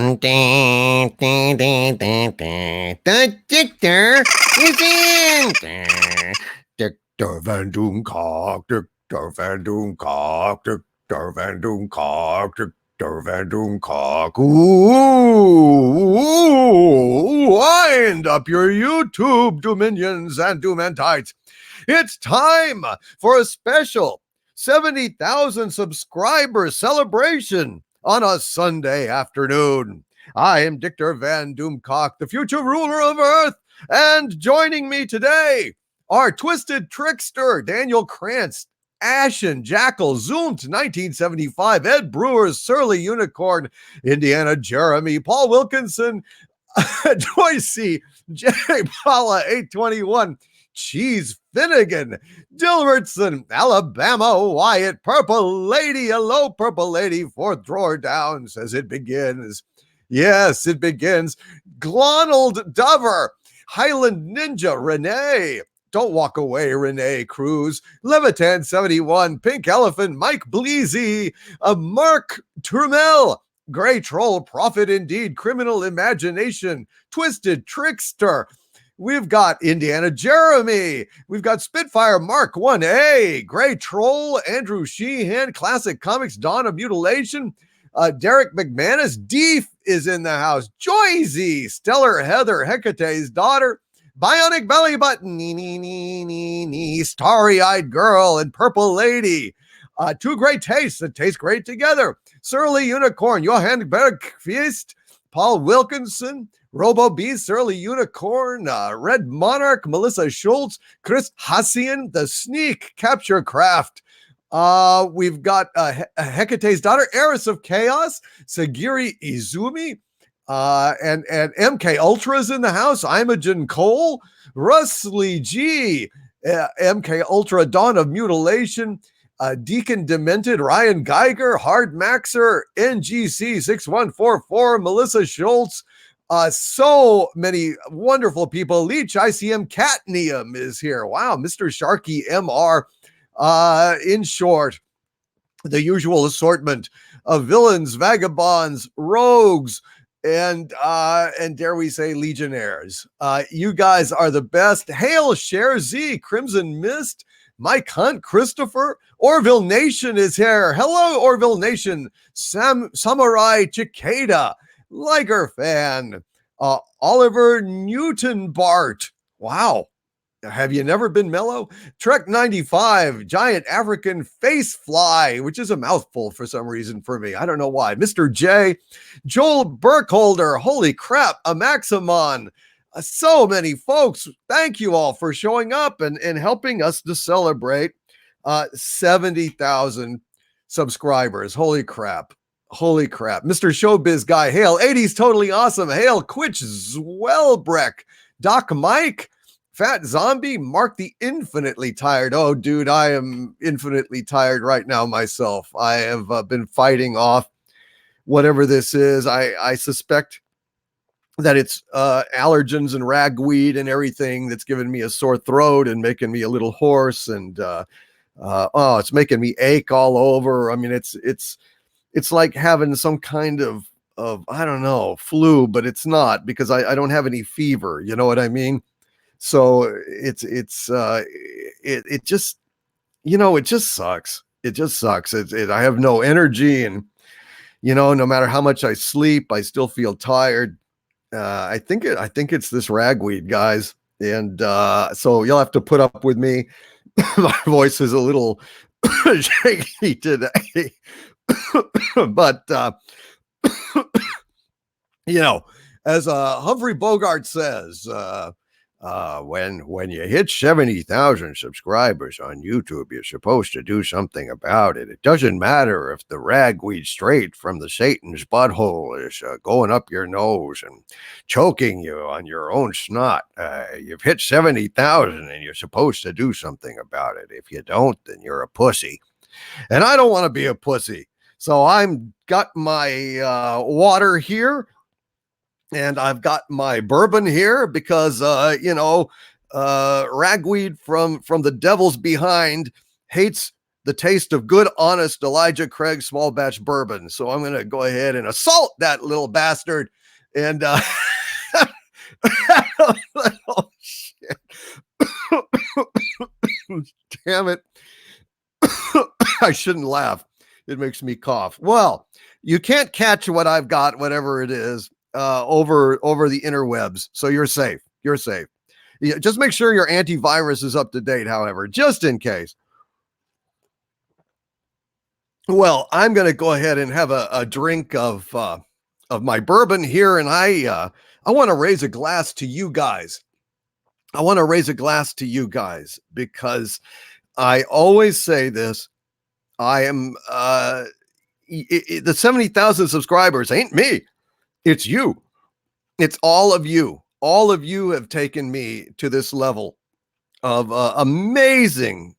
The Dictor is in. Dictor Van Doomcock, Dictor Van Doomcock, Dictor Van Doomcock, Dictor Van Doomcock. Ooh, wind up your YouTube dominions and Doomentites. It's time for a special 70,000 subscriber celebration on a Sunday afternoon. I am Dictor Van Doomcock, the future ruler of Earth, and joining me today are Twisted Trickster, Daniel Krantz, Ashen Jackal, Zoomed 1975, Ed Brewer's Surly Unicorn, Indiana Jeremy, Paul Wilkinson, Joycey, J. Paula 821, Cheese Finnegan, Dilbertson, Alabama Wyatt, Purple Lady, hello, Purple Lady, fourth drawer down, says it begins. Yes, it begins. Glonald Dover, Highland Ninja, Renee, don't walk away, Renee Cruz, Levitan 71, Pink Elephant, Mike Bleezy, Mark Turmel, Gray Troll, Prophet Indeed, Criminal Imagination, Twisted Trickster. We've got Indiana Jeremy. We've got Spitfire Mark 1A, Gray Troll, Andrew Sheehan, Classic Comics, Dawn of Mutilation, Derek McManus, Deef is in the house, Joyzy, Stellar Heather, Hecate's daughter, Bionic Belly Button, Starry-Eyed Girl, and Purple Lady. Two great tastes that taste great together. Surly Unicorn, Johan Bergqvist, Paul Wilkinson, Robo B, Surly Unicorn, Red Monarch, Melissa Schultz, Chris Hassian, The Sneak, Capture Craft. We've got Hecate's daughter, Heiress of Chaos, Sagiri Izumi, and MK Ultra's in the house, Imogen Cole, Rusley G, MK Ultra, Dawn of Mutilation, Deacon Demented, Ryan Geiger, Hard Maxer, NGC 6144, Melissa Schultz, so many wonderful people. Leech ICM Catnium is here. Wow, Mr. Sharky MR. In short, the usual assortment of villains, vagabonds, rogues, and dare we say legionnaires. You guys are the best. Hail, Share Z, Crimson Mist, Mike Hunt, Christopher, Orville Nation is here. Hello, Orville Nation. Samurai Cicada, Liger Fan, Oliver Newton Bart. Wow. Have you never been mellow? Trek 95, Giant African Face Fly, which is a mouthful for some reason for me. I don't know why. Mr. J, Joel Burkholder, holy crap, a Maximon. So many folks. Thank you all for showing up and helping us to celebrate 70,000 subscribers. Holy crap. Holy crap. Mr. Showbiz Guy, hail. 80s totally awesome. Hail. Quitch Zwellbreck, Doc Mike, Fat Zombie, Mark the Infinitely Tired. Oh, dude, I am infinitely tired right now myself. I have been fighting off whatever this is. I suspect that it's allergens and ragweed and everything that's giving me a sore throat and making me a little hoarse. And it's making me ache all over. I mean, it's like having some kind of I don't know, flu, but it's not, because I don't have any fever. You know what I mean? So it just, it just sucks. It just sucks. I have no energy, and, no matter how much I sleep, I still feel tired. I think it's this ragweed, guys. And so you'll have to put up with me. My voice is a little shaky today, but as Humphrey Bogart says, when you hit 70,000 subscribers on YouTube, you're supposed to do something about it. It doesn't matter if the ragweed straight from the Satan's butthole is going up your nose and choking you on your own snot. You've hit 70,000 and you're supposed to do something about it. If you don't, then you're a pussy. And I don't want to be a pussy. So I'm got my water here. And I've got my bourbon here because, ragweed from the devil's behind hates the taste of good, honest Elijah Craig small batch bourbon. So I'm going to go ahead and assault that little bastard. And oh, shit. Damn it. I shouldn't laugh. It makes me cough. Well, you can't catch what I've got, whatever it is, over the interwebs. So you're safe. You're safe. Yeah, just make sure your antivirus is up to date, however, just in case. Well, I'm going to go ahead and have a drink of my bourbon here, and I want to raise a glass to you guys. I want to raise a glass to you guys because I always say this. I am the 70,000 subscribers ain't me. It's you. It's all of you. All of you have taken me to this level of amazing,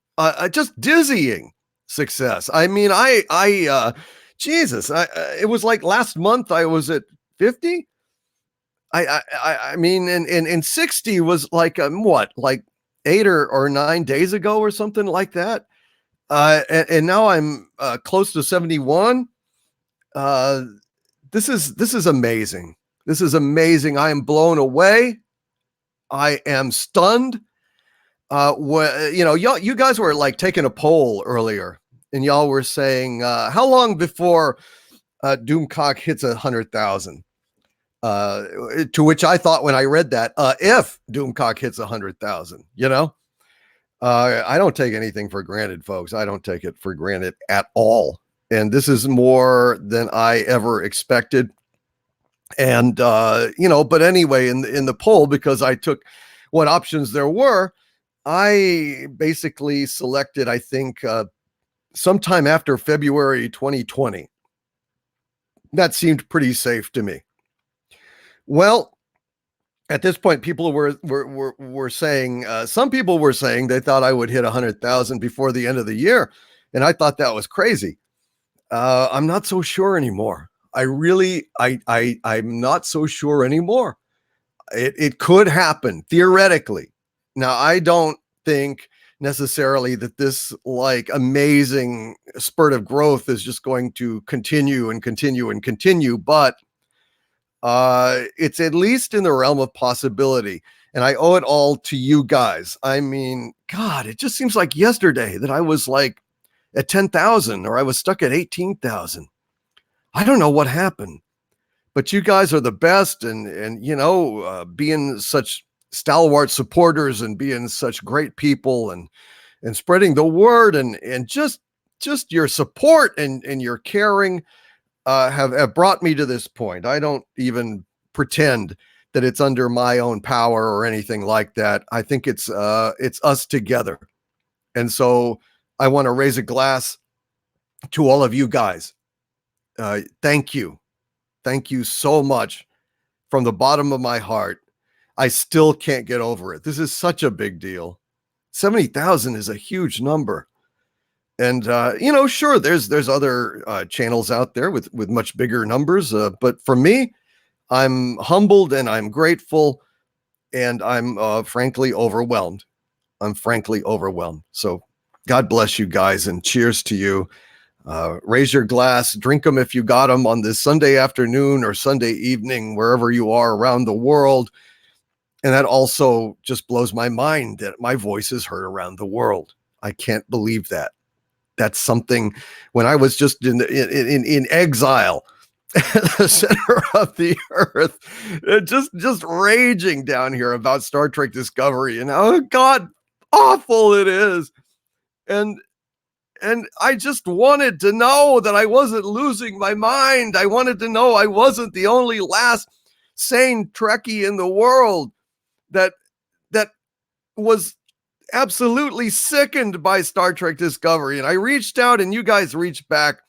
just dizzying success. I mean, Jesus, it was like last month I was at 50. I mean, and 60 was like what, like 8 or 9 days ago or something like that. And now I'm close to 71. This is amazing. This is amazing. I am blown away. I am stunned. You guys were like taking a poll earlier, and y'all were saying, how long before Doomcock hits 100,000? To which I thought when I read that, if Doomcock hits 100,000, I don't take anything for granted, folks. I don't take it for granted at all. And this is more than I ever expected. And, but anyway, in the poll, because I took what options there were, I basically selected, I think, sometime after February 2020. That seemed pretty safe to me. Well, at this point, people were saying, some people were saying they thought I would hit 100,000 before the end of the year. And I thought that was crazy. I'm not so sure anymore. I'm not so sure anymore. It could happen theoretically. Now, I don't think necessarily that this like amazing spurt of growth is just going to continue and continue and continue, but it's at least in the realm of possibility. And I owe it all to you guys. I mean, God, it just seems like yesterday that I was like at 10,000 or I was stuck at 18,000. I don't know what happened, but you guys are the best. And being such stalwart supporters and being such great people and spreading the word and just your support and your caring have brought me to this point. I don't even pretend that it's under my own power or anything like that. I think it's us together. And so I want to raise a glass to all of you guys. Thank you. Thank you so much from the bottom of my heart. I still can't get over it. This is such a big deal. 70,000 is a huge number. And, sure, there's other channels out there with much bigger numbers. But for me, I'm humbled and I'm grateful and I'm frankly overwhelmed. So God bless you guys and cheers to you. Raise your glass, drink them if you got them on this Sunday afternoon or Sunday evening, wherever you are around the world. And that also just blows my mind that my voice is heard around the world. I can't believe that. That's something when I was just in exile at the center of the earth, just raging down here about Star Trek Discovery and how God awful it is. And I just wanted to know that I wasn't losing my mind. I wanted to know I wasn't the only last sane Trekkie in the world that was absolutely sickened by Star Trek Discovery. And I reached out and you guys reached back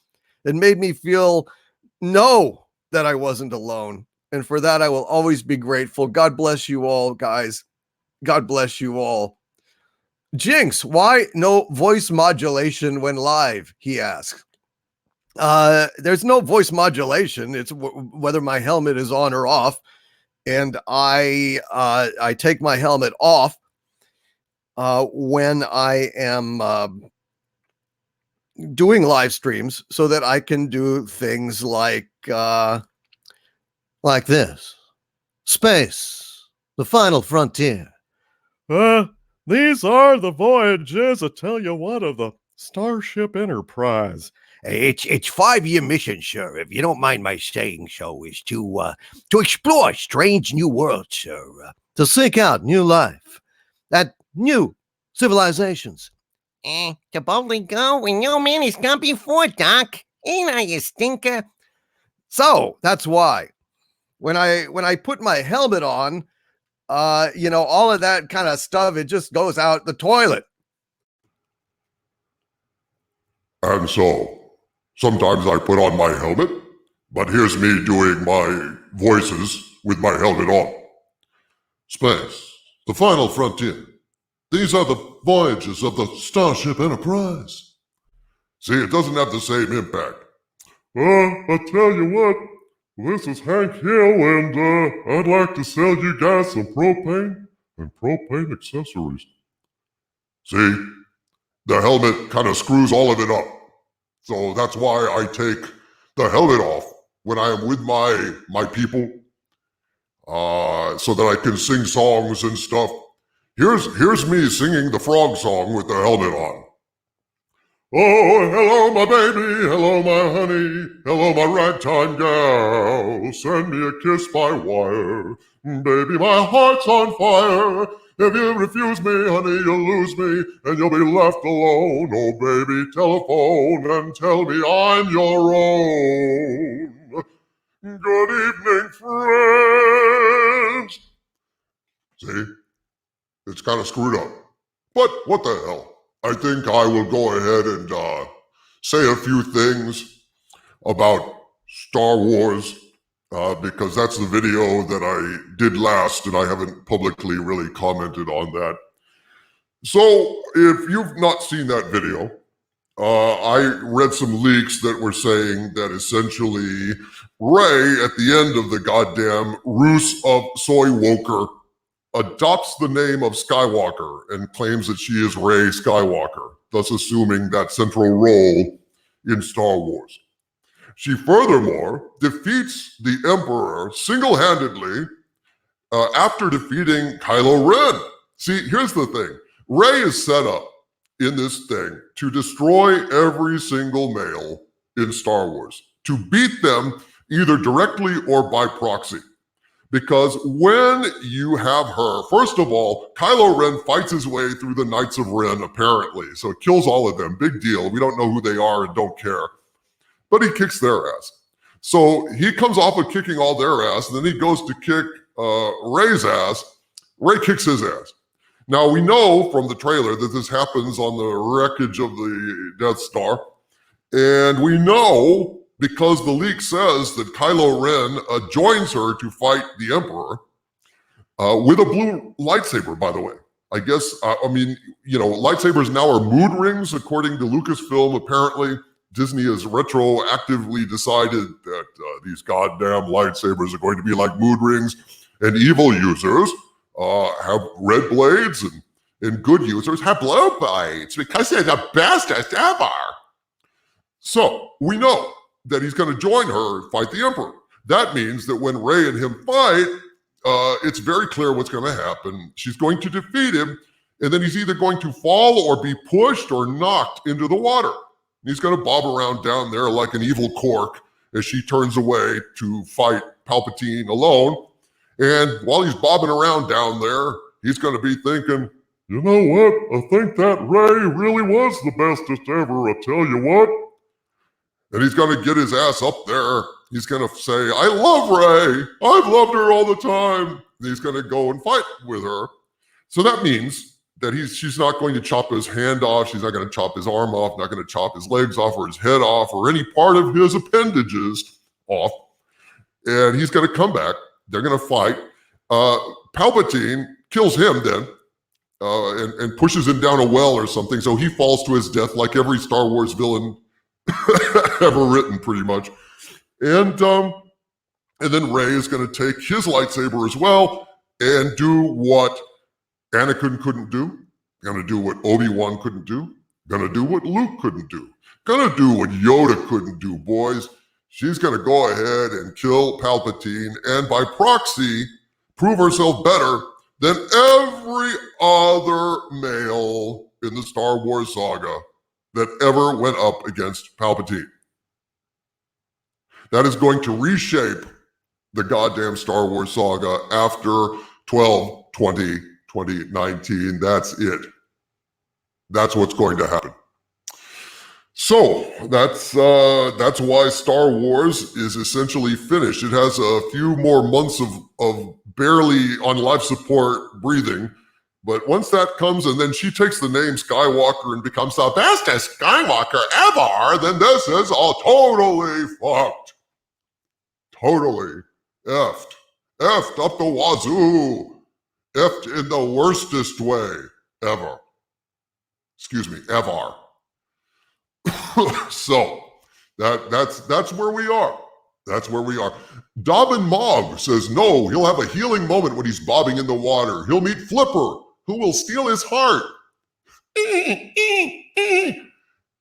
and made me know that I wasn't alone. And for that, I will always be grateful. God bless you all, guys. God bless you all. Jinx, why no voice modulation when live? He asks. There's no voice modulation. It's whether my helmet is on or off. And I take my helmet off when I am doing live streams so that I can do things like this. Space, the final frontier. These are the voyages, I tell you what, of the Starship Enterprise. Its 5-year mission, sir, if you don't mind my saying so, is to explore strange new worlds, sir. To seek out new life at new civilizations. To boldly go where no man has gone before, Doc. Ain't I a stinker? So that's why when I put my helmet on, all of that kind of stuff, it just goes out the toilet. And so, sometimes I put on my helmet, but here's me doing my voices with my helmet on. Space, the final frontier. These are the voyages of the Starship Enterprise. See, it doesn't have the same impact. I tell you what, this is Hank Hill, and I'd like to sell you guys some propane and propane accessories. See, the helmet kind of screws all of it up. So that's why I take the helmet off when I am with my people, so that I can sing songs and stuff. Here's me singing the frog song with the helmet on. Oh, hello, my baby, hello, my honey, hello, my ragtime gal, send me a kiss by wire. Baby, my heart's on fire. If you refuse me, honey, you'll lose me, and you'll be left alone. Oh, baby, telephone and tell me I'm your own. Good evening, friends. See? It's kind of screwed up. But what the hell? I think I will go ahead and say a few things about Star Wars, because that's the video that I did last, and I haven't publicly really commented on that. So if you've not seen that video, I read some leaks that were saying that essentially Rey, at the end of the goddamn Ruse of Soy Woker, adopts the name of Skywalker and claims that she is Rey Skywalker, thus assuming that central role in Star Wars. She furthermore defeats the Emperor single-handedly after defeating Kylo Ren. See, here's the thing. Rey is set up in this thing to destroy every single male in Star Wars, to beat them either directly or by proxy. Because when you have her, first of all, Kylo Ren fights his way through the Knights of Ren, apparently. So it kills all of them. Big deal. We don't know who they are and don't care. But he kicks their ass. So he comes off of kicking all their ass, and then he goes to kick Rey's ass. Rey kicks his ass. Now, we know from the trailer that this happens on the wreckage of the Death Star. And we know, because the leak says that Kylo Ren joins her to fight the Emperor with a blue lightsaber, by the way. I guess, lightsabers now are mood rings, according to Lucasfilm. Apparently, Disney has retroactively decided that these goddamn lightsabers are going to be like mood rings, and evil users have red blades, and good users have blue blades because they're the bestest ever. So we know that he's going to join her, fight the Emperor. That means that when Rey and him fight, it's very clear what's going to happen. She's going to defeat him, and then he's either going to fall or be pushed or knocked into the water. And he's going to bob around down there like an evil cork as she turns away to fight Palpatine alone. And while he's bobbing around down there, he's going to be thinking, you know what? I think that Rey really was the bestest ever, I tell you what. And he's going to get his ass up there. He's going to say, I love Rey. I've loved her all the time. And he's going to go and fight with her. So that means that she's not going to chop his hand off. She's not going to chop his arm off, not going to chop his legs off or his head off or any part of his appendages off. And he's going to come back. They're going to fight. Palpatine kills him then and pushes him down a well or something. So he falls to his death like every Star Wars villain ever written, pretty much. And then Rey is going to take his lightsaber as well and do what Anakin couldn't do. Going to do what Obi-Wan couldn't do. Gonna do what Luke couldn't do. Gonna do what Yoda couldn't do, boys. She's gonna go ahead and kill Palpatine and by proxy prove herself better than every other male in the Star Wars saga that ever went up against Palpatine. That is going to reshape the goddamn Star Wars saga after 12/20/2019. That's it. That's what's going to happen. So that's why Star Wars is essentially finished. It has a few more months of barely on life support breathing, but once that comes and then she takes the name Skywalker and becomes the bestest Skywalker ever, then this is all totally fucked. Totally effed. Effed up the wazoo. Effed in the worstest way ever. Excuse me, ever. So that's where we are. That's where we are. Dobbin Mogg says no, he'll have a healing moment when he's bobbing in the water. He'll meet Flipper, who will steal his heart.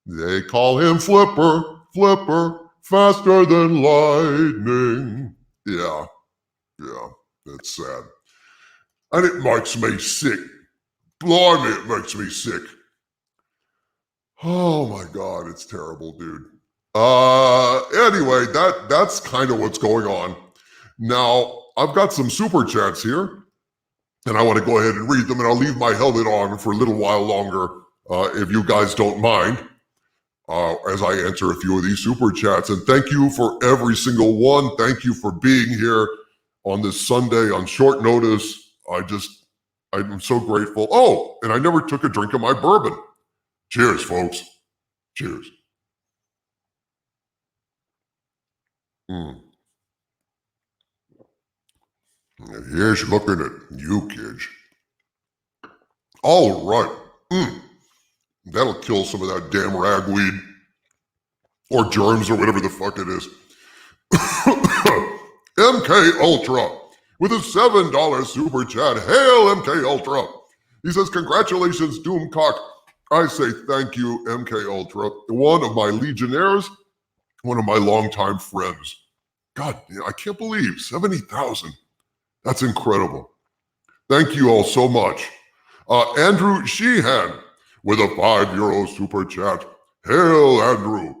They call him Flipper, Flipper, faster than lightning. Yeah, that's sad. And it makes me sick. Blimey, it makes me sick. Oh my God, it's terrible, dude. Anyway, that's kind of what's going on. Now, I've got some super chats here, and I want to go ahead and read them, and I'll leave my helmet on for a little while longer, if you guys don't mind, as I answer a few of these super chats. And thank you for every single one. Thank you for being here on this Sunday on short notice. I'm so grateful. Oh, and I never took a drink of my bourbon. Cheers, folks. Cheers. Here's looking at you, kids. All right. That'll kill some of that damn ragweed or germs or whatever the fuck it is. MK Ultra with a $7 super chat. Hail MK Ultra. He says, congratulations, Doomcock. I say thank you, MK Ultra, one of my Legionnaires, one of my longtime friends. God, I can't believe 70,000. That's incredible. Thank you all so much. Andrew Sheehan with a €5 super chat. Hail, Andrew.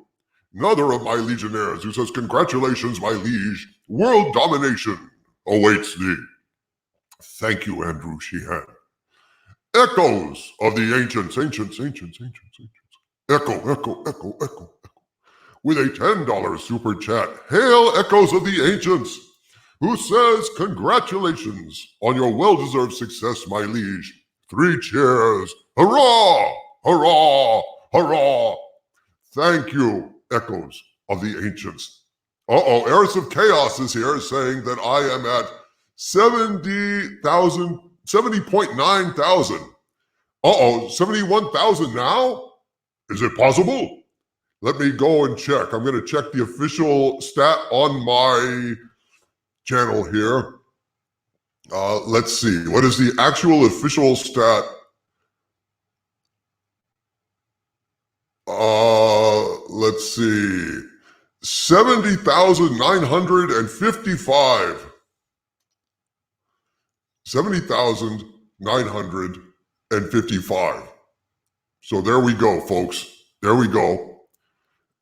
Another of my Legionnaires who says, congratulations, my liege. World domination awaits thee. Thank you, Andrew Sheehan. Echoes of the ancients. Echo. With a $10 super chat. Hail, Echoes of the Ancients, who says, congratulations on your well-deserved success, my liege. 3 cheers. Hurrah! Hurrah! Hurrah! Thank you, Echoes of the Ancients. Eris of Chaos is here saying that I am at 70.9 thousand. 71,000 now? Is it possible? Let me go and check. I'm going to check the official stat on my channel here. Let's see. What is the actual official stat? Let's see. 70,955. 70,955. So there we go, folks. There we go.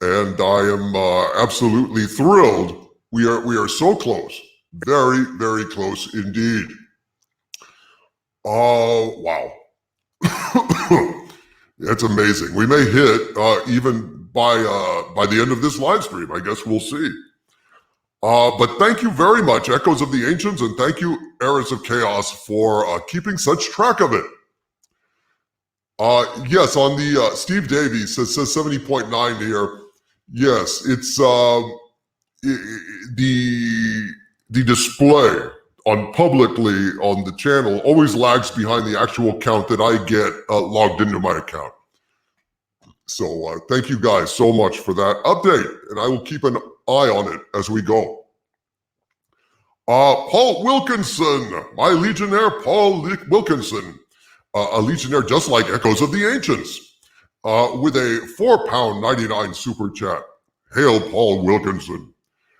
And I am absolutely thrilled. We are so close. Very, very close indeed. Wow. That's amazing. We may hit even by the end of this live stream. I guess we'll see. But thank you very much, Echoes of the Ancients, and thank you, Eras of Chaos, for keeping such track of it. Yes, on the Steve Davies says 70.9 here. Yes, it's the display on publicly on the channel always lags behind the actual count that I get logged into my account. So thank you guys so much for that update, and I will keep an eye on it as we go. Paul Wilkinson, my Legionnaire Paul Wilkinson, a Legionnaire just like Echoes of the Ancients. with a £4.99 super chat. Hail Paul Wilkinson.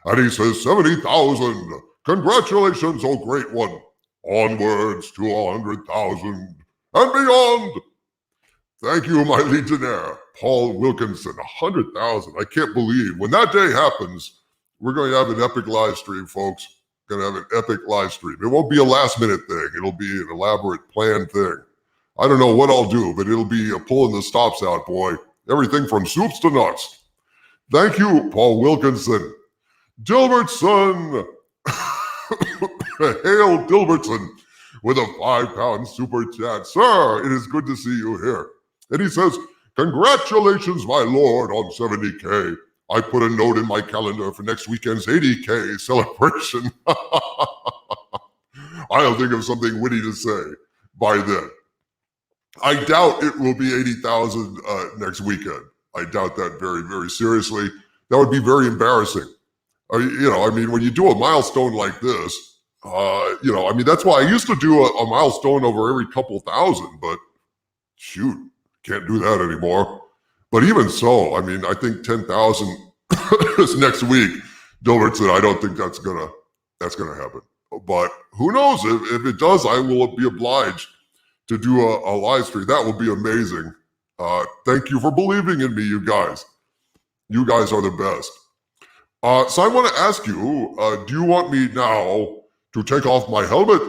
And he says, 70,000. Congratulations, oh great one. Onwards to 100,000 and beyond. Thank you, my Legionnaire, Paul Wilkinson. 100,000. I can't believe. When that day happens, we're going to have an epic live stream, folks. Going to have an epic live stream. It won't be a last-minute thing. It'll be an elaborate planned thing. I don't know what I'll do, but it'll be pulling the stops out, boy. Everything from soups to nuts. Thank you, Paul Wilkinson. Dilbertson. Hail Dilbertson with a £5 super chat. Sir, it is good to see you here. And he says, congratulations, my lord, on 70K. I put a note in my calendar for next weekend's 80K celebration. I'll think of something witty to say by then. I doubt it will be 80,000 next weekend. I doubt that very, very seriously. That would be very embarrassing. When you do a milestone like this, that's why I used to do a milestone over every couple thousand, but shoot, can't do that anymore. But even so, I think 10,000 is next week. Dilbert said, I don't think that's gonna happen. But who knows? If it does, I will be obliged to do a live stream. That will be amazing. Thank you for believing in me, you guys. You guys are the best. So I want to ask you, do you want me now to take off my helmet,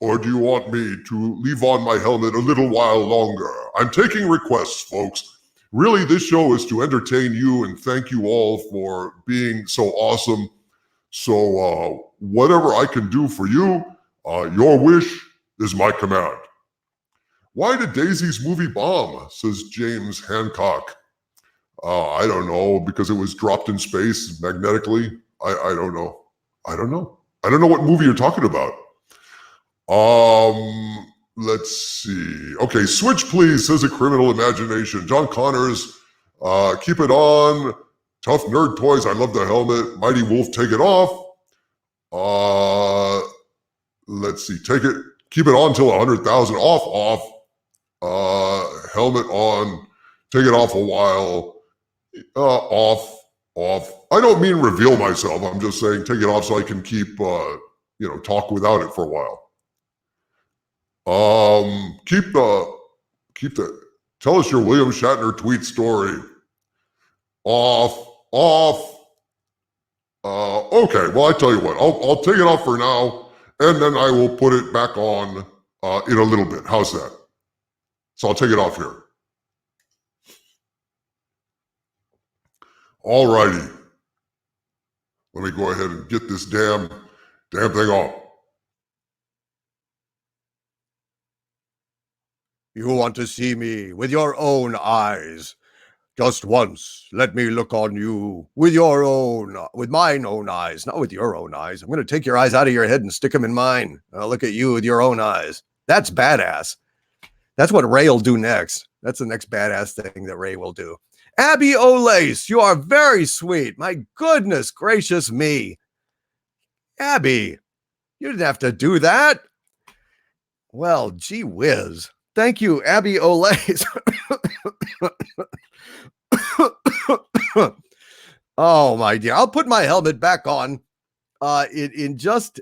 or do you want me to leave on my helmet a little while longer? I'm taking requests, folks. Really, this show is to entertain you and thank you all for being so awesome. So whatever I can do for you, your wish is my command. Why did Daisy's movie bomb, says James Hancock. I don't know, because it was dropped in space magnetically. I don't know. I don't know what movie you're talking about. Let's see. Okay, switch please, says a criminal imagination. John Connors, keep it on. Tough Nerd Toys, I love the helmet. Mighty Wolf, take it off. Let's see, keep it on till 100,000. Off. Helmet on, take it off a while. Off. I don't mean reveal myself. I'm just saying take it off so I can keep, talk without it for a while. Tell us your William Shatner tweet story. Off. Okay, well, I tell you what, I'll take it off for now, and then I will put it back on in a little bit. How's that? So I'll take it off here. All righty. Let me go ahead and get this damn thing off. You want to see me with your own eyes. Just once, let me look on you with mine own eyes, not with your own eyes. I'm going to take your eyes out of your head and stick them in mine. I'll look at you with your own eyes. That's badass. That's what Ray will do next. That's the next badass thing that Ray will do. Abby Olace, you are very sweet. My goodness gracious me. Abby, you didn't have to do that. Well, gee whiz. Thank you, Abby Olace. Oh, my dear. I'll put my helmet back on in just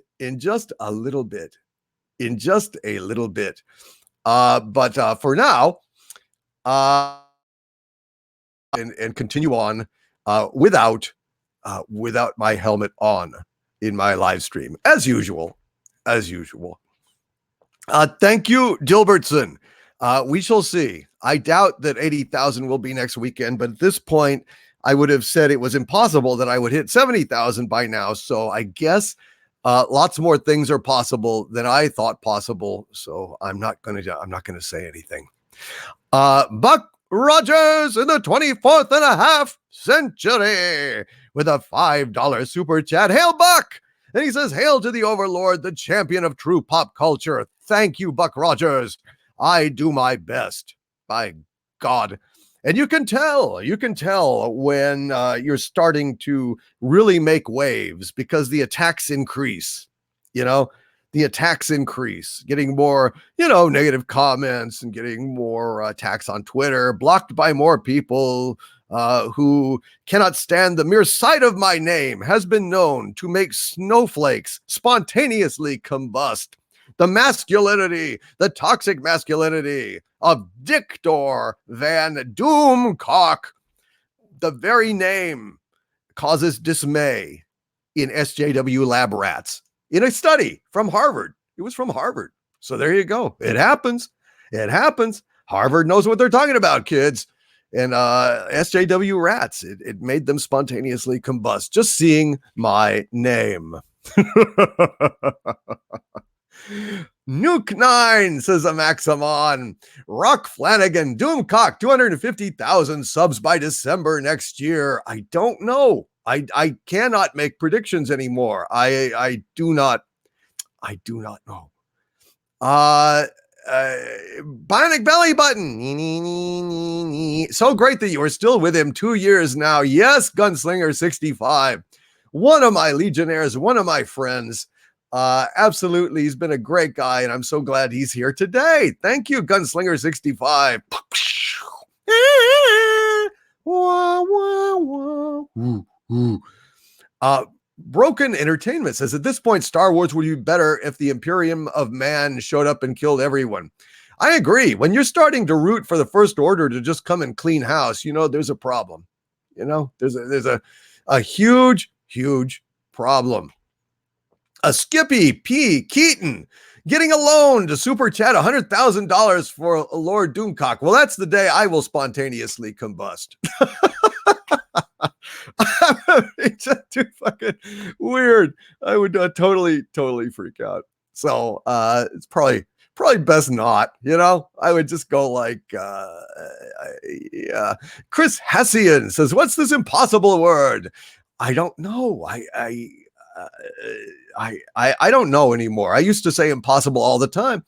a little bit. In just a little bit. But for now, and continue on without my helmet on in my live stream as usual. Thank you, Dilbertson. We shall see. I doubt that 80,000 will be next weekend, but at this point, I would have said it was impossible that I would hit 70,000 by now. So I guess lots more things are possible than I thought possible. So I'm not gonna say anything. Buck Rogers in the 24th and a half century with a $5 super chat. Hail, Buck! And he says, hail to the Overlord, the champion of true pop culture. Thank you, Buck Rogers. I do my best. By God. And you can tell when you're starting to really make waves because the attacks increase. You know, the attacks increase, getting more, negative comments and getting more attacks on Twitter, blocked by more people who cannot stand the mere sight of my name, has been known to make snowflakes spontaneously combust. The masculinity, the toxic masculinity of Dictor Van Doomcock, the very name causes dismay in SJW lab rats in a study from Harvard. It was from Harvard. So there you go. It happens. It happens. Harvard knows what they're talking about, kids. And SJW rats, it made them spontaneously combust just seeing my name. Nuke 9, says a Maximon. Rock Flanagan, Doomcock, 250,000 subs by December next year. I don't know. I cannot make predictions anymore. I do not know. Bionic Belly Button. So great that you are still with him 2 years now. Yes, Gunslinger 65. One of my Legionnaires, one of my friends. Absolutely, he's been a great guy, and I'm so glad he's here today. Thank you, Gunslinger 65. Broken Entertainment says, at this point, Star Wars would be better if the Imperium of Man showed up and killed everyone. I agree. When you're starting to root for the First Order to just come and clean house, there's a problem. There's a huge, huge problem. A Skippy P. Keaton getting a loan to super chat $100,000 for Lord Doomcock. Well, that's the day I will spontaneously combust. It's just too fucking weird. I would totally freak out. So it's probably best not. I would just go like, Chris Hessian says, "What's this impossible word?" I don't know. I don't know anymore. I used to say impossible all the time.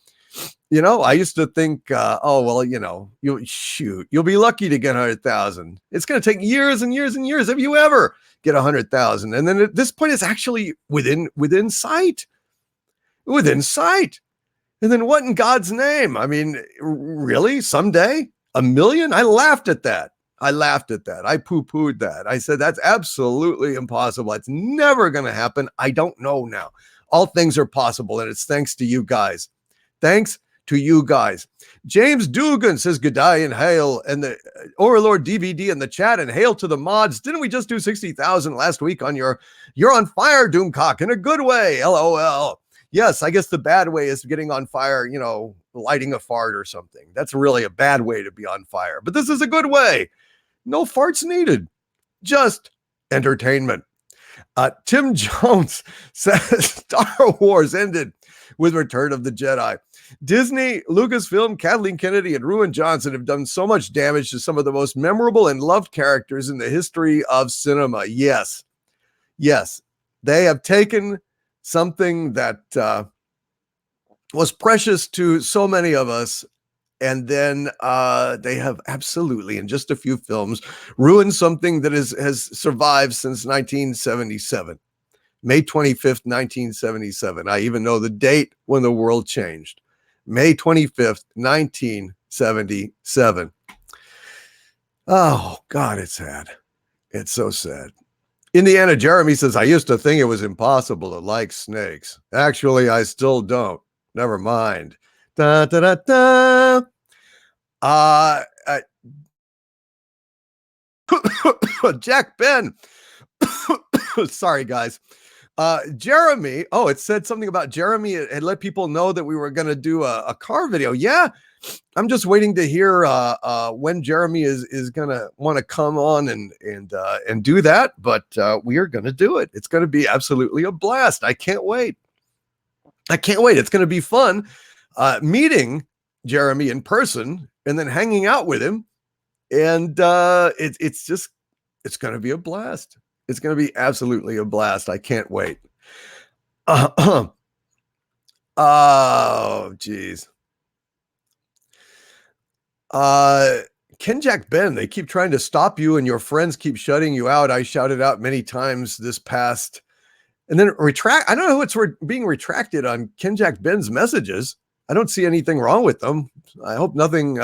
I used to think, you'll be lucky to get 100,000. It's going to take years and years and years if you ever get 100,000. And then at this point, it's actually within sight. Within sight. And then what in God's name? I mean, really? Someday? 1 million? I laughed at that. I poo-pooed that. I said, that's absolutely impossible. It's never going to happen. I don't know now. All things are possible, and it's thanks to you guys. Thanks to you guys. James Dugan says, "G'day and hail," and the Overlord DVD in the chat, and hail to the mods. Didn't we just do 60,000 last week on You're on Fire, Doomcock, in a good way, LOL. Yes, I guess the bad way is getting on fire, lighting a fart or something. That's really a bad way to be on fire. But this is a good way. No farts needed. Just entertainment. Tim Jones says, Star Wars ended with Return of the Jedi. Disney, Lucasfilm, Kathleen Kennedy, and Ruin Johnson have done so much damage to some of the most memorable and loved characters in the history of cinema. Yes. They have taken something that was precious to so many of us, and then they have absolutely, in just a few films, ruined something that has survived since 1977. May 25th, 1977. I even know the date when the world changed. May 25th, 1977. Oh, God, it's sad. It's so sad. Indiana Jeremy says, I used to think it was impossible to like snakes. Actually, I still don't. Never mind. Da, da, da, da. Jack Ben. Sorry, guys. Jeremy. Oh, it said something about Jeremy. It had let people know that we were going to do a car video. Yeah. I'm just waiting to hear when Jeremy is going to want to come on and do that. But we are going to do it. It's going to be absolutely a blast. I can't wait. It's going to be fun meeting Jeremy in person and then hanging out with him. And it's going to be a blast. It's going to be absolutely a blast. I can't wait. Oh, geez. Ken Jack Ben, they keep trying to stop you and your friends keep shutting you out. I shouted out many times this past And then I don't know what's being retracted on Ken Jack Ben's messages. I don't see anything wrong with them. I hope nothing,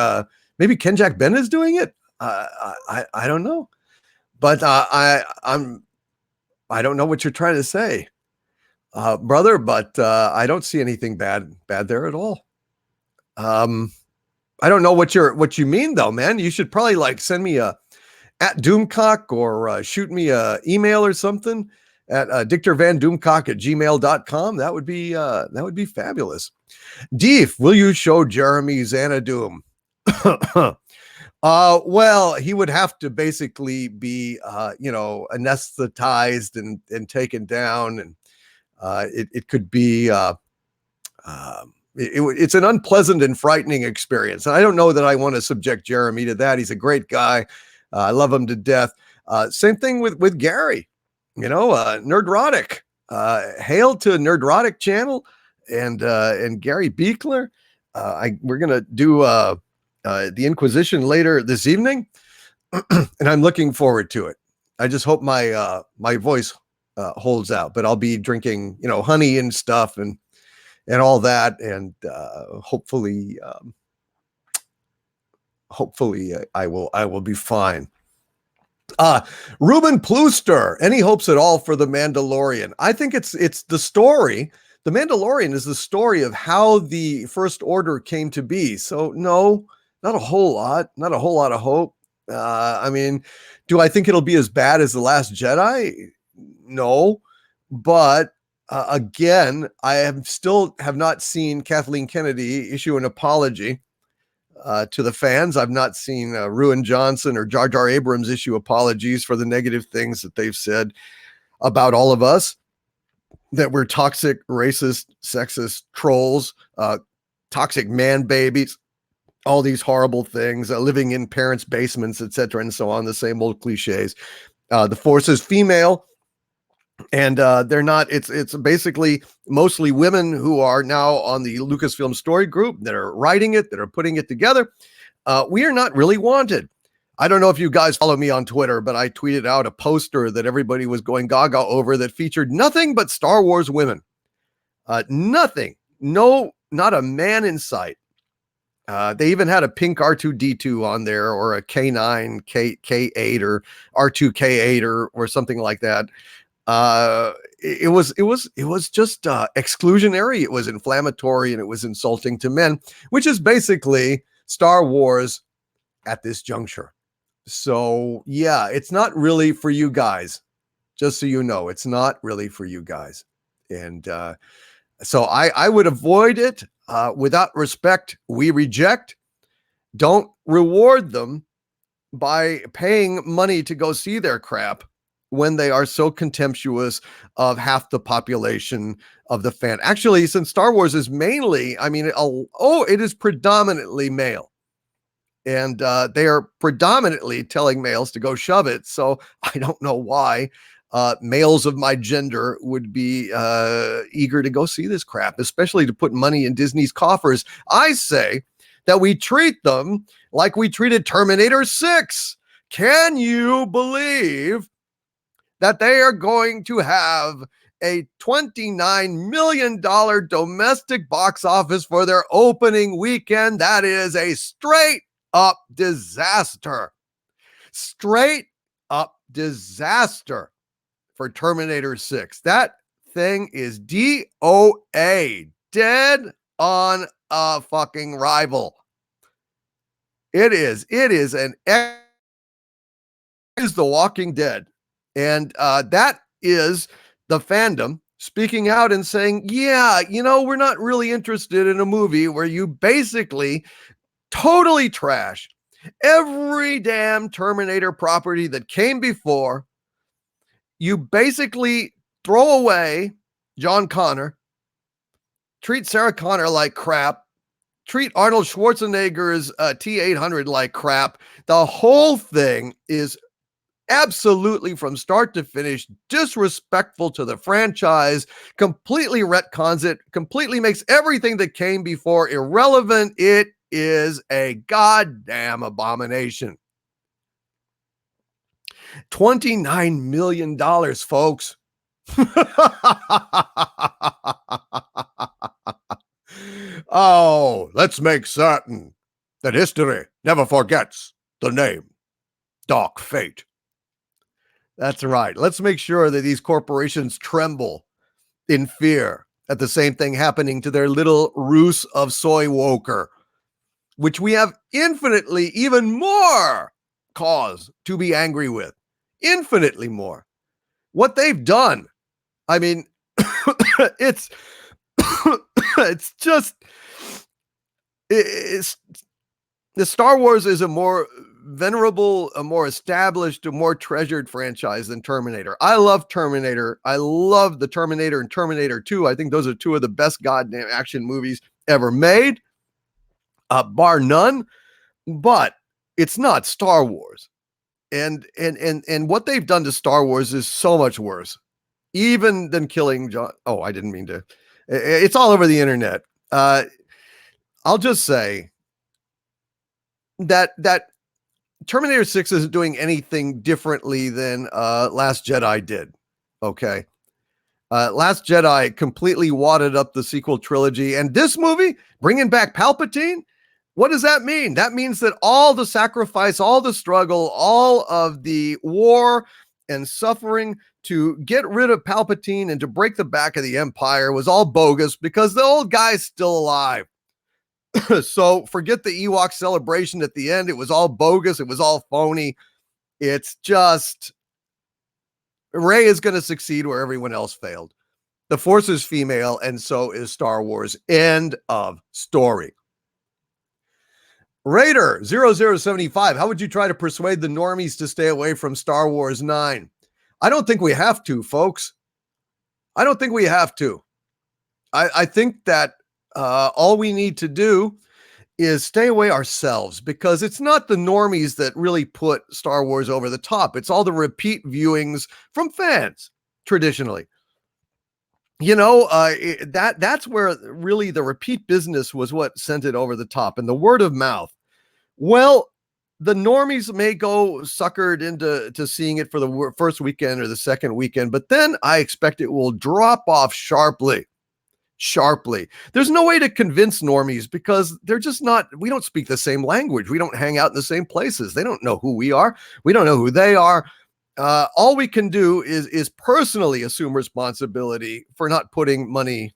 maybe Ken Jack Ben is doing it. I don't know, but I don't know what you're trying to say, brother, but I don't see anything bad there at all. I don't know what you mean though, man. You should probably like send me at Doomcock or shoot me a email or something at dictorvandoomcock@gmail.com. That would be fabulous. Deef, will you show Jeremy Xanadu? Well, he would have to basically be anesthetized and taken down, and it could be it's an unpleasant and frightening experience. And I don't know that I want to subject Jeremy to that. He's a great guy. I love him to death. Same thing with Gary, Nerdrotic. Hail to Nerdrotic channel and Gary Beekler. We're going to do the Inquisition later this evening, and I'm looking forward to it. I just hope my voice holds out, but I'll be drinking, honey and stuff and all that. And hopefully I will be fine. Ruben Plooster, any hopes at all for The Mandalorian? I think it's the story. The Mandalorian is the story of how the First Order came to be. So no, not a whole lot of hope. I mean, do I think it'll be as bad as The Last Jedi? No, but again, I have not seen Kathleen Kennedy issue an apology to the fans. I've not seen Ruan Johnson or Jar Jar Abrams issue apologies for the negative things that they've said about all of us, that we're toxic, racist, sexist trolls, toxic man babies, all these horrible things, living in parents' basements, etc., and so on, the same old cliches. The Force is female, and they're not, it's basically mostly women who are now on the Lucasfilm story group that are writing it, that are putting it together. We are not really wanted. I don't know if you guys follow me on Twitter, but I tweeted out a poster that everybody was going gaga over that featured nothing but Star Wars women. Nothing. No, not a man in sight. They even had a pink R2-D2 on there, or a K9, K8, or R2K8, or something like that. It was just exclusionary. It was inflammatory, and it was insulting to men, which is basically Star Wars at this juncture. So yeah, it's not really for you guys. Just so you know, it's not really for you guys. And so I would avoid it. Without respect, we reject. Don't reward them by paying money to go see their crap when they are so contemptuous of half the population of the fan. Actually, since Star Wars is mainly, it is predominantly male. And they are predominantly telling males to go shove it. So I don't know why males of my gender would be eager to go see this crap, especially to put money in Disney's coffers. I say that we treat them like we treated Terminator 6. Can you believe that they are going to have a $29 million domestic box office for their opening weekend? That is a straight up disaster. Straight up disaster for Terminator 6. That thing is DOA, dead on a fucking rival. It is The Walking Dead. And that is the fandom speaking out and saying, yeah, we're not really interested in a movie where you basically totally trash every damn Terminator property that came before. You basically throw away John Connor, treat Sarah Connor like crap, treat Arnold Schwarzenegger's T-800 like crap. The whole thing is absolutely, from start to finish, disrespectful to the franchise, completely retcons it, completely makes everything that came before irrelevant. It is a goddamn abomination. $29 million, folks. Oh, let's make certain that history never forgets the name Dark Fate. That's right. Let's make sure that these corporations tremble in fear at the same thing happening to their little ruse of soy woker, which we have infinitely even more cause to be angry with. Infinitely more. What they've done. I mean, it's it's just it's the Star Wars is a more venerable, a more established, a more treasured franchise than Terminator. I love Terminator. I love the Terminator and Terminator 2. I think those are two of the best goddamn action movies ever made, bar none. But it's not Star Wars. And what they've done to Star Wars is so much worse, even than killing John. Oh, I didn't mean to. It's all over the internet. I'll just say that Terminator 6 isn't doing anything differently than Last Jedi did. Okay. Last Jedi completely wadded up the sequel trilogy, and this movie bringing back Palpatine. What does that mean? That means that all the sacrifice, all the struggle, all of the war and suffering to get rid of Palpatine and to break the back of the Empire was all bogus because the old guy's still alive. So forget the Ewok celebration at the end. It was all bogus. It was all phony. It's just Rey is going to succeed where everyone else failed. The Force is female, and so is Star Wars. End of story. Raider 0075, how would you try to persuade the normies to stay away from Star Wars 9? I don't think we have to, folks. I don't think we have to. I think that all we need to do is stay away ourselves, because it's not the normies that really put Star Wars over the top. It's all the repeat viewings from fans, traditionally. You know, that's where really the repeat business was what sent it over the top, and the word of mouth. Well, the normies may go suckered into seeing it for the first weekend or the second weekend, but then I expect it will drop off sharply. There's no way to convince normies because they're just not, we don't speak the same language. We don't hang out in the same places. They don't know who we are. We don't know who they are. All we can do is personally assume responsibility for not putting money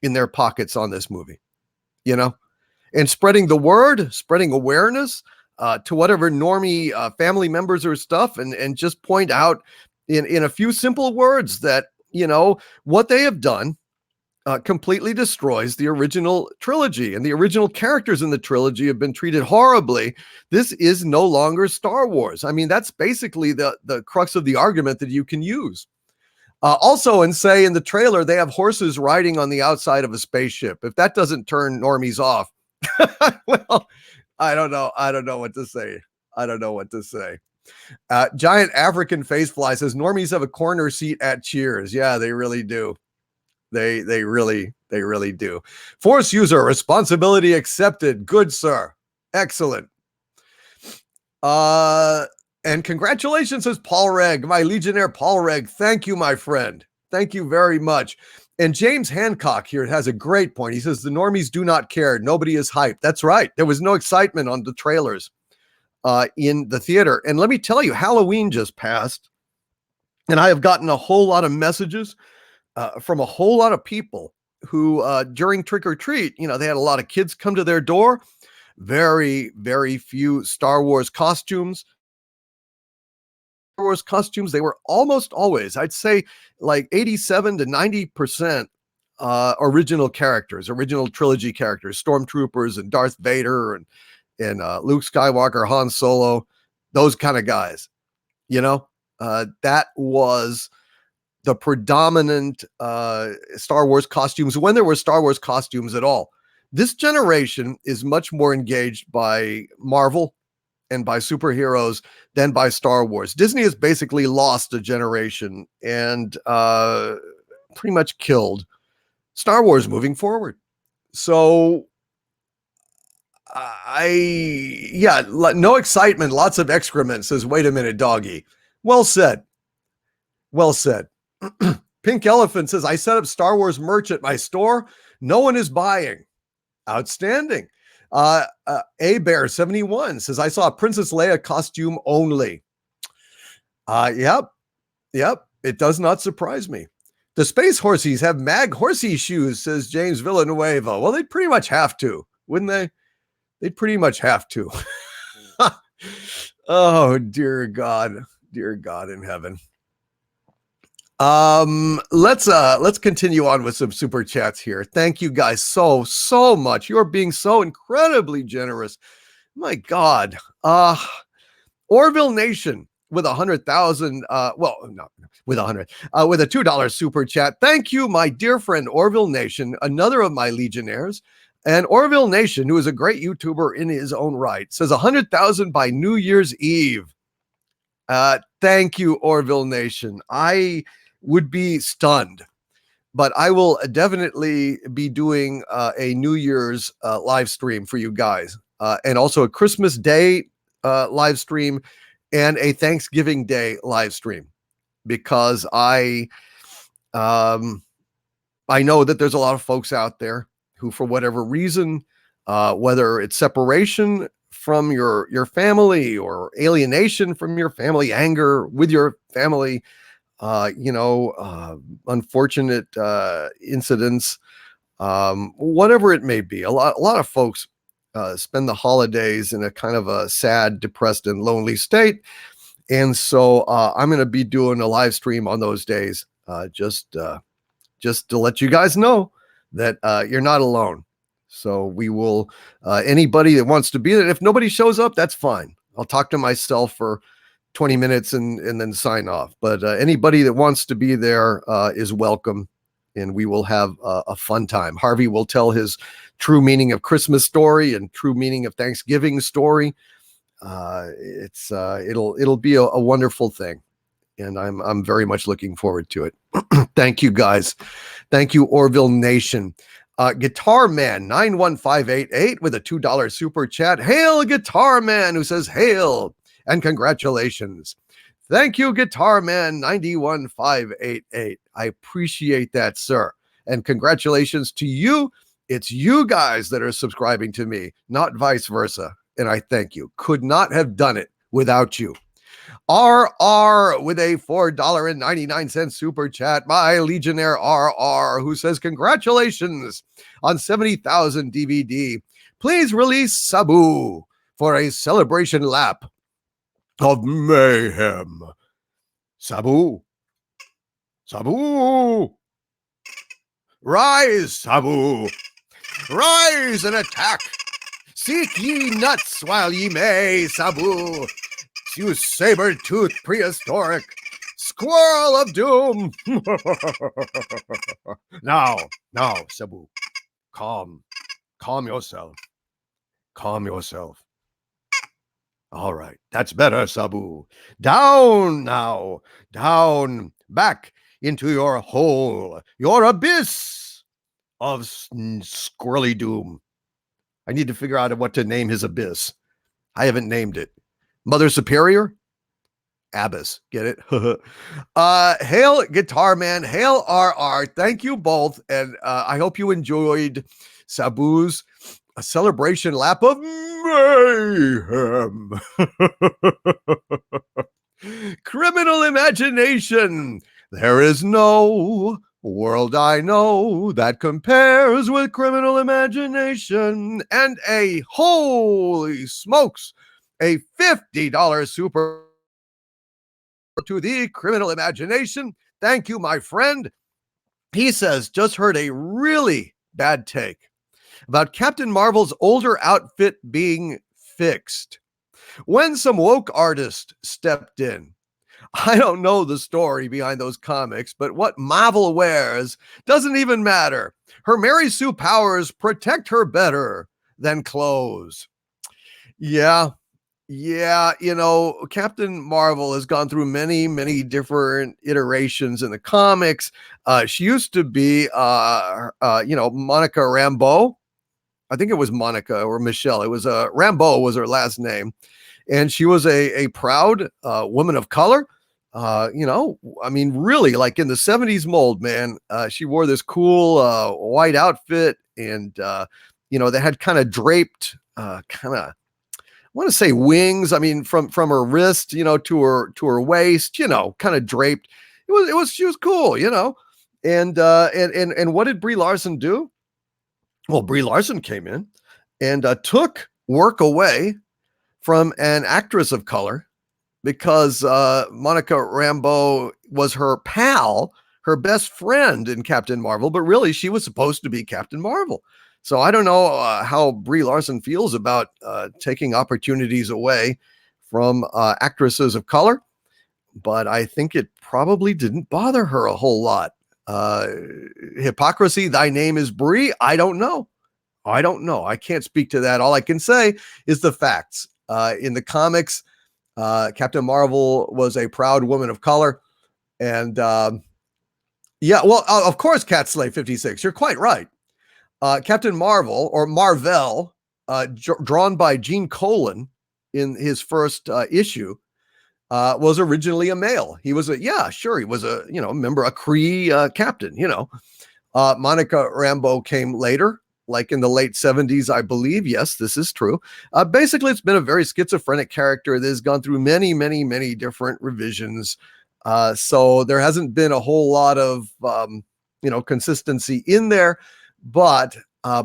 in their pockets on this movie, you know, and spreading the word, spreading awareness to whatever normie family members or stuff, and just point out in a few simple words that, you know, what they have done completely destroys the original trilogy, and the original characters in the trilogy have been treated horribly. This is no longer Star Wars. I mean, that's basically the crux of the argument that you can use. Also, in the trailer, they have horses riding on the outside of a spaceship. If that doesn't turn normies off, well, I don't know what to say. Giant African Facefly says normies have a corner seat at Cheers. Yeah, they really do. They really do. Force user, responsibility accepted. Good, sir. Excellent. And congratulations, says Paul Reg, my Legionnaire Paul Reg. Thank you, my friend. Thank you very much. And James Hancock here has a great point. He says the normies do not care. Nobody is hyped. That's right. There was no excitement on the trailers in the theater. And let me tell you, Halloween just passed, and I have gotten a whole lot of messages from a whole lot of people who during trick or treat, you know, they had a lot of kids come to their door. Very, very few Star Wars costumes. They were almost always, I'd say, like 87 to 90% original characters, original trilogy characters, stormtroopers and Darth Vader and Luke Skywalker, Han Solo, those kind of guys. You know, that was the predominant Star Wars costumes when there were Star Wars costumes at all. This generation is much more engaged by Marvel and by superheroes than by Star Wars. Disney has basically lost a generation and pretty much killed Star Wars moving forward. So no excitement, lots of excrement, says, wait a minute, doggy. Well said. Pink Elephant says, I set up Star Wars merch at my store. No one is buying. Outstanding. A Bear 71 says, I saw a Princess Leia costume only. Yep. It does not surprise me. The Space Horsies have mag horsey shoes, says James Villanueva. Well, they'd pretty much have to, wouldn't they? They'd pretty much have to. Oh, dear God in heaven. Let's continue on with some super chats here. Thank you guys so much. You're being so incredibly generous. My God. Orville Nation with 100,000, with 100, with a $2 super chat. Thank you, my dear friend Orville Nation, another of my Legionnaires. And Orville Nation, who is a great YouTuber in his own right, says 100,000 by New Year's Eve. Thank you, Orville Nation. I would be stunned, but I will definitely be doing a New Year's live stream for you guys, and also a Christmas Day live stream and a Thanksgiving Day live stream, because I know that there's a lot of folks out there who, for whatever reason, whether it's separation from your family or alienation from your family, anger with your family, unfortunate incidents, whatever it may be, a lot of folks spend the holidays in a kind of a sad, depressed, and lonely state. And so I'm going to be doing a live stream on those days, just to let you guys know that you're not alone. So we will, anybody that wants to be there, if nobody shows up, that's fine. I'll talk to myself for 20 minutes and then sign off. But anybody that wants to be there is welcome, and we will have a fun time. Harvey will tell his true meaning of Christmas story and true meaning of Thanksgiving story. It'll be a wonderful thing, and I'm very much looking forward to it. Thank you, guys. Thank you, Orville Nation. Guitar Man 91588 with a $2 super chat. Hail, Guitar Man, who says hail and congratulations. Thank you, Guitar Man 91588. I appreciate that, sir. And congratulations to you. It's you guys that are subscribing to me, not vice versa. And I thank you. Could not have done it without you. RR with a $4.99 super chat. My Legionnaire RR, who says, congratulations on 70,000 DVD. Please release Sabu for a celebration lap of mayhem. Sabu. Sabu. Rise, Sabu. Rise and attack. Seek ye nuts while ye may, Sabu. You saber-toothed prehistoric squirrel of doom. Now, Sabu, calm yourself. Calm yourself. All right, that's better, Sabu. Down now, down, back into your hole, your abyss of squirrely doom. I need to figure out what to name his abyss. I haven't named it. Mother Superior? Abyss. Get it? Hail, Guitar Man. Hail, RR. Thank you both. And I hope you enjoyed Sabu's celebration lap of mayhem. Criminal imagination. There is no world I know that compares with criminal imagination. And a holy smokes, a $50 super to the criminal imagination. Thank you, my friend. He says, just heard a really bad take about Captain Marvel's older outfit being fixed when some woke artist stepped in. I don't know the story behind those comics, but what Marvel wears doesn't even matter. Her Mary Sue powers protect her better than clothes. Yeah, Captain Marvel has gone through many, many different iterations in the comics. She used to be, Monica Rambeau. I think it was Monica or Michelle. It was Rambeau was her last name. And she was a proud woman of color. You know, I mean, really, like in the 70s mold, man. She wore this cool white outfit, and you know, they had kind of draped, kind of, I want to say wings. I mean, from her wrist, you know, to her waist, you know, kind of draped. She was cool, you know. And what did Brie Larson do? Well, Brie Larson came in and took work away from an actress of color, because Monica Rambeau was her pal, her best friend in Captain Marvel, but really she was supposed to be Captain Marvel. So I don't know how Brie Larson feels about taking opportunities away from actresses of color, but I think it probably didn't bother her a whole lot. Hypocrisy, thy name is Brie? I don't know. I can't speak to that. All I can say is the facts. In the comics, Captain Marvel was a proud woman of color. And yeah, well, of course, Cat Slave 56, you're quite right. Captain Marvel, or Marvel, drawn by Gene Colan in his first issue, was originally a male. He was he was a, you know, member, a Kree captain, you know. Monica Rambeau came later, like in the late 70s, I believe. Yes, this is true. Basically, it's been a very schizophrenic character that has gone through many, many, many different revisions. So there hasn't been a whole lot of, you know, consistency in there. But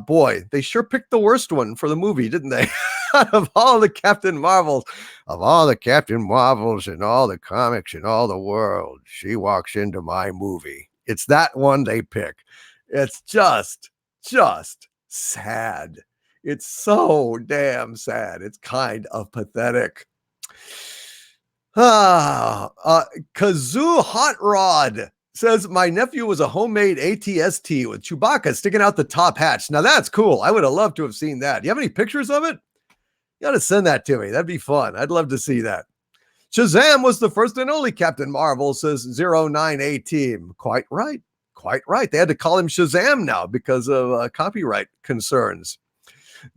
boy, they sure picked the worst one for the movie, didn't they? Out of all the Captain Marvels in all the comics in all the world, she walks into my movie. It's that one they pick. It's just sad. It's so damn sad. It's kind of pathetic. Kazoo Hot Rod says, my nephew was a homemade ATST with Chewbacca sticking out the top hatch. Now that's cool. I would have loved to have seen that. Do you have any pictures of it? You got to send that to me. That'd be fun. I'd love to see that. Shazam was the first and only Captain Marvel, says 09A Team. Quite right. They had to call him Shazam now because of copyright concerns.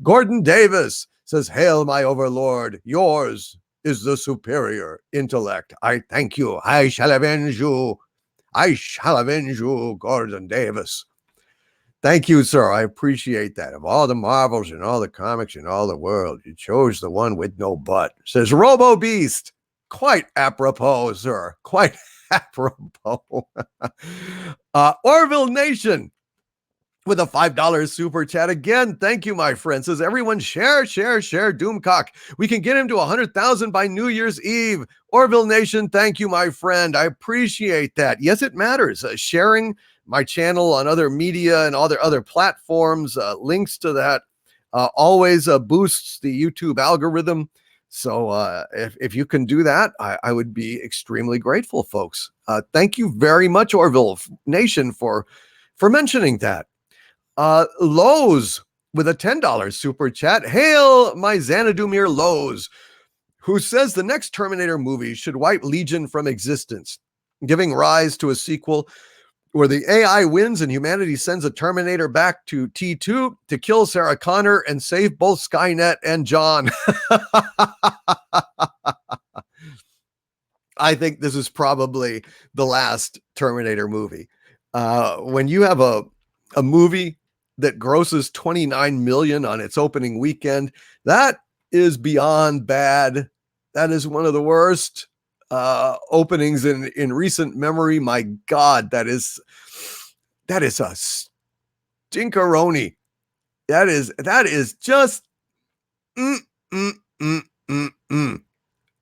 Gordon Davis says, hail my overlord. Yours is the superior intellect. I thank you. I shall avenge you, Gordon Davis. Thank you, sir. I appreciate that. Of all the Marvels and all the comics in all the world, you chose the one with no butt. Says Robo Beast. Quite apropos, sir. Quite apropos. Orville Nation with a $5 super chat again. Thank you, my friend. Says everyone share Doomcock. We can get him to 100,000 by New Year's Eve. Orville Nation, thank you, my friend. I appreciate that. Yes, it matters. Sharing my channel on other media and other platforms, links to that always boosts the YouTube algorithm. So if you can do that, I would be extremely grateful, folks. Thank you very much, Orville Nation, for mentioning that. Lowe's with a $10 super chat. Hail my Xanadumir Lowe's, who says the next Terminator movie should wipe Legion from existence, giving rise to a sequel where the AI wins and humanity sends a Terminator back to T2 to kill Sarah Connor and save both Skynet and John. I think this is probably the last Terminator movie. When you have a movie that grosses 29 million on its opening weekend, that is beyond bad. That is one of the worst openings in recent memory. My God, that is a stinkeroni. That is just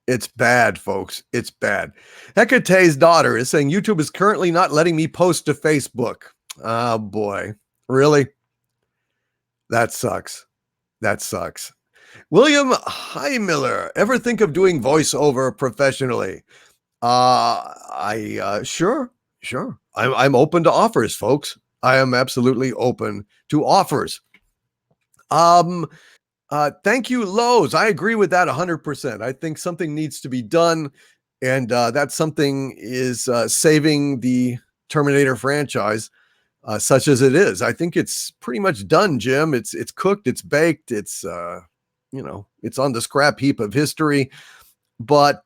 It's bad, folks. It's bad. Hecate's daughter is saying YouTube is currently not letting me post to Facebook. Oh boy, really? That sucks. William Highmiller, ever think of doing voiceover professionally? Sure. I'm open to offers, folks. I am absolutely open to offers. Thank you, Lowe's. I agree with that 100%. I think something needs to be done, and that something is saving the Terminator franchise, such as it is. I think it's pretty much done, Jim. It's cooked, it's baked, it's it's on the scrap heap of history. But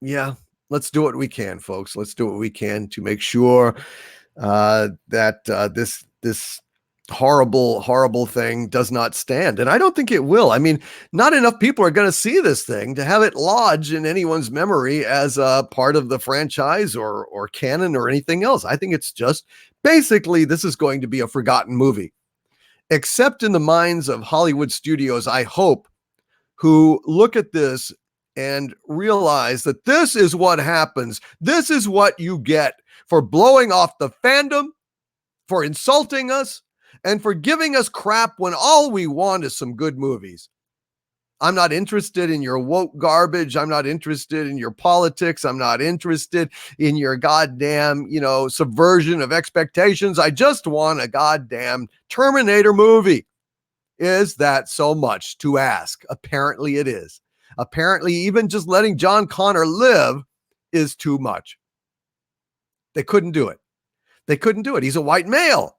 yeah, Let's do what we can, folks. Let's do what we can to make sure that this horrible thing does not stand. And I don't think it will. I mean, not enough people are going to see this thing to have it lodge in anyone's memory as a part of the franchise or canon or anything else. I think it's just basically this is going to be a forgotten movie, except in the minds of Hollywood studios, I hope, who look at this and realize that this is what happens. This is what you get for blowing off the fandom, for insulting us, and for giving us crap when all we want is some good movies. I'm not interested in your woke garbage. I'm not interested in your politics. I'm not interested in your goddamn, subversion of expectations. I just want a goddamn Terminator movie. Is that so much to ask? Apparently it is. Apparently even just letting John Connor live is too much. They couldn't do it. They couldn't do it. He's a white male.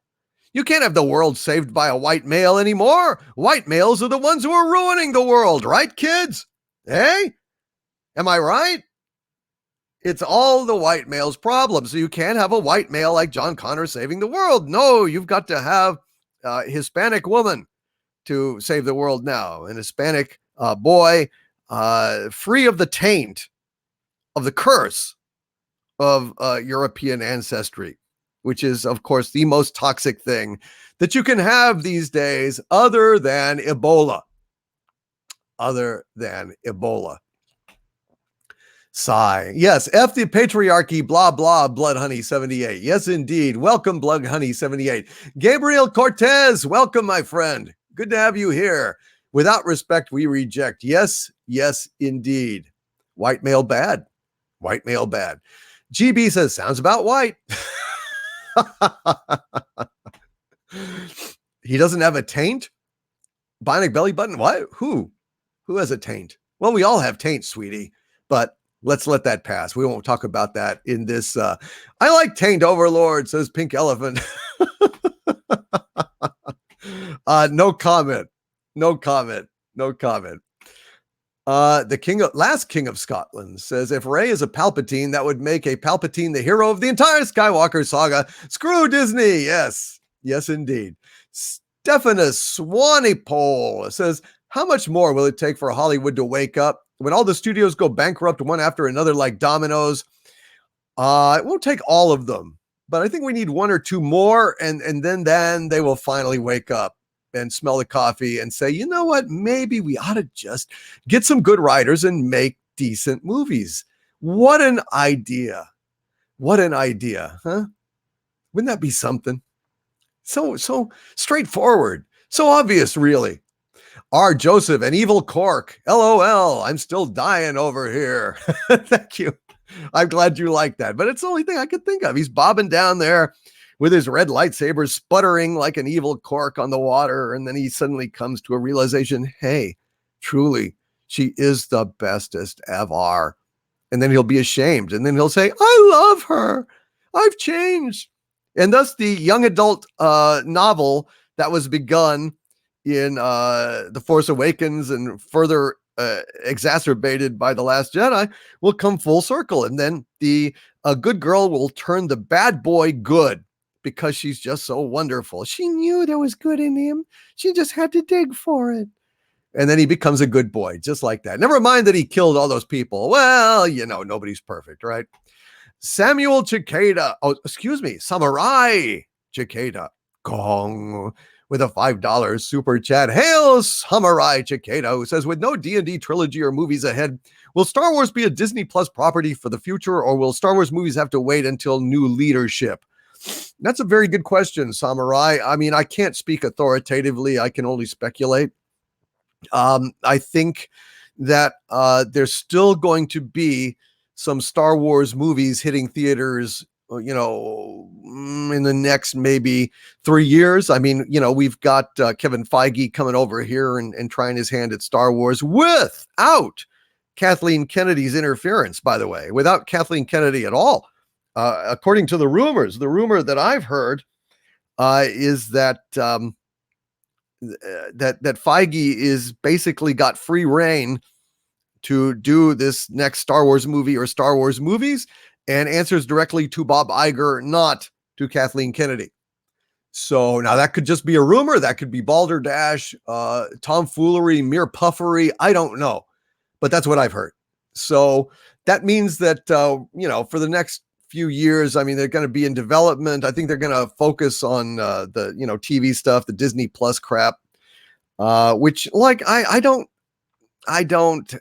You can't have the world saved by a white male anymore. White males are the ones who are ruining the world, right, kids? Hey? Am I right? It's all the white male's problem. So you can't have a white male like John Connor saving the world. No, you've got to have a Hispanic woman to save the world now. An Hispanic boy free of the taint, of the curse of European ancestry, which is, of course, the most toxic thing that you can have these days other than Ebola. Other than Ebola. Sigh. Yes, F the patriarchy, blah, blah, Blood Honey 78. Yes, indeed. Welcome, Blood Honey 78. Gabriel Cortez, welcome, my friend. Good to have you here. Without respect, we reject. Yes, yes, indeed. White male bad. White male bad. GB says, sounds about white. He doesn't have a taint? Bionic belly button? What? Who has a taint? Well, we all have taints, sweetie, but let's let that pass. We won't talk about that in this. I like taint overlord, says Pink Elephant. No comment. No comment. No comment. The last king of Scotland says, if Rey is a Palpatine, that would make a Palpatine the hero of the entire Skywalker saga. Screw Disney. Yes. Yes, indeed. Stephanus Swanipole says, how much more will it take for Hollywood to wake up when all the studios go bankrupt one after another like dominoes? It won't take all of them, but I think we need one or two more, and then they will finally wake up and smell the coffee and say, you know what, maybe we ought to just get some good writers and make decent movies. What an idea. What an idea, huh? Wouldn't that be something? So straightforward, so obvious, really. R. Joseph, an evil cork. LOL, I'm still dying over here. Thank you. I'm glad you like that, but it's the only thing I could think of. He's bobbing down there with his red lightsaber sputtering like an evil cork on the water. And then he suddenly comes to a realization, hey, truly, she is the bestest ever. And then he'll be ashamed. And then he'll say, I love her. I've changed. And thus the young adult novel that was begun in The Force Awakens and further exacerbated by The Last Jedi will come full circle. And then the good girl will turn the bad boy good, because she's just so wonderful. She knew there was good in him. She just had to dig for it. And then he becomes a good boy, just like that. Never mind that he killed all those people. Well, nobody's perfect, right? Samuel Cicada. Oh, excuse me. Samurai Cicada. Gong. With a $5 super chat. Hail Samurai Cicada, who says, with no D&D trilogy or movies ahead, will Star Wars be a Disney Plus property for the future, or will Star Wars movies have to wait until new leadership? That's a very good question, Samurai. I mean, I can't speak authoritatively. I can only speculate. I think that there's still going to be some Star Wars movies hitting theaters, in the next maybe 3 years. I mean, we've got Kevin Feige coming over here and trying his hand at Star Wars without Kathleen Kennedy's interference, by the way, without Kathleen Kennedy at all. According to the rumor that I've heard is that that Feige is basically got free reign to do this next Star Wars movie or Star Wars movies, and answers directly to Bob Iger, not to Kathleen Kennedy. So now that could just be a rumor. That could be balderdash, tomfoolery, mere puffery. I don't know, but that's what I've heard. So that means that, for the next few years, I mean, they're going to be in development. I think they're going to focus on the TV stuff, the Disney Plus crap, which like I don't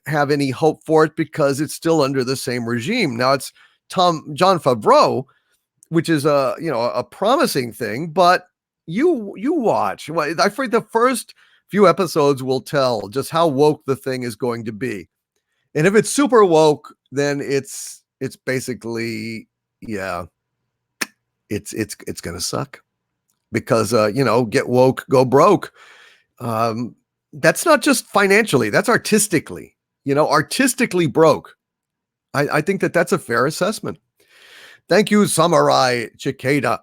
have any hope for it because it's still under the same regime. Now it's Jon Favreau, which is a promising thing, but you watch. I afraid the first few episodes will tell just how woke the thing is going to be. And if it's super woke, then it's basically, it's going to suck because, get woke, go broke. That's not just financially, that's artistically, artistically broke. I think that's a fair assessment. Thank you, Samurai Cicada.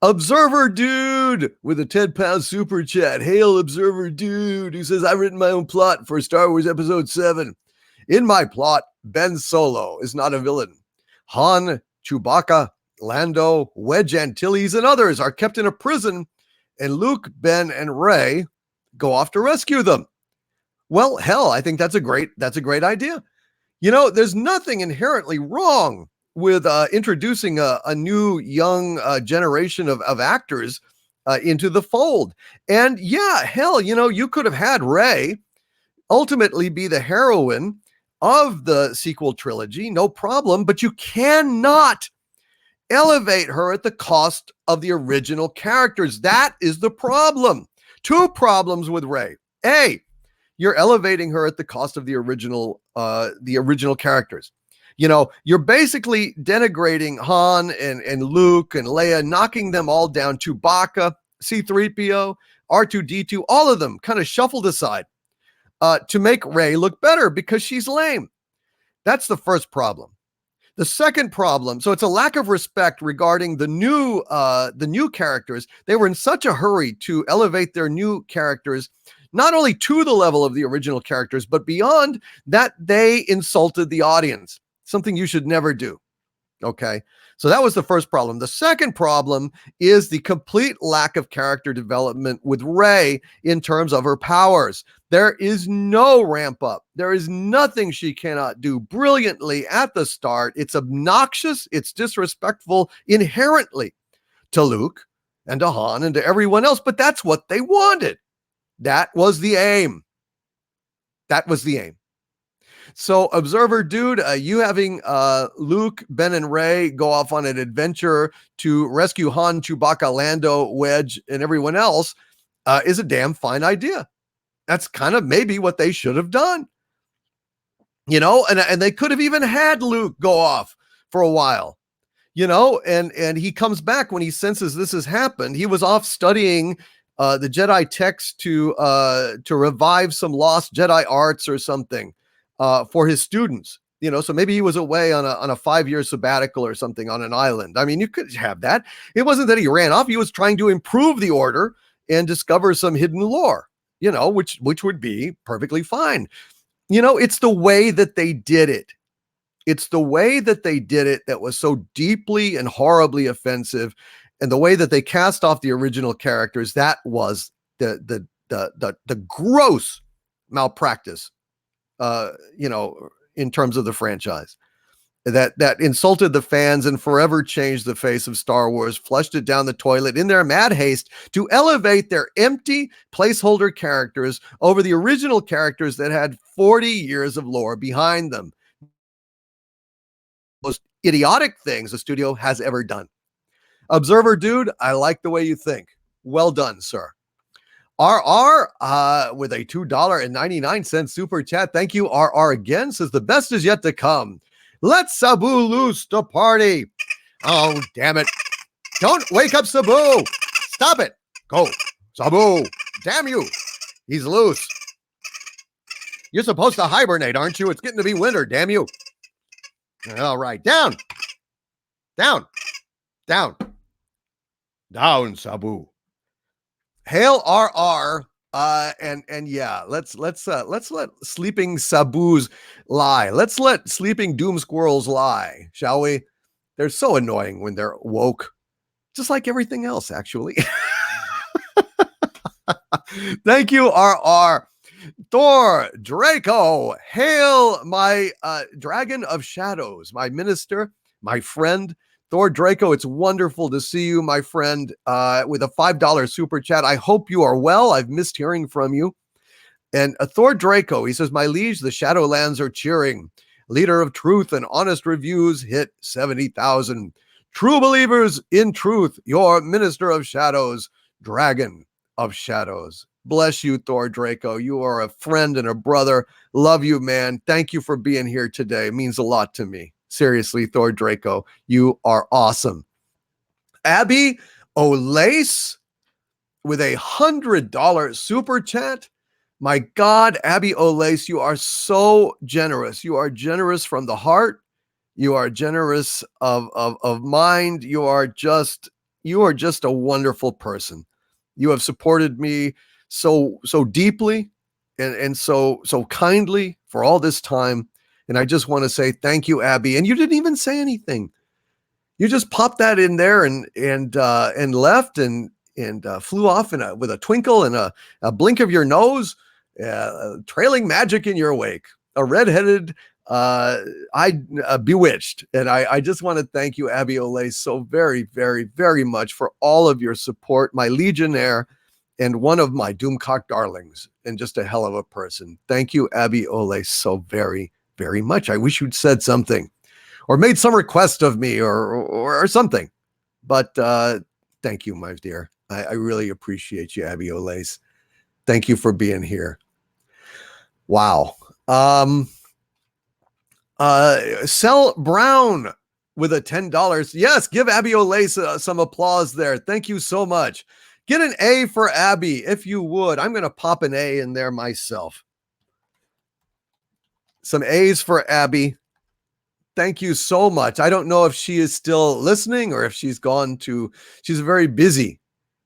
Observer Dude with a 10-pound super chat. Hail Observer Dude, who says, I've written my own plot for Star Wars Episode 7. In my plot, Ben Solo is not a villain. Han, Chewbacca, Lando, Wedge Antilles, and others are kept in a prison, and Luke, Ben, and Rey go off to rescue them. Well, hell, I think that's a great idea. There's nothing inherently wrong with introducing a new young generation of actors into the fold. And yeah, hell, you could have had Rey ultimately be the heroine of the sequel trilogy, no problem, but you cannot elevate her at the cost of the original characters. That is the problem. Two problems with Rey. A, you're elevating her at the cost of the original characters. You're basically denigrating Han and Luke and Leia, knocking them all down. Chewbacca, C-3PO, R2-D2, all of them kind of shuffled aside to make Rey look better because she's lame. That's the first problem. The second problem, so it's a lack of respect regarding the new characters. They were in such a hurry to elevate their new characters, not only to the level of the original characters, but beyond that, they insulted the audience. Something you should never do. Okay. So that was the first problem. The second problem is the complete lack of character development with Rey in terms of her powers. There is no ramp up. There is nothing she cannot do brilliantly at the start. It's obnoxious. It's disrespectful inherently to Luke and to Han and to everyone else. But that's what they wanted. That was the aim. So, Observer Dude, you having Luke, Ben, and Rey go off on an adventure to rescue Han, Chewbacca, Lando, Wedge, and everyone else is a damn fine idea. That's kind of maybe what they should have done. And they could have even had Luke go off for a while, and he comes back when he senses this has happened. He was off studying the Jedi text to revive some lost Jedi arts or something. For his students, so maybe he was away on a 5-year sabbatical or something on an island. I mean, you could have that. It wasn't that he ran off. He was trying to improve the order and discover some hidden lore, which would be perfectly fine. It's the way that they did it. It's the way that they did it that was so deeply and horribly offensive. And the way that they cast off the original characters, that was the gross malpractice. In terms of the franchise that insulted the fans and forever changed the face of Star Wars, flushed it down the toilet in their mad haste to elevate their empty placeholder characters over the original characters that had 40 years of lore behind them. Most idiotic things the studio has ever done. Observer Dude, I like the way you think. Well done, sir. RR with a $2.99 super chat. Thank you, RR again. Says the best is yet to come. Let Sabu loose to party. Oh, damn it. Don't wake up Sabu. Stop it. Go. Sabu. Damn you. He's loose. You're supposed to hibernate, aren't you? It's getting to be winter, damn you. All right. Down. Down. Down. Down, Sabu. Hail RR And yeah, let's let sleeping Saboos lie. Let's let sleeping doom squirrels lie, shall we? They're so annoying when they're woke, just like everything else, actually. Thank you, RR. Thor Draco, hail my dragon of shadows, my minister, my friend. Thor Draco, it's wonderful to see you, my friend, with a $5 super chat. I hope you are well. I've missed hearing from you. And Thor Draco, he says, my liege, the Shadowlands are cheering. Leader of truth and honest reviews hit 70,000. True believers in truth, your minister of shadows, dragon of shadows. Bless you, Thor Draco. You are a friend and a brother. Love you, man. Thank you for being here today. It means a lot to me. Seriously, Thor Draco, you are awesome. Abby Olace with a $100 super chat. My God, Abby Olace, you are so generous. You are generous from the heart. You are generous of mind. You are just a wonderful person. You have supported me so deeply and so kindly for all this time. And I just want to say thank you, Abby. And you didn't even say anything. You just popped that in there and left and flew off with a twinkle and a blink of your nose, trailing magic in your wake. A redheaded bewitched. And I just want to thank you, Abby Olace, so very, very, very much for all of your support, my legionnaire and one of my Doomcock darlings, and just a hell of a person. Thank you, Abby Olace, so very, very much. I wish you'd said something or made some request of me or something. But thank you, my dear. I really appreciate you, Abby Olace. Thank you for being here. Wow. Cell Brown with a $10. Yes, give Abby Olace some applause there. Thank you so much. Get an A for Abby, if you would. I'm going to pop an A in there myself. Some A's for Abby. Thank you so much. I don't know if she is still listening or if she's gone to, she's a very busy,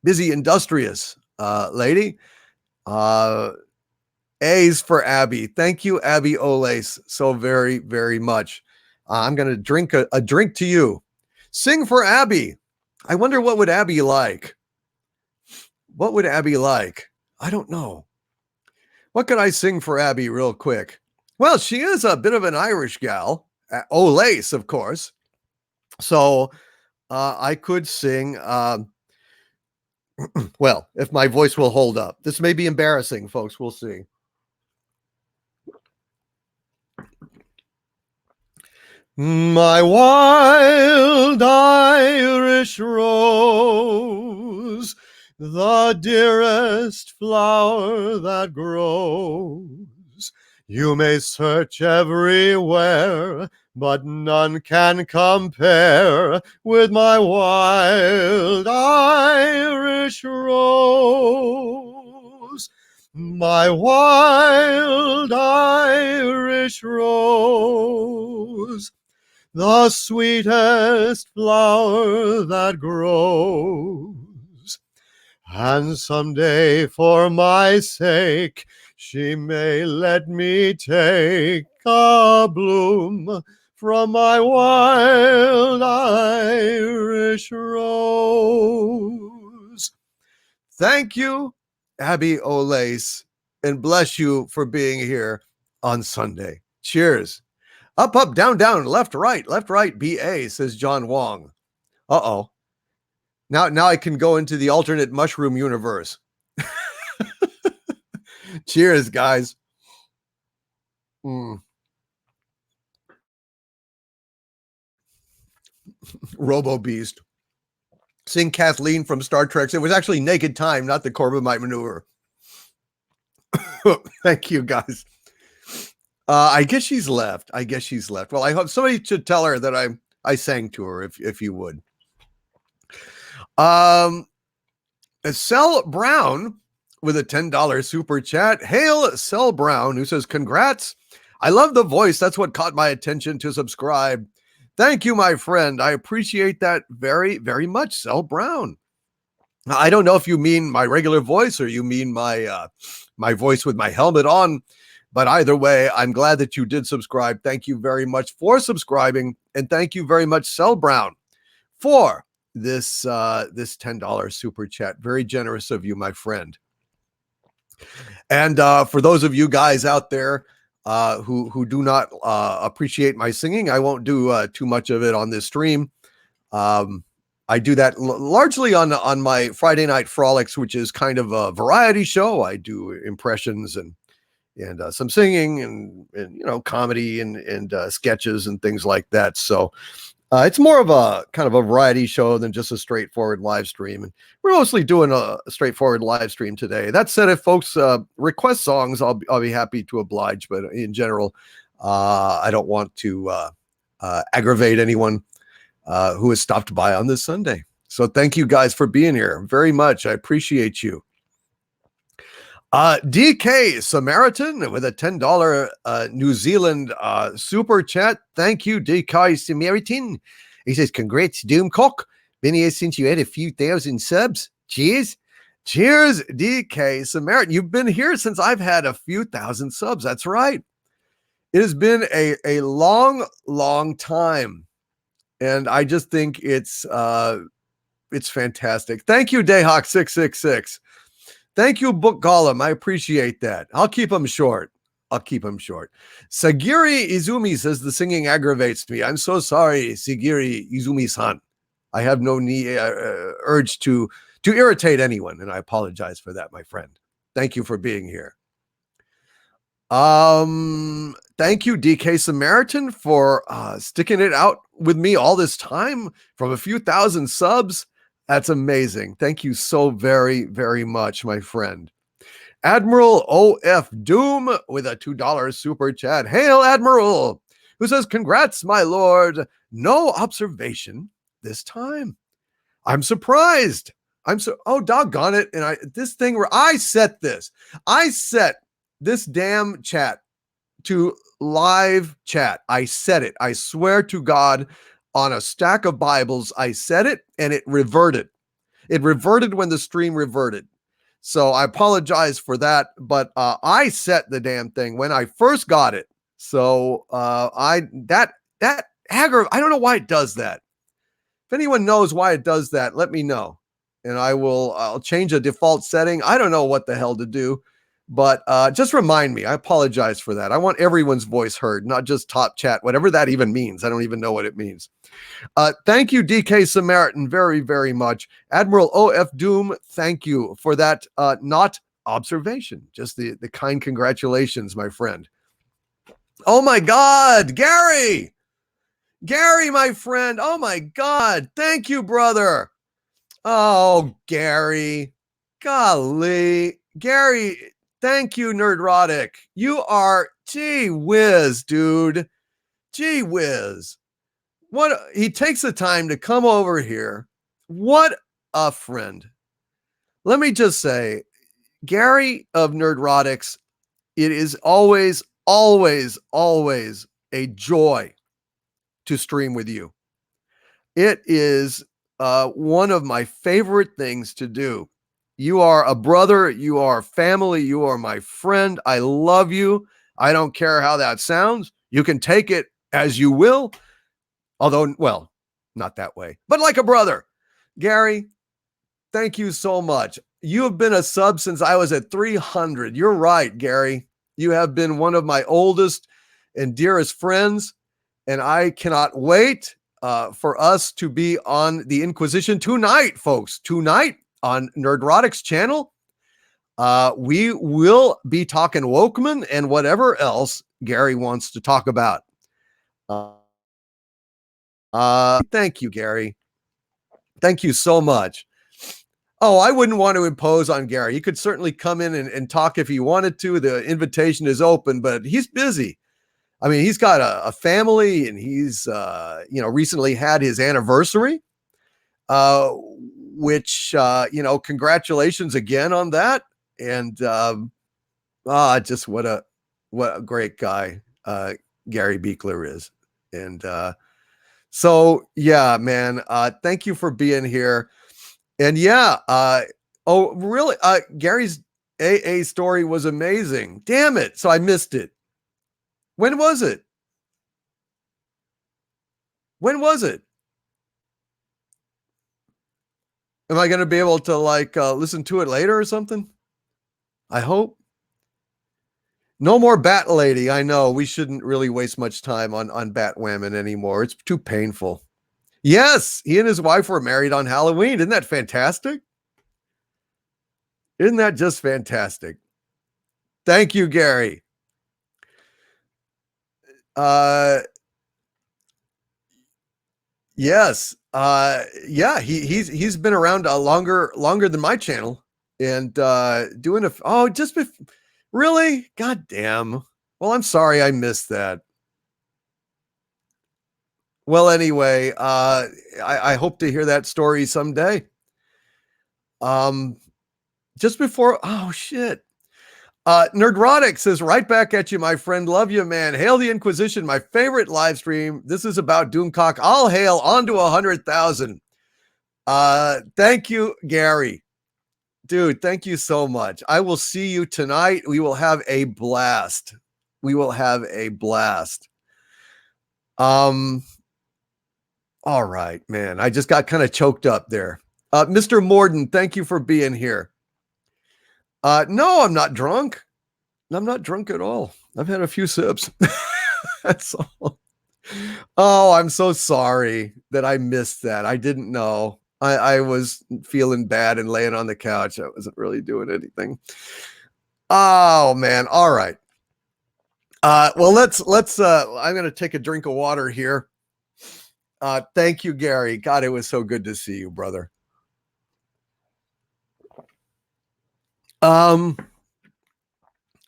industrious lady. A's for Abby. Thank you, Abby Olace, so very, very much. I'm going to drink a drink to you. Sing for Abby. I wonder what would Abby like? What would Abby like? I don't know. What could I sing for Abby real quick? Well, she is a bit of an Irish gal. Olace, of course. So I could sing, well, if my voice will hold up. This may be embarrassing, folks. We'll see. My wild Irish rose, the dearest flower that grows. You may search everywhere, but none can compare with my wild Irish rose. My wild Irish rose, the sweetest flower that grows. And someday for my sake, she may let me take a bloom from my wild Irish rose. Thank you, Abby Olace, and bless you for being here on Sunday. Cheers. Up, up, down, down, left, right, BA, says John Wong. Uh-oh. Now I can go into the alternate mushroom universe. Cheers, guys. Robo Beast. Sing Kathleen from Star Trek. It was actually Naked Time, not the Corbomite maneuver. Thank you, guys. I guess she's left. Well, I hope somebody should tell her that I sang to her, if you would. Cell Brown with a $10 super chat. Hail Cell Brown, who says, congrats. I love the voice. That's what caught my attention to subscribe. Thank you, my friend. I appreciate that very, very much, Cell Brown. I don't know if you mean my regular voice or you mean my my voice with my helmet on, but either way, I'm glad that you did subscribe. Thank you very much for subscribing, and thank you very much, Cell Brown, for this this $10 super chat. Very generous of you, my friend. And for those of you guys out there who do not appreciate my singing, I won't do too much of it on this stream. I do that largely on my Friday Night Frolics, which is kind of a variety show. I do impressions and some singing and you know, comedy and sketches and things like that. So it's more of a kind of a variety show than just a straightforward live stream. And we're mostly doing a straightforward live stream today. That said, if folks request songs, I'll be happy to oblige. But in general, I don't want to aggravate anyone who has stopped by on this Sunday. So thank you guys for being here very much. I appreciate you. DK Samaritan with a $10 New Zealand super chat. Thank you, DK Samaritan. He says, congrats, Doomcock. Been here since you had a few thousand subs. Cheers. Cheers, DK Samaritan. You've been here since I've had a few thousand subs. That's right. It has been a long, long time. And I just think it's fantastic. Thank you, Dayhawk666. Thank you, Book Gollum. I appreciate that. I'll keep them short. Sagiri Izumi says the singing aggravates me. I'm so sorry, Sagiri Izumi-san. I have no urge to irritate anyone, and I apologize for that, my friend. Thank you for being here. Thank you, DK Samaritan, for sticking it out with me all this time from a few thousand subs. That's amazing. Thank you so very, very much, my friend. Admiral OF Doom with a $2 super chat. Hail, Admiral, who says, congrats, my lord. No observation this time. I'm surprised. Oh, doggone it. And I set this damn chat to live chat. I set it. I swear to God, on a stack of Bibles, I set it and it reverted. It reverted when the stream reverted. So I apologize for that, but I set the damn thing when I first got it. So I don't know why it does that. If anyone knows why it does that, let me know. And I'll change a default setting. I don't know what the hell to do. But just remind me. I apologize for that. I want everyone's voice heard, not just top chat, whatever that even means. I don't even know what it means. Thank you, DK Samaritan, very, very much. Admiral OF Doom, thank you for that not observation. Just the kind congratulations, my friend. Oh, my God, Gary! Gary, my friend. Oh, my God. Thank you, brother. Oh, Gary. Golly. Gary... Thank you, Nerdrotic. You are, gee whiz, dude. Gee whiz. He takes the time to come over here. What a friend. Let me just say, Gary of Nerdrotics, it is always, always, always a joy to stream with you. It is one of my favorite things to do. You are a brother. You are family. You are my friend. I love you. I don't care how that sounds. You can take it as you will. Although, well, not that way, but like a brother. Gary, thank you so much. You have been a sub since I was at 300. You're right, Gary. You have been one of my oldest and dearest friends. And I cannot wait for us to be on the Inquisition tonight, folks. Tonight. On Nerdrotic's channel, we will be talking Wokeman and whatever else Gary wants to talk about. Thank you, Gary. Thank you so much. Oh, I wouldn't want to impose on Gary. He could certainly come in and talk if he wanted to. The invitation is open, but he's busy. I mean, he's got a family, and he's recently had his anniversary. Which, congratulations again on that. And, just what a great guy, Gary Beekler is. And, so yeah, man, thank you for being here. And yeah, oh, really? Gary's AA story was amazing. Damn it. So I missed it. When was it? When was it? Am I going to be able to listen to it later or something? I hope. No more Bat Lady. I know we shouldn't really waste much time on Batwoman anymore. It's too painful. Yes, he and his wife were married on Halloween. Isn't that fantastic? Isn't that just fantastic? Thank you, Gary. Yes. Yeah, he's been around longer than my channel and doing really? God damn. Well, I'm sorry I missed that. Well, anyway, I hope to hear that story someday. Just before, oh shit. Nerdrotic says, right back at you, my friend. Love you, man. Hail the Inquisition, my favorite live stream. This is about Doomcock. I'll hail on to 100,000. Thank you, Gary. Dude, thank you so much. I will see you tonight. We will have a blast. All right, man. I just got kind of choked up there. Mr. Morden, thank you for being here. No, I'm not drunk. I'm not drunk at all. I've had a few sips. That's all. Oh, I'm so sorry that I missed that. I didn't know. I was feeling bad and laying on the couch. I wasn't really doing anything. Oh man. All right. Well, let's I'm going to take a drink of water here. Thank you, Gary. God, it was so good to see you, brother.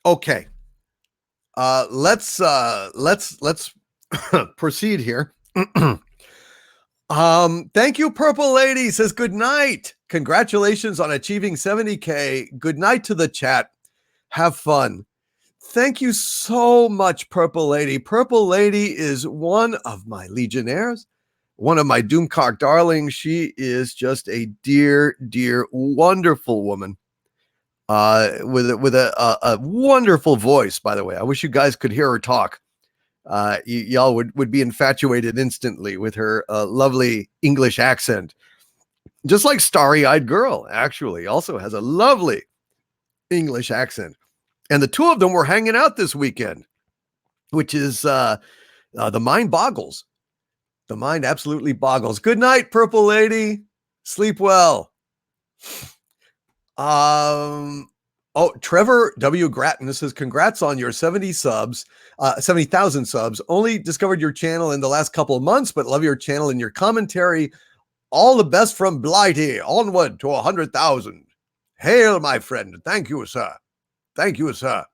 Okay. Let's proceed here. Thank you, Purple Lady says good night. Congratulations on achieving 70K. Good night to the chat. Have fun. Thank you so much, Purple Lady. Purple Lady is one of my Legionnaires, one of my Doomcock darlings. She is just a dear, wonderful woman. With a wonderful voice, by the way. I wish you guys could hear her talk. Y'all would be infatuated instantly with her lovely English accent. Just like Starry-Eyed Girl, actually, also has a lovely English accent. And the two of them were hanging out this weekend, which is the mind boggles. The mind absolutely boggles. Good night, Purple Lady. Sleep well. Trevor W. Gratton says, congrats on your 70,000 subs. Only discovered your channel in the last couple of months, but love your channel and your commentary. All the best from Blighty. Onward to 100,000. Hail, my friend. Thank you, sir. Thank you, sir.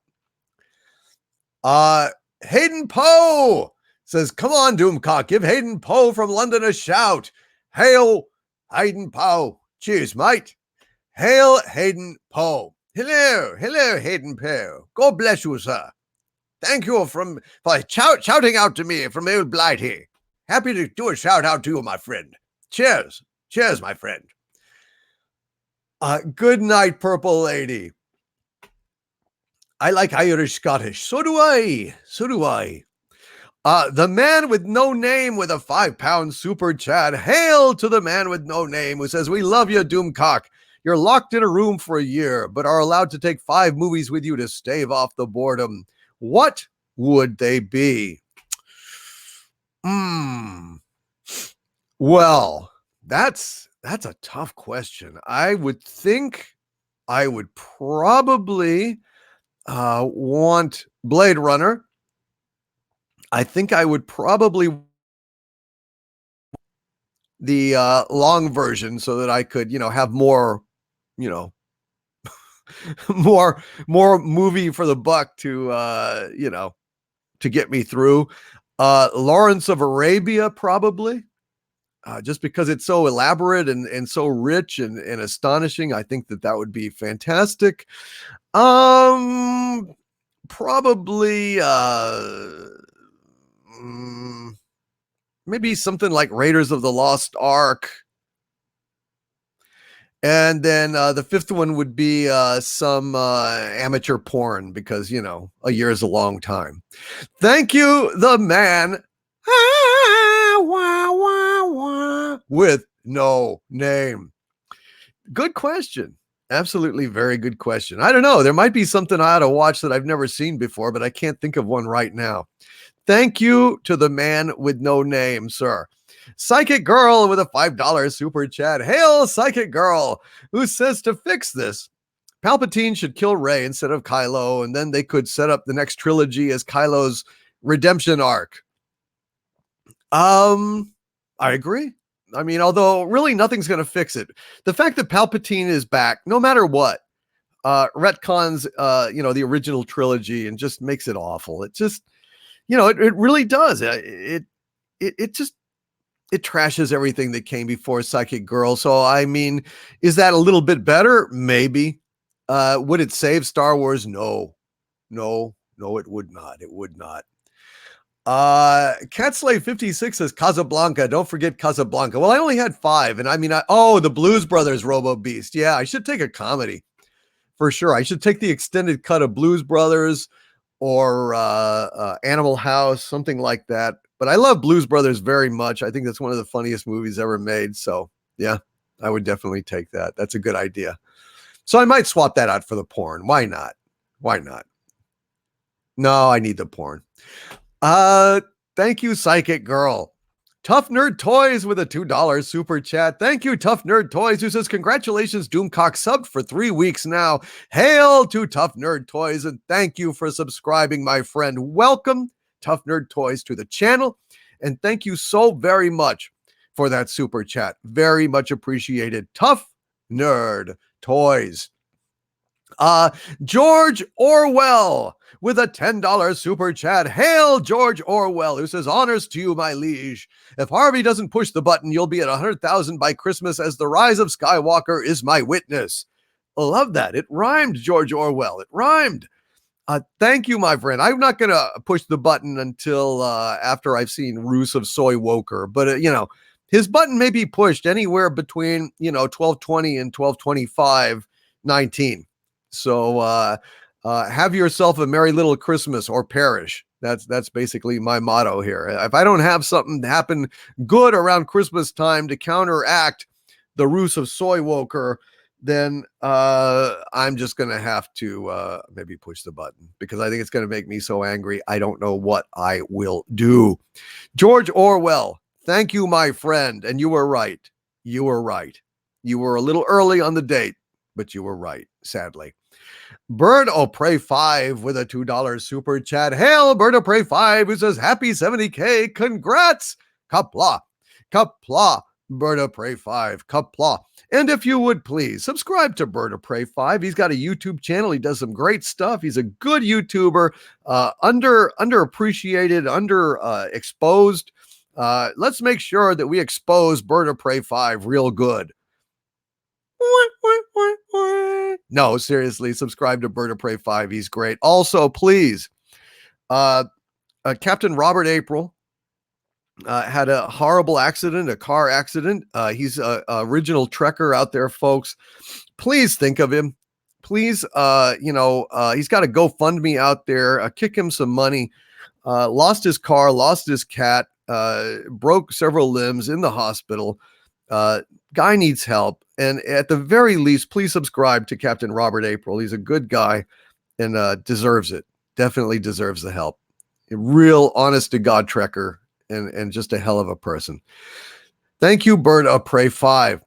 Hayden Poe says, come on, Doomcock. Give Hayden Poe from London a shout. Hail, Hayden Poe. Cheers, mate. Hail, Hayden Poe. Hello, Hayden Poe. God bless you, sir. Thank you for shouting out to me from old Blighty. Happy to do a shout out to you, my friend. Cheers. Cheers, my friend. Good night, Purple Lady. I like Irish Scottish. So do I. The man with no name with a £5 super chat. Hail to the man with no name who says, we love you, Doomcock. You're locked in a room for a year, but are allowed to take 5 movies with you to stave off the boredom. What would they be? Well, that's a tough question. I would think I would probably want Blade Runner. I think I would probably the long version so that I could, have more, more movie for the buck to, to get me through. Lawrence of Arabia, probably. Just because it's so elaborate and so rich and astonishing, I think that would be fantastic. Probably maybe something like Raiders of the Lost Ark. And then the fifth one would be some amateur porn because, you know, a year is a long time. Thank you, the man with no name. Good question. Absolutely very good question. I don't know. There might be something I ought to watch that I've never seen before, but I can't think of one right now. Thank you to the man with no name, sir. Psychic Girl with a $5 super chat. Hail, Psychic Girl, who says to fix this, Palpatine should kill Rey instead of Kylo, and then they could set up the next trilogy as Kylo's redemption arc. I agree. I mean, although really nothing's going to fix it. The fact that Palpatine is back, no matter what, retcons, you know, the original trilogy and just makes it awful. It just, you know, it really does. It trashes everything that came before Psychic Girl. So, I mean, is that a little bit better? Maybe. Would it save Star Wars? No, it would not. It would not. Catslay 56 says Casablanca. Don't forget Casablanca. Well, I only had 5. And I mean, the Blues Brothers Robo Beast. Yeah, I should take a comedy for sure. I should take the extended cut of Blues Brothers or Animal House, something like that. But I love Blues Brothers very much. I think that's one of the funniest movies ever made. So yeah, I would definitely take that. That's a good idea. So I might swap that out for the porn. Why not? Why not? No, I need the porn. Thank you, Psychic Girl. Tough Nerd Toys with a $2 super chat. Thank you, Tough Nerd Toys, who says, congratulations, Doomcock subbed for 3 weeks now. Hail to Tough Nerd Toys, and thank you for subscribing, my friend. Welcome, Tough Nerd Toys, to the channel, and thank you so very much for that super chat. Very much appreciated. Tough Nerd Toys. George Orwell with a $10 super chat. Hail George Orwell, who says, honors to you, my liege. If Harvey doesn't push the button, you'll be at 100,000 by Christmas, as the rise of Skywalker is my witness. I love that. It rhymed, George Orwell. It rhymed. Thank you, my friend. I'm not going to push the button until after I've seen Ruse of Soy Woker, but you know, his button may be pushed anywhere between, you know, 1220 and 1225-19. So have yourself a merry little Christmas or perish. That's basically my motto here. If I don't have something happen good around Christmas time to counteract the Ruse of Soy Woker, then I'm just going to have to maybe push the button, because I think it's going to make me so angry. I don't know what I will do. George Orwell, thank you, my friend. And you were right. You were right. You were a little early on the date, but you were right, sadly. Bird O' Prey 5 with a $2 super chat. Hail, Bird O' Prey 5, who says, happy 70K. Congrats. Kapla. Kapla. Bird O' Prey 5. Kapla. And if you would please subscribe to Bird O' Prey 5. He's got a YouTube channel. He does some great stuff. He's a good YouTuber, underappreciated, exposed. Let's make sure that we expose Bird O' Prey 5 real good. No, seriously, subscribe to Bird O' Prey 5. He's great. Also, please, Captain Robert April had a horrible accident, a car accident. He's a original Trekker out there, folks. Please think of him. Please, he's got a GoFundMe out there. Kick him some money. Lost his car, lost his cat, broke several limbs in the hospital. Guy needs help. And at the very least, please subscribe to Captain Robert April. He's a good guy and deserves it. Definitely deserves the help. A real honest to God Trekker and just a hell of a person. Thank you, Bird O' Prey 5.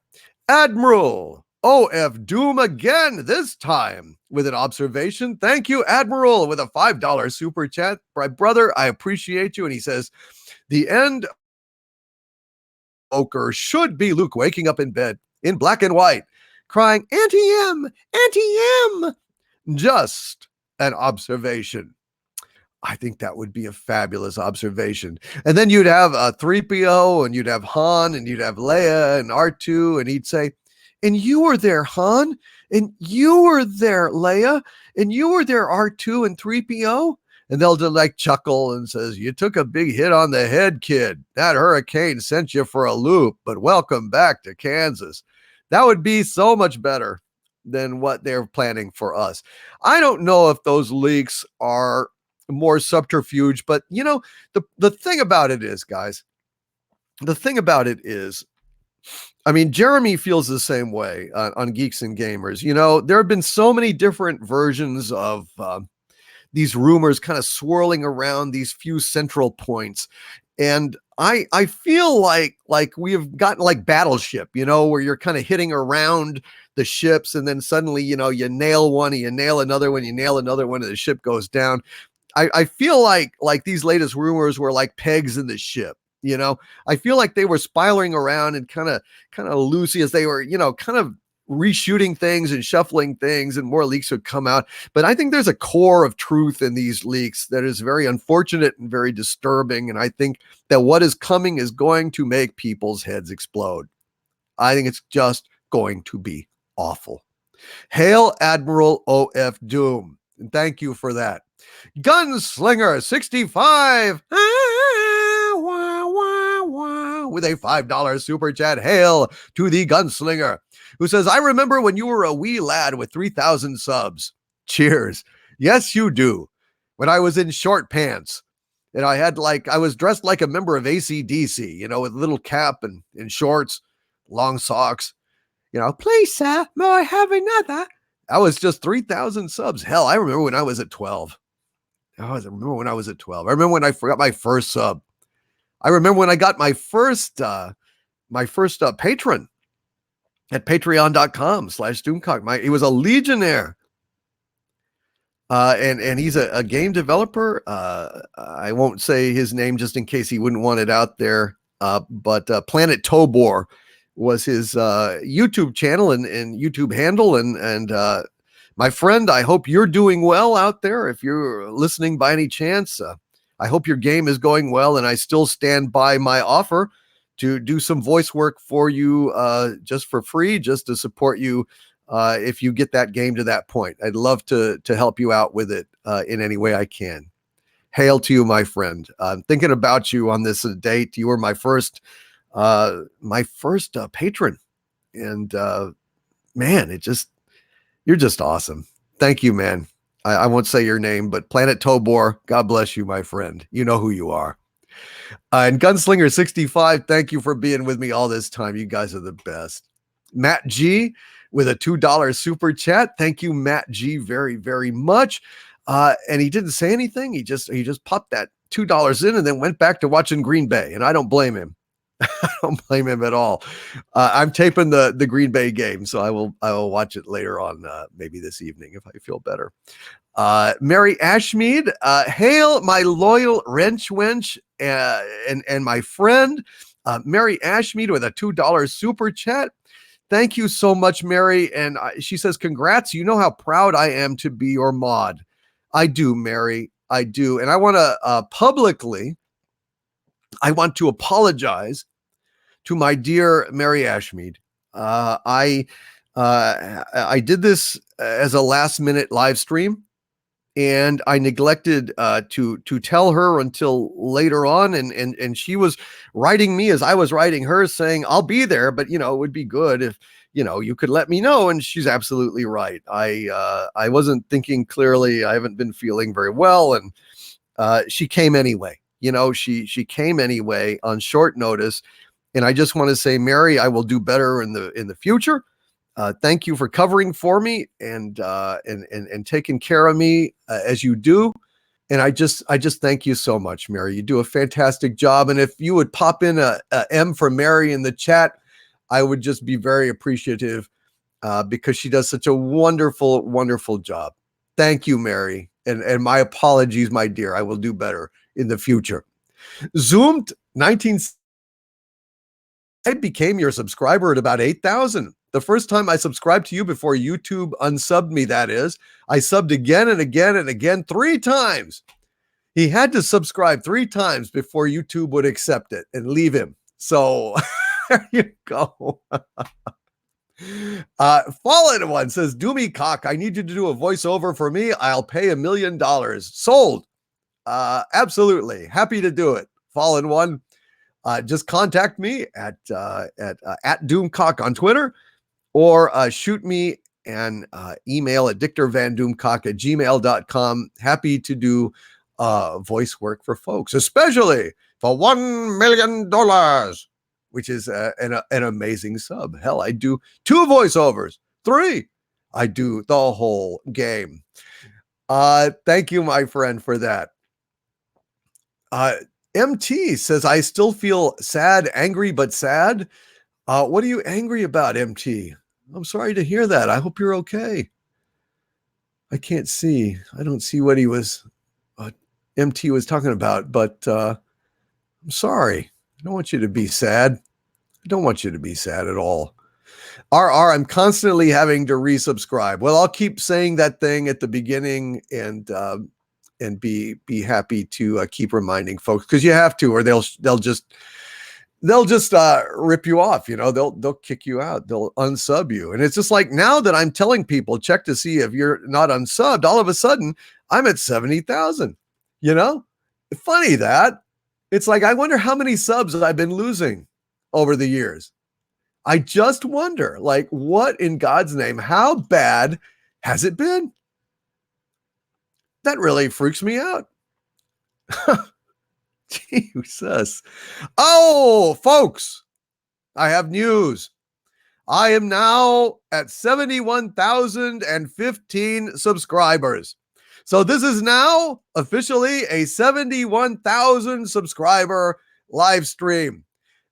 Admiral OF Doom again, this time with an observation. Thank you, Admiral, with a $5 super chat. My brother, I appreciate you. And he says, the end should be Luke waking up in bed in black and white, crying, Auntie-M, Auntie-M. Just an observation. I think that would be a fabulous observation. And then you'd have 3PO, and you'd have Han, and you'd have Leia and R2, and he'd say, and you were there, Han, and you were there, Leia, and you were there, R2 and 3PO. And they'll just like chuckle and says, you took a big hit on the head, kid. That hurricane sent you for a loop, but welcome back to Kansas. That would be so much better than what they're planning for us. I don't know if those leaks are more subterfuge, but the thing about it is, guys, the thing about it is, I mean, Jeremy feels the same way on Geeks and Gamers. There have been so many different versions of these rumors kind of swirling around these few central points. And I feel like we have gotten like Battleship, where you're kind of hitting around the ships, and then suddenly, you nail one, and you nail another one, you nail another one, and the ship goes down. I feel like these latest rumors were like pegs in the ship. I feel like they were spiraling around and kind of loosey as they were, kind of reshooting things and shuffling things, and more leaks would come out. But I think there's a core of truth in these leaks that is very unfortunate and very disturbing. And I think that what is coming is going to make people's heads explode. I think it's just going to be awful. Hail Admiral O.F. Doom. And thank you for that. Gunslinger 65 with a $5 super chat. Hail to the Gunslinger, who says, I remember when you were a wee lad with 3,000 subs. Cheers. Yes, you do. When I was in short pants and I was dressed like a member of AC/DC, with little cap and shorts, long socks, please, sir, may I have another? I was just 3,000 subs. Hell, I remember when I was at 12. I remember when I was at 12. I remember when I forgot my first sub. I remember when I got my first patron at patreon.com/Doomcock. He was a Legionnaire. And he's a game developer. I won't say his name just in case he wouldn't want it out there. But Planet Tobor was his YouTube channel and YouTube handle. And my friend, I hope you're doing well out there. If you're listening by any chance, I hope your game is going well, and I still stand by my offer to do some voice work for you just for free, just to support you if you get that game to that point. I'd love to help you out with it in any way I can. Hail to you, my friend. I'm thinking about you on this date. You were my first patron, and man, you're just awesome. Thank you, man. I won't say your name, but Planet Tobor, God bless you, my friend. You know who you are. And Gunslinger 65, thank you for being with me all this time. You guys are the best. Matt G with a $2 super chat. Thank you, Matt G, very, very much. And he didn't say anything. He just popped that $2 in and then went back to watching Green Bay. And I don't blame him. I don't blame him at all. I'm taping the Green Bay game, so I will watch it later on, maybe this evening if I feel better. Mary Ashmead, hail my loyal wrench wench and my friend, Mary Ashmead with a $2 super chat. Thank you so much, Mary. And she says, congrats. You know how proud I am to be your mod. I do, Mary. I do. And I want to publicly, I want to apologize to my dear Mary Ashmead. I did this as a last minute live stream, and I neglected to tell her until later on. And she was writing me as I was writing her, saying, I'll be there, but it would be good if you could let me know. And she's absolutely right. I wasn't thinking clearly. I haven't been feeling very well, and she came anyway. She came anyway on short notice. And I just want to say, Mary, I will do better in the future. Thank you for covering for me and taking care of me as you do. And I just thank you so much, Mary. You do a fantastic job. And if you would pop in a M for Mary in the chat, I would just be very appreciative because she does such a wonderful, wonderful job. Thank you, Mary. And my apologies, my dear. I will do better in the future. Zoomed 19. I became your subscriber at about 8,000. The first time I subscribed to you before YouTube unsubbed me, that is, I subbed again and again and again 3 times. He had to subscribe 3 times before YouTube would accept it and leave him. So there you go. Fallen One says, Doomy Cock, I need you to do a voiceover for me. I'll pay $1 million. Sold. Absolutely. Happy to do it. Fallen One. Just contact me at Doomcock on Twitter, or shoot me an email at dictorvandoomcock@gmail.com. Happy to do voice work for folks, especially for $1 million, which is an amazing sub. Hell, I do 2 voiceovers, 3. I do the whole game. Thank you, my friend, for that. MT says, I still feel sad, angry, but sad. What are you angry about, MT? I'm sorry to hear that. I hope you're okay. I can't see. I don't see what MT was talking about, but I'm sorry. I don't want you to be sad. I don't want you to be sad at all. RR, I'm constantly having to resubscribe. Well, I'll keep saying that thing at the beginning and be happy to keep reminding folks, because you have to, or they'll just rip you off. You know, they'll kick you out. They'll unsub you. And it's just like, now that I'm telling people, check to see if you're not unsubbed, all of a sudden I'm at 70,000. You know, funny that. It's like, I wonder how many subs I've been losing over the years. I just wonder, like, what in God's name, how bad has it been? That really freaks me out. Jesus. Oh, folks, I have news. I am now at 71,015 subscribers. So this is now officially a 71,000 subscriber live stream.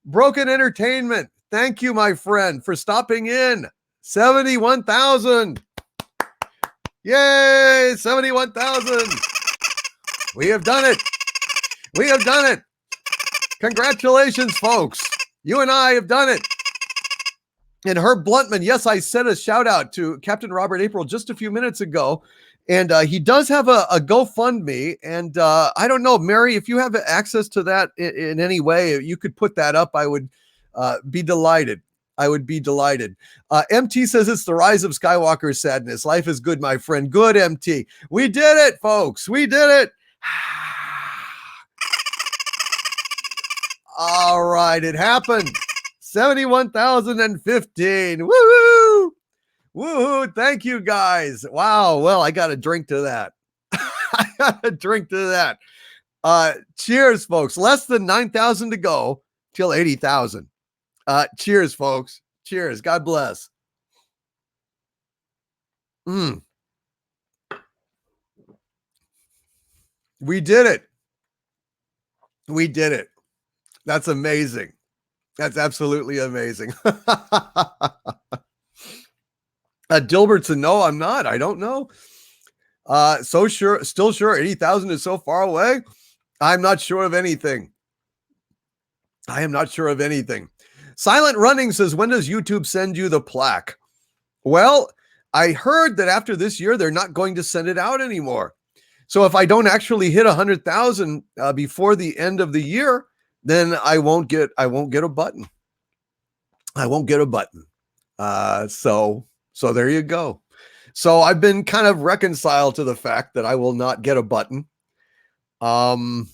Broken Entertainment, thank you, my friend, for stopping in. 71,000. Yay, 71,000. We have done it. We have done it. Congratulations, folks. You and I have done it. And Herb Bluntman, yes, I sent a shout out to Captain Robert April just a few minutes ago. And he does have a GoFundMe. And I don't know, Mary, if you have access to that in any way, you could put that up. I would be delighted. I would be delighted. MT says it's the rise of Skywalker sadness. Life is good, my friend. Good, MT. We did it, folks. We did it. All right, it happened. 71,015. Woohoo! Woohoo! Thank you, guys. Wow. Well, I got a drink to that. I got a drink to that. Cheers, folks. Less than 9,000 to go till 80,000. Cheers, folks. Cheers. God bless. We did it. We did it. That's amazing. That's absolutely amazing. Dilbertson, no, I'm not. I don't know. Still sure 80,000 is so far away. I'm not sure of anything. I am not sure of anything. Silent Running says, when does YouTube send you the plaque? Well, I heard that after this year, they're not going to send it out anymore. So if I don't actually hit 100,000 before the end of the year, then I won't get a button. I won't get a button. So there you go. So I've been kind of reconciled to the fact that I will not get a button. Dawn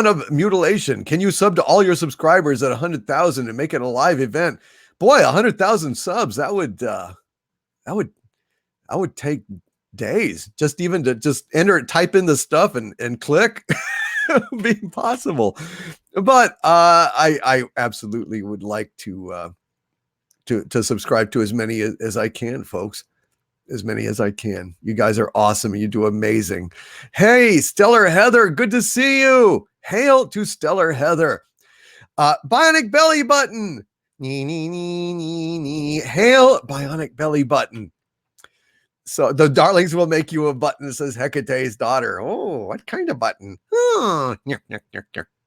of Mutilation, can you sub to all your subscribers at 100,000 and make it a live event? Boy, 100,000 subs, that would take days. Just even to just type in the stuff and click would be impossible. But I absolutely would like to subscribe to as many as I can, folks. As many as I can. You guys are awesome. You do amazing. Hey, Stellar Heather, good to see you. Hail to Stellar Heather. Bionic Belly Button. Hail, Bionic Belly Button. So the darlings will make you a button that says Hecate's daughter. Oh, what kind of button? Oh,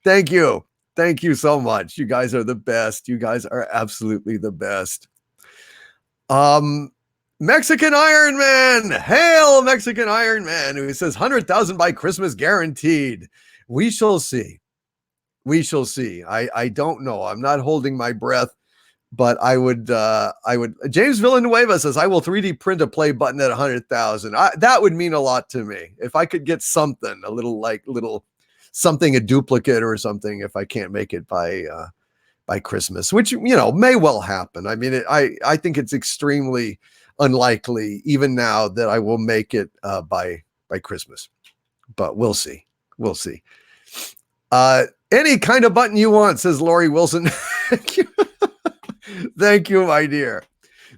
thank you. Thank you so much. You guys are the best. You guys are absolutely the best. Mexican Iron Man. Hail, Mexican Iron Man, who says 100,000 by Christmas guaranteed. We shall see. We shall see. I don't know. I'm not holding my breath, but I would James Villanueva says, I will 3D print a play button at 100,000. That would mean a lot to me. If I could get something, a little something, a duplicate or something, if I can't make it by Christmas, which, may well happen. I mean, I think it's extremely unlikely even now that I will make it by Christmas, but we'll see. We'll see. Any kind of button you want, says Lori Wilson. Thank you. Thank you, my dear.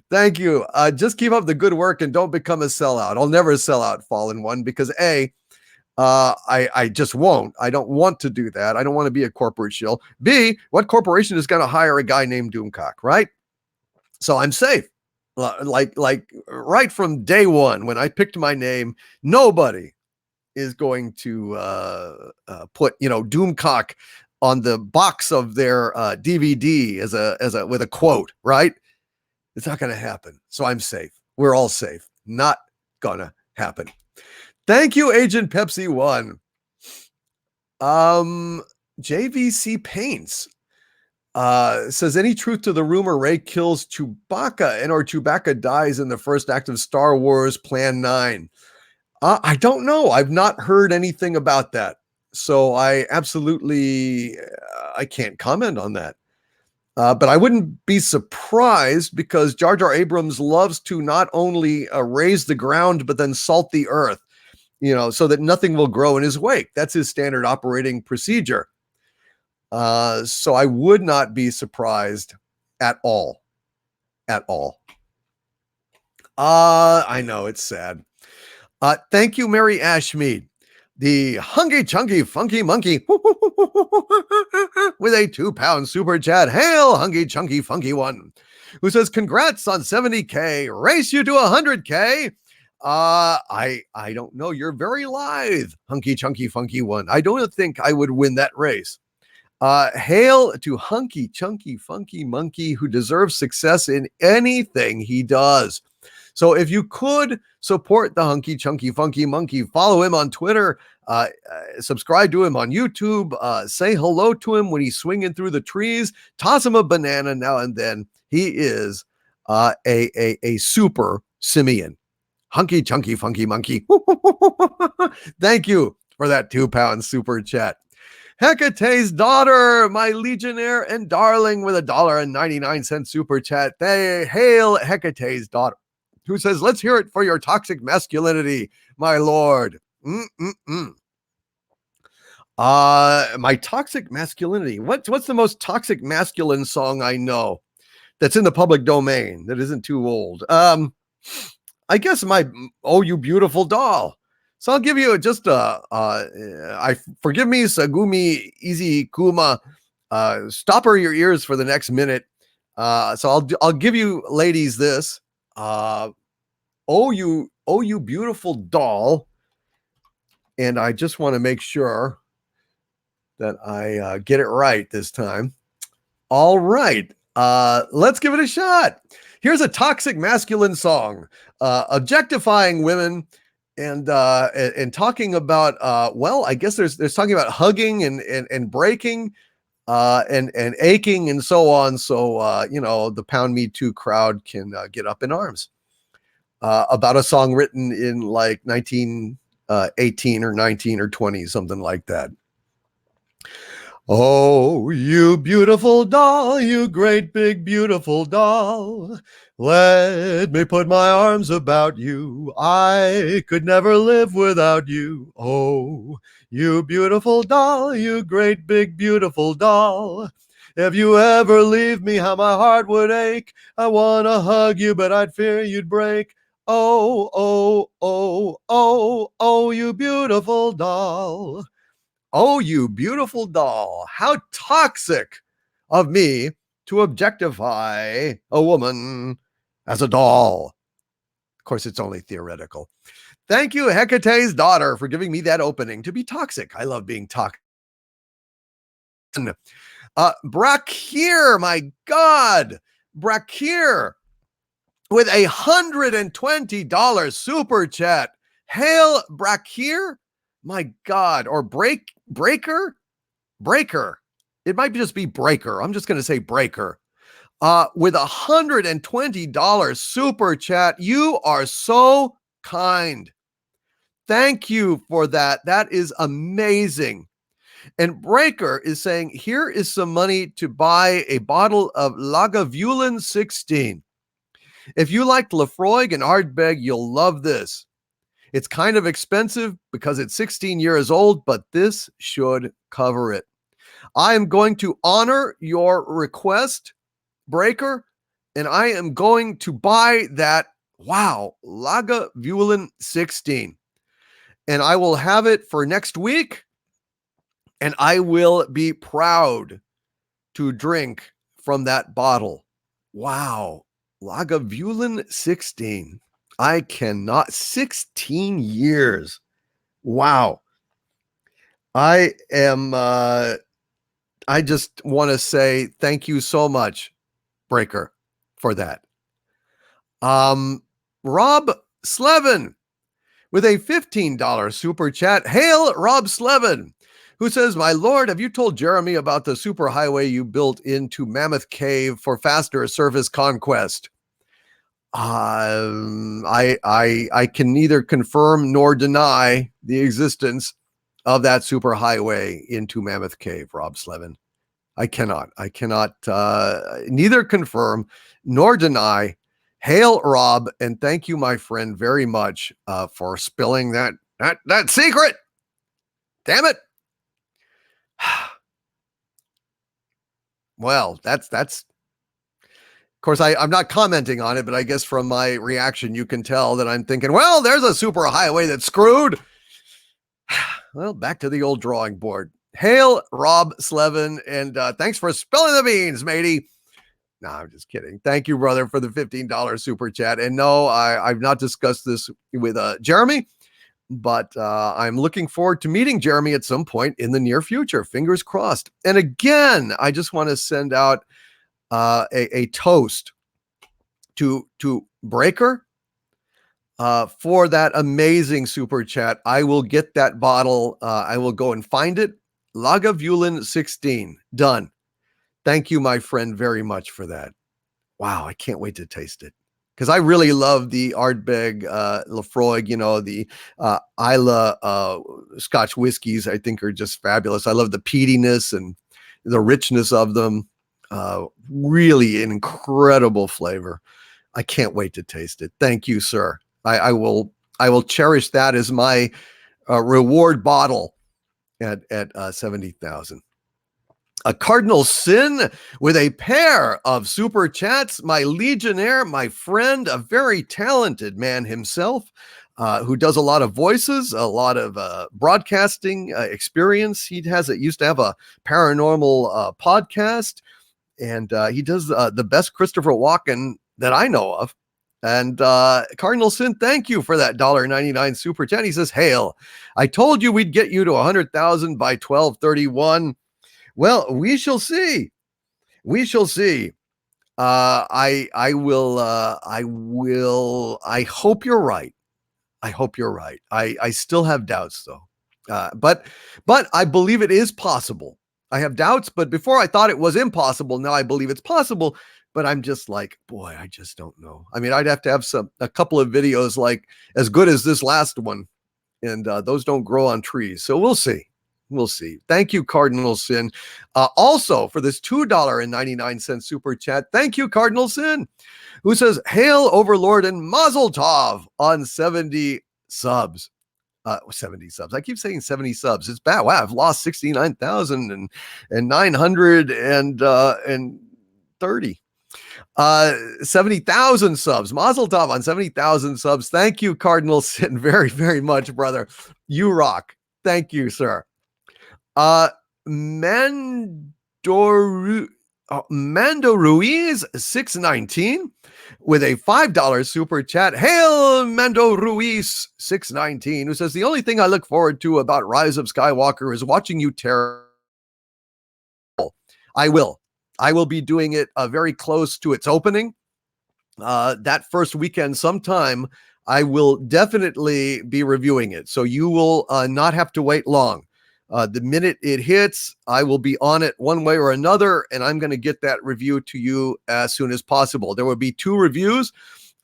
Thank you. Just keep up the good work and don't become a sellout. I'll never sell out Fallen One because I just won't. I don't want to do that. I don't want to be a corporate shill. B, what corporation is going to hire a guy named Doomcock, right? So I'm safe. Like right from day one, when I picked my name, nobody is going to put Doomcock on the box of their DVD as a with a quote, right? It's not going to happen. So I'm safe. We're all safe. Not gonna happen. Thank you, Agent Pepsi One. JVC Paints says, any truth to the rumor Rey kills Chewbacca and or Chewbacca dies in the first act of Star Wars Plan 9? I don't know. I've not heard anything about that. So I absolutely, I can't comment on that. But I wouldn't be surprised because Jar Jar Abrams loves to not only raise the ground, but then salt the earth, so that nothing will grow in his wake. That's his standard operating procedure. So I would not be surprised at all. At all. I know it's sad. Thank you, Mary Ashmead. The Hungy Chunky Funky Monkey with a 2-pound super chat. Hail, Hungy Chunky Funky One, who says, congrats on 70K. Race you to 100K. I don't know. You're very lithe, Hunky Chunky Funky One. I don't think I would win that race. Hail to Hunky Chunky Funky Monkey, who deserves success in anything he does. So if you could support the Hunky Chunky Funky Monkey, follow him on Twitter, subscribe to him on YouTube, say hello to him when he's swinging through the trees, toss him a banana now and then. He is a super simian. Hunky Chunky Funky Monkey. Thank you for that 2-pound super chat. Hecate's daughter, my legionnaire and darling, with $1.99 super chat. Hail Hecate's daughter, who says, let's hear it for your toxic masculinity, my lord. My toxic masculinity. What's the most toxic masculine song I know that's in the public domain that isn't too old? I guess my Oh You Beautiful Doll. So I'll give you just forgive me, Sagumi Easy Kuma. Stopper your ears for the next minute. So I'll give you ladies this. Oh you beautiful doll. And I just want to make sure that I get it right this time. All right. Let's give it a shot. Here's a toxic masculine song, objectifying women and talking about, I guess there's talking about hugging and breaking and aching and so on. So, the Pound Me Too crowd can get up in arms about a song written in like 1918 or 19 or 20, something like that. Oh, you beautiful doll, you great big beautiful doll. Let me put my arms about you. I could never live without you. Oh, you beautiful doll, you great big beautiful doll. If you ever leave me, how my heart would ache. I want to hug you, but I'd fear you'd break. Oh, oh, oh, oh, oh, you beautiful doll. Oh, you beautiful doll. How toxic of me to objectify a woman as a doll. Of course, it's only theoretical. Thank you, Hecate's daughter, for giving me that opening to be toxic. I love being toxic. Brakir, my God. Brakir with $120 super chat. Hail, Brakir. My God. Or Breaker. It might just be Breaker. I'm just going to say Breaker. With $120 super chat. You are so kind. Thank you for that. That is amazing. And Breaker is saying, here is some money to buy a bottle of Lagavulin 16. If you liked Lafroig and Ardbeg, you'll love this. It's kind of expensive because it's 16 years old, but this should cover it. I am going to honor your request, Breaker, and I am going to buy that, Lagavulin 16. And I will have it for next week, and I will be proud to drink from that bottle. Wow, Lagavulin 16. I cannot, 16 years. Wow. I just want to say thank you so much, Breaker, for that. Rob Slevin with a $15 super chat. Hail Rob Slevin, who says, my lord, have you told Jeremy about the super highway you built into Mammoth Cave for faster surface conquest? I can neither confirm nor deny the existence of that super highway into Mammoth Cave, Rob Slevin. I cannot neither confirm nor deny. Hail, Rob, and thank you, my friend, very much for spilling that secret. Damn it. Well, that's of course, I'm not commenting on it, but I guess from my reaction, you can tell that I'm thinking, well, there's a super highway that's screwed. Well, back to the old drawing board. Hail, Rob Slevin, and thanks for spilling the beans, matey. No, I'm just kidding. Thank you, brother, for the $15 super chat. And no, I've not discussed this with Jeremy, but I'm looking forward to meeting Jeremy at some point in the near future. Fingers crossed. And again, I just want to send out a toast to Breaker for that amazing super chat. I will get that bottle. I will go and find it. Lagavulin 16. Done. Thank you, my friend, very much for that. Wow, I can't wait to taste it. Because I really love the Ardbeg, Lafroig, the Isla Scotch whiskeys. I think are just fabulous. I love the peatiness and the richness of them. Really an incredible flavor. I can't wait to taste it. Thank you, sir. I will cherish that as my reward bottle at 70,000. A Cardinal Sin with a pair of super chats. My Legionnaire, my friend, a very talented man himself, who does a lot of voices, a lot of broadcasting experience. He used to have a paranormal podcast, and he does the best Christopher Walken that I know of. And Cardinal Sin, thank you for that $1.99 super chat. He says, hail, I told you we'd get you to 100,000 by 12/31. Well, we shall see. We shall see. I hope you're right. I hope you're right. I still have doubts though. But I believe it is possible. I have doubts, but before I thought it was impossible. Now I believe it's possible, but I'm just like, boy, I just don't know. I mean, I'd have to have a couple of videos like as good as this last one, and those don't grow on trees. So we'll see. We'll see. Thank you, Cardinal Sin. Also, for this $2.99 super chat, thank you, Cardinal Sin, who says, hail, Overlord, and Mazel Tov on 70 subs. 70 subs. I keep saying 70 subs. It's bad. Wow, I've lost 69,930. 70,000 subs. Mazel Tov on 70,000 subs. Thank you, Cardinal Sin, very, very much, brother. You rock. Thank you, sir. Mando Ruiz 619 with a $5 super chat. Hail, Mando Ruiz 619, who says, the only thing I look forward to about Rise of Skywalker is watching you tear. I will be doing it very close to its opening. That first weekend sometime, I will definitely be reviewing it. So you will not have to wait long. The minute it hits, I will be on it one way or another, and I'm going to get that review to you as soon as possible. There will be 2 reviews.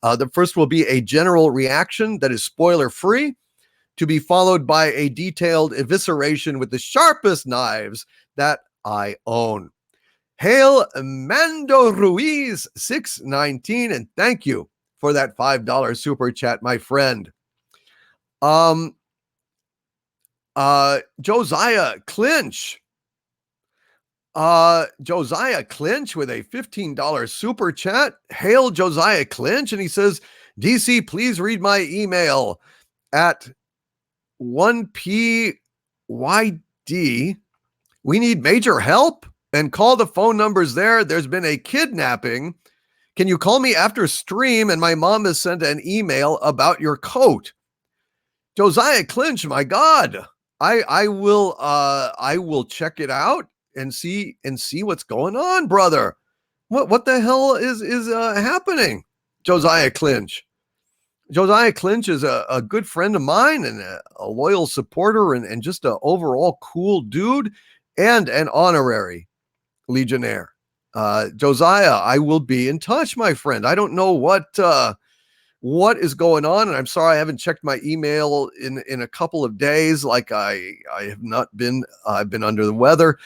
The first will be a general reaction that is spoiler free. to be followed by a detailed evisceration with the sharpest knives that I own. Hail Mando Ruiz 619, and thank you for that $5 super chat, my friend. Josiah Clinch. Josiah Clinch with a $15 super chat. Hail Josiah Clinch, and he says, DC, please read my email at 1PYD. We need major help, and call the phone numbers there. There's been a kidnapping. Can you call me after stream? And my mom has sent an email about your coat. Josiah Clinch, my God. I will check it out and see what's going on, brother. What the hell is happening? Josiah Clinch. Josiah Clinch is a good friend of mine and a loyal supporter and just an overall cool dude and an honorary Legionnaire. Josiah, I will be in touch, my friend. I don't know what is going on, and I'm sorry I haven't checked my email in a couple of days. Like I have not been. I've been under the weather,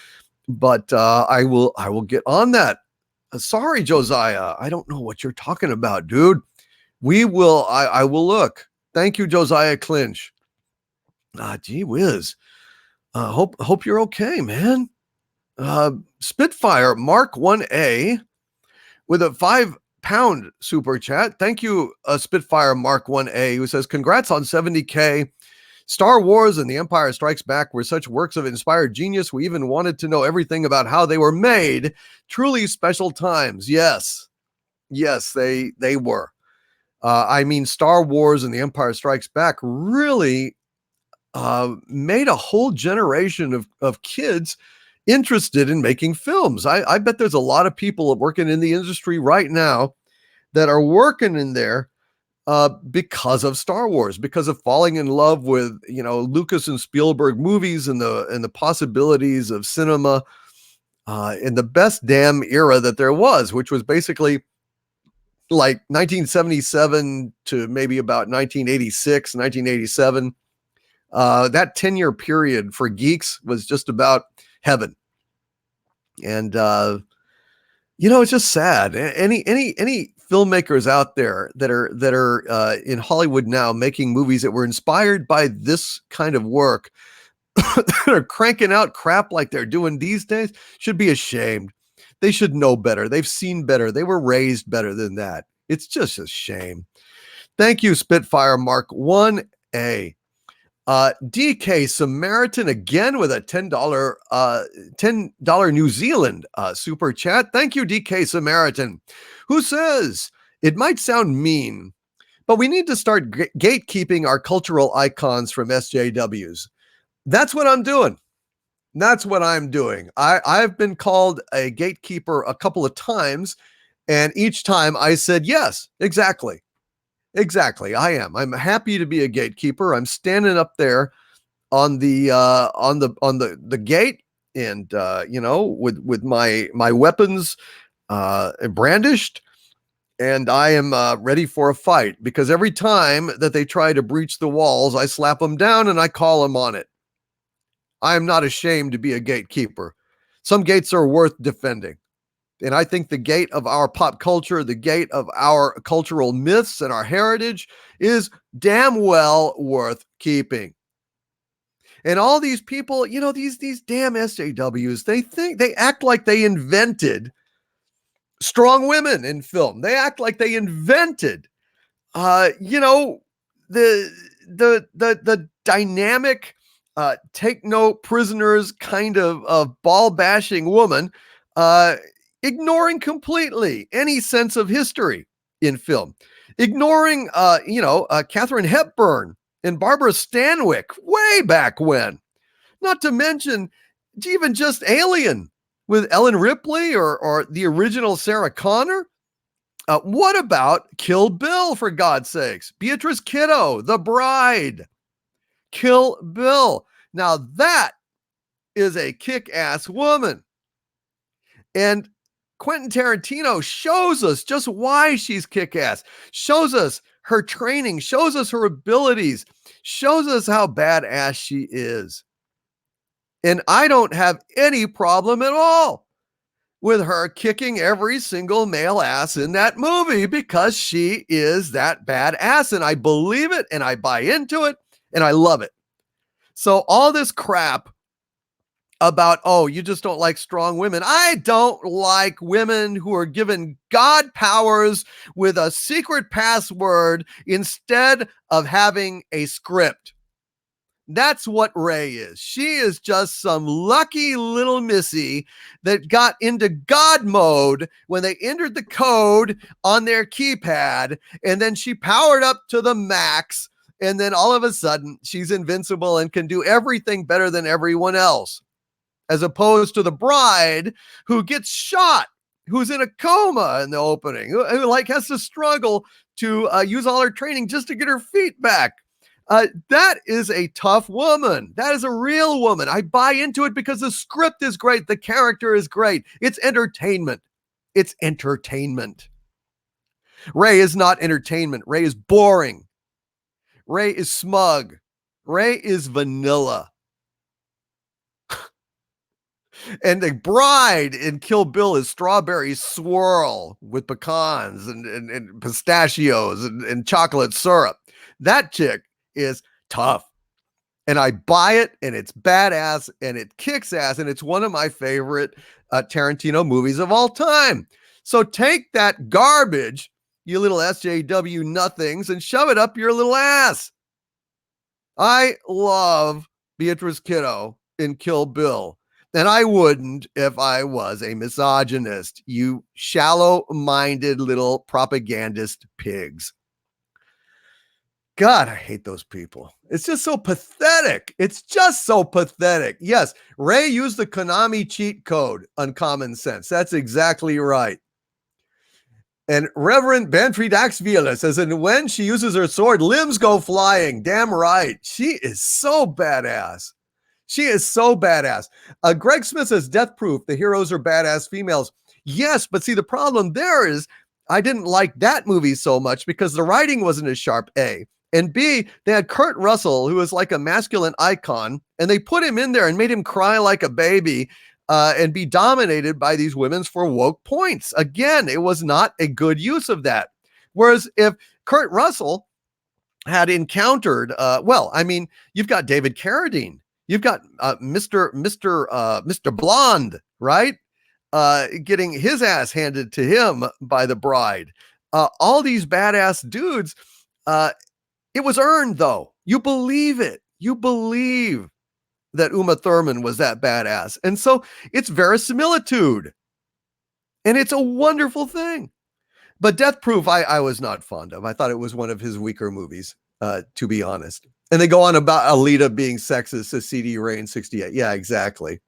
but I will get on that. Sorry, Josiah. I don't know what you're talking about, dude. We will. I will look. Thank you, Josiah Clinch. Gee whiz. Hope you're okay, man. Spitfire Mark 1A with a £5 super chat. Thank you, Spitfire Mark 1A, who says, congrats on 70K. Star Wars and The Empire Strikes Back were such works of inspired genius. We even wanted to know everything about how they were made. Truly special times. Yes, they were. I mean, Star Wars and The Empire Strikes Back really made a whole generation of kids interested in making films. I bet there's a lot of people working in the industry right now that are working in there because of Star Wars, because of falling in love with, Lucas and Spielberg movies and the possibilities of cinema in the best damn era that there was, which was basically like 1977 to maybe about 1986, 1987. That 10-year period for geeks was just about heaven. And it's just sad. Any filmmakers out there that are in Hollywood now making movies that were inspired by this kind of work that are cranking out crap like they're doing these days should be ashamed. They should know better. They've seen better. They were raised better than that. It's just a shame. Thank you, Spitfire Mark 1A. DK Samaritan again with a $10 New Zealand super chat. Thank you, DK Samaritan, who says, it might sound mean, but we need to start gatekeeping our cultural icons from SJWs. That's what I'm doing. That's what I'm doing. I've been called a gatekeeper a couple of times, and each time I said, yes, exactly. Exactly. I am. I'm happy to be a gatekeeper. I'm standing up there on the gate and with my weapons brandished, and I am ready for a fight, because every time that they try to breach the walls, I slap them down and I call them on it. I am not ashamed to be a gatekeeper. Some gates are worth defending. And I think the gate of our pop culture, the gate of our cultural myths and our heritage is damn well worth keeping. And all these people, these damn SJWs, they act like they invented strong women in film. They act like they invented, the dynamic, take no prisoners kind of ball bashing woman, ignoring completely any sense of history in film, ignoring, Katharine Hepburn and Barbara Stanwyck way back when, not to mention even just Alien with Ellen Ripley or the original Sarah Connor. What about Kill Bill, for God's sakes? Beatrice Kiddo, The Bride, Kill Bill. Now that is a kick-ass woman. And Quentin Tarantino shows us just why she's kick-ass, shows us her training, shows us her abilities, shows us how badass she is. And I don't have any problem at all with her kicking every single male ass in that movie because she is that badass. And I believe it and I buy into it and I love it. So all this crap about, oh, you just don't like strong women. I don't like women who are given God powers with a secret password instead of having a script. That's what Rey is. She is just some lucky little missy that got into God mode when they entered the code on their keypad, and then she powered up to the max, and then all of a sudden she's invincible and can do everything better than everyone else, as opposed to the bride who gets shot, who's in a coma in the opening, who like has to struggle to use all her training just to get her feet back. That is a tough woman. That is a real woman. I buy into it because the script is great. The character is great. It's entertainment. It's entertainment. Rey is not entertainment. Rey is boring. Rey is smug. Rey is vanilla. And the bride in Kill Bill is strawberry swirl with pecans and pistachios and chocolate syrup. That chick is tough. And I buy it, and it's badass, and it kicks ass, and it's one of my favorite Tarantino movies of all time. So take that garbage, you little SJW nothings, and shove it up your little ass. I love Beatrice Kiddo in Kill Bill. And I wouldn't if I was a misogynist, you shallow-minded little propagandist pigs. God, I hate those people. It's just so pathetic. It's just so pathetic. Yes, Rey used the Konami cheat code on Common Sense. That's exactly right. And Reverend Bantry Daxvila says, and when she uses her sword, limbs go flying. Damn right. She is so badass. She is so badass. Greg Smith says, Death Proof, the heroes are badass females. Yes, but see, the problem there is I didn't like that movie so much because the writing wasn't as sharp, A. And B, they had Kurt Russell, who is like a masculine icon, and they put him in there and made him cry like a baby and be dominated by these women for woke points. Again, it was not a good use of that. Whereas if Kurt Russell had encountered, you've got David Carradine. You've got Mr. Blonde, right? Getting his ass handed to him by the bride. All these badass dudes. It was earned, though. You believe it. You believe that Uma Thurman was that badass. And so it's verisimilitude. And it's a wonderful thing. But Death Proof, I was not fond of. I thought it was one of his weaker movies, to be honest. And they go on about Alita being sexist, says CD Rain 68. Yeah, exactly.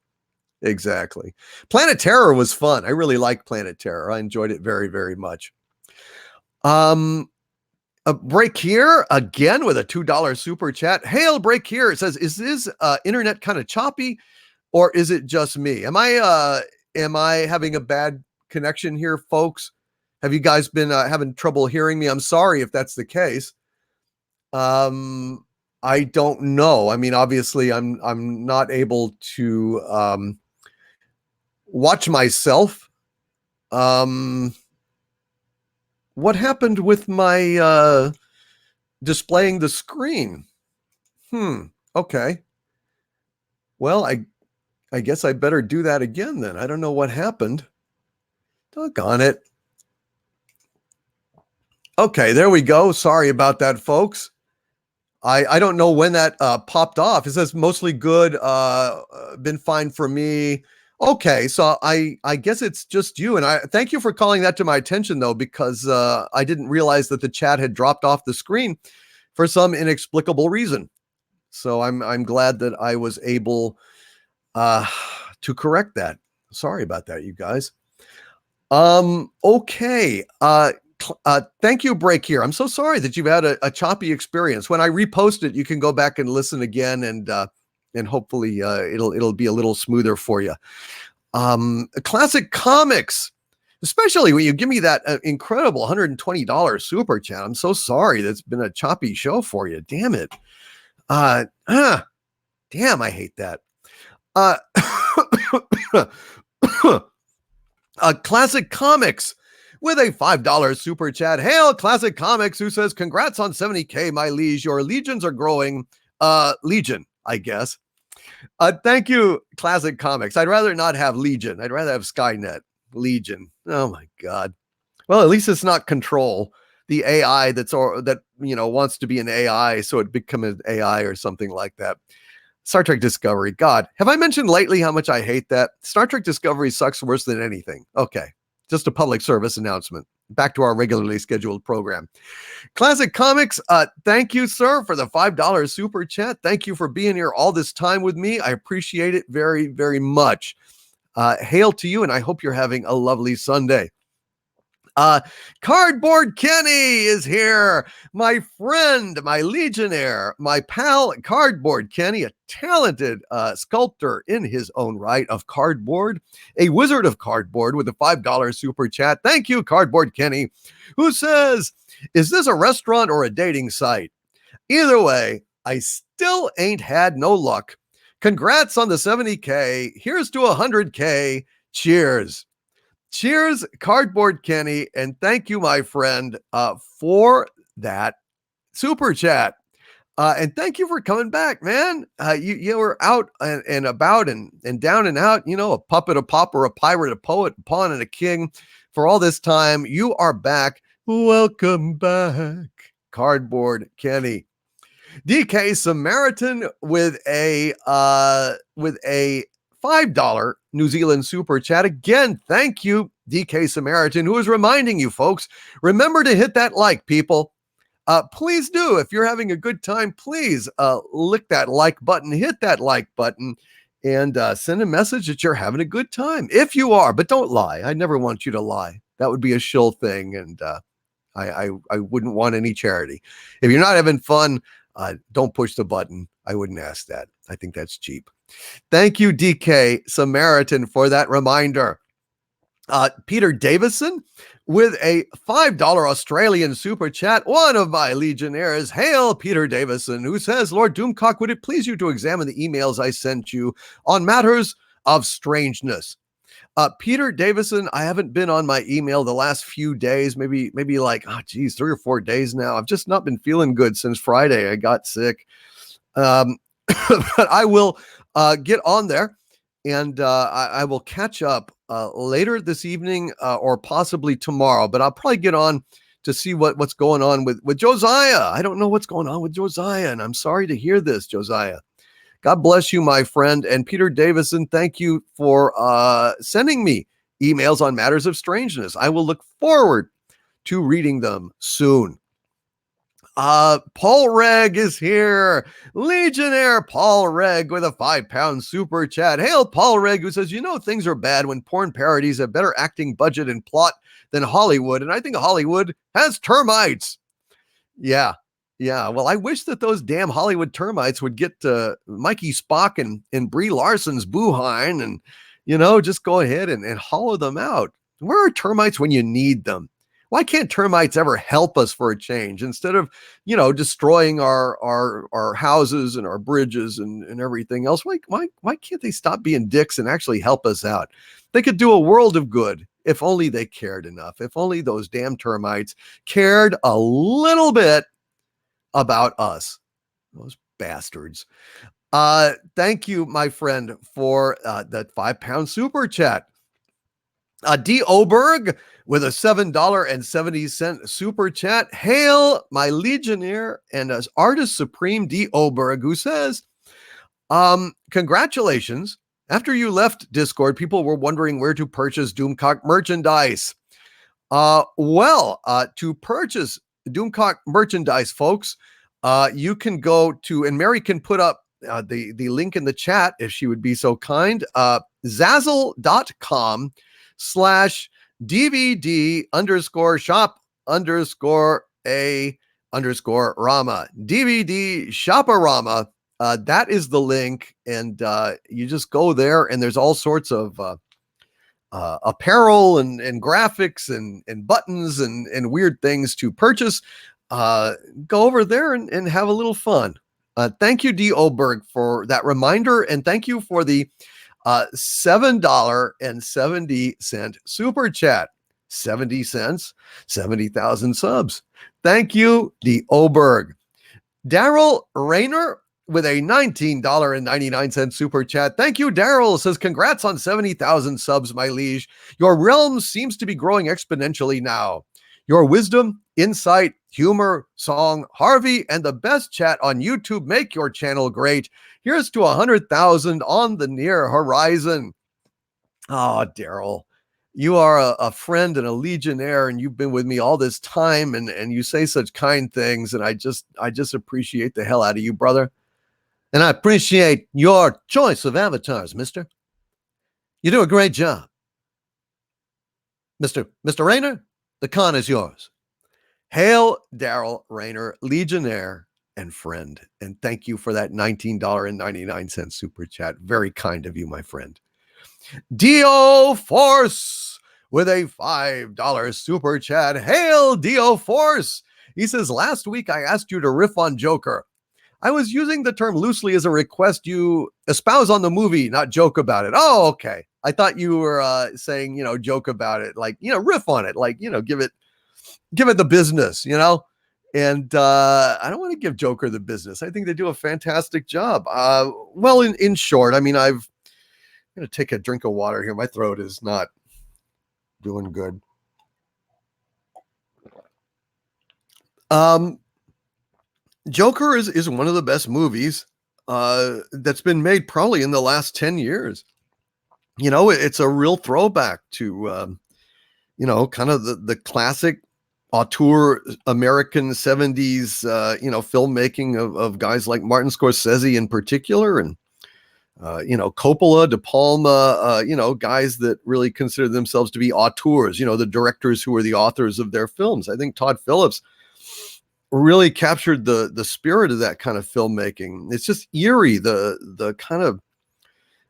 Exactly. Planet Terror was fun. I really liked Planet Terror. I enjoyed it very, very much. A break here again with a $2 super chat. Hail break here. It says, is this internet kind of choppy or is it just me? Am I having a bad connection here, folks? Have you guys been having trouble hearing me? I'm sorry if that's the case. I don't know. I mean, obviously I'm not able to watch myself. What happened with my displaying the screen? Okay. Well, I guess I better do that again then. I don't know what happened. Doggone it. Okay, there we go. Sorry about that, folks. I don't know when that popped off. It says mostly good, been fine for me. Okay, so I guess it's just you, and I thank you for calling that to my attention, though, because I didn't realize that the chat had dropped off the screen for some inexplicable reason. So I'm glad that I was able to correct that. Sorry about that, you guys. Okay. Thank you, Break Here. I'm so sorry that you've had a choppy experience. When I repost it, you can go back and listen again, and hopefully it'll be a little smoother for you. Classic Comics especially when you give me that incredible $120 super chat. I'm so sorry. That's been a choppy show for you. Damn it. Damn, I hate that. Classic Comics with a $5 super chat. Hail Classic Comics, who says, congrats on 70K, my liege. Your legions are growing. Legion, I guess. Thank you, Classic Comics. I'd rather not have Legion. I'd rather have Skynet. Legion. Oh my God. Well, at least it's not Control, the AI that wants to be an AI, so it become an AI or something like that. Star Trek Discovery. God, have I mentioned lately how much I hate that? Star Trek Discovery sucks worse than anything. Okay, just a public service announcement. Back to our regularly scheduled program. Classic Comics, thank you, sir, for the $5 super chat. Thank you for being here all this time with me. I appreciate it very, very much. Hail to you, and I hope you're having a lovely Sunday. Cardboard Kenny is here. My friend, my legionnaire, my pal, Cardboard Kenny, a talented sculptor in his own right of cardboard, a wizard of cardboard with a $5 super chat. Thank you, Cardboard Kenny, who says, is this a restaurant or a dating site? Either way, I still ain't had no luck. Congrats on the 70K. Here's to 100K. Cheers. Cheers, Cardboard Kenny, and thank you, my friend, for that super chat. And thank you for coming back, man. You were out and about and down and out, a puppet, a pauper, a pirate, a poet, a pawn, and a king for all this time. You are back. Welcome back, Cardboard Kenny. DK Samaritan with a $5 New Zealand super chat. Again, thank you, DK Samaritan, who is reminding you folks, remember to hit that like, people. Please do. If you're having a good time, please lick that like button, hit that like button, and send a message that you're having a good time. If you are, but don't lie. I never want you to lie. That would be a shill thing, and I wouldn't want any charity. If you're not having fun, don't push the button. I wouldn't ask that. I think that's cheap. Thank you, DK Samaritan, for that reminder. Peter Davison with a $5 Australian super chat. One of my legionnaires. Hail, Peter Davison, who says, Lord Doomcock, would it please you to examine the emails I sent you on matters of strangeness? Peter Davison, I haven't been on my email the last few days, maybe like, 3 or 4 days now. I've just not been feeling good since Friday. I got sick. But I will get on there, and I will catch up later this evening or possibly tomorrow. But I'll probably get on to see what's going on with Josiah. I don't know what's going on with Josiah, and I'm sorry to hear this, Josiah. God bless you, my friend. And Peter Davison, thank you for sending me emails on matters of strangeness. I will look forward to reading them soon. Paul Reg is here. Legionnaire Paul Reg with a £5 super chat. Hail, Paul Reg, who says, things are bad when porn parodies have better acting budget and plot than Hollywood. And I think Hollywood has termites. Yeah. Well, I wish that those damn Hollywood termites would get Mikey Spock and Brie Larson's Boohine and, just go ahead and hollow them out. Where are termites when you need them? Why can't termites ever help us for a change instead of, destroying our houses and our bridges and everything else? Why can't they stop being dicks and actually help us out? They could do a world of good if only they cared enough. If only those damn termites cared a little bit about us. Those bastards. Thank you, my friend, for that £5 super chat. D. Oberg with a $7.70 super chat. Hail, my legionnaire and as artist supreme, D. Oberg, who says, congratulations. After you left Discord, people were wondering where to purchase Doomcock merchandise. To purchase Doomcock merchandise, folks, you can go to, and Mary can put up the link in the chat if she would be so kind, Zazzle.com/DVD_shop_a_Rama. DVD Shop-a-Rama. That is the link. And you just go there, and there's all sorts of apparel and graphics and buttons and weird things to purchase, go over there and have a little fun. Thank you, D. Oberg, for that reminder. And thank you for the $7.70 super chat. 70 cents, 70,000 subs. Thank you, D. Oberg. Daryl Rayner with a $19.99 super chat. Thank you, Daryl. Says, congrats on 70,000 subs, my liege. Your realm seems to be growing exponentially now. Your wisdom, insight, humor, song, Harvey, and the best chat on YouTube make your channel great. Here's to 100,000 on the near horizon. Oh, Daryl, you are a friend and a legionnaire, and you've been with me all this time, and you say such kind things, and I just appreciate the hell out of you, brother. And I appreciate your choice of avatars, mister. You do a great job. Mr. Rayner, the con is yours. Hail, Daryl Rayner, legionnaire and friend. And thank you for that $19.99 super chat. Very kind of you, my friend. Dio Force with a $5 super chat. Hail, Dio Force. He says, last week I asked you to riff on Joker. I was using the term loosely as a request you espouse on the movie, not joke about it. Oh, okay. I thought you were saying, joke about it, like, riff on it, like, give it the business, And I don't want to give Joker the business. I think they do a fantastic job. Well, in short, I mean, I'm going to take a drink of water here. My throat is not doing good. Joker is one of the best movies that's been made probably in the last 10 years. It's a real throwback to, kind of the classic auteur American 70s, filmmaking of guys like Martin Scorsese in particular, and, Coppola, De Palma, guys that really consider themselves to be auteurs, the directors who are the authors of their films. I think Todd Phillips really captured the spirit of that kind of filmmaking. It's just eerie, the kind of,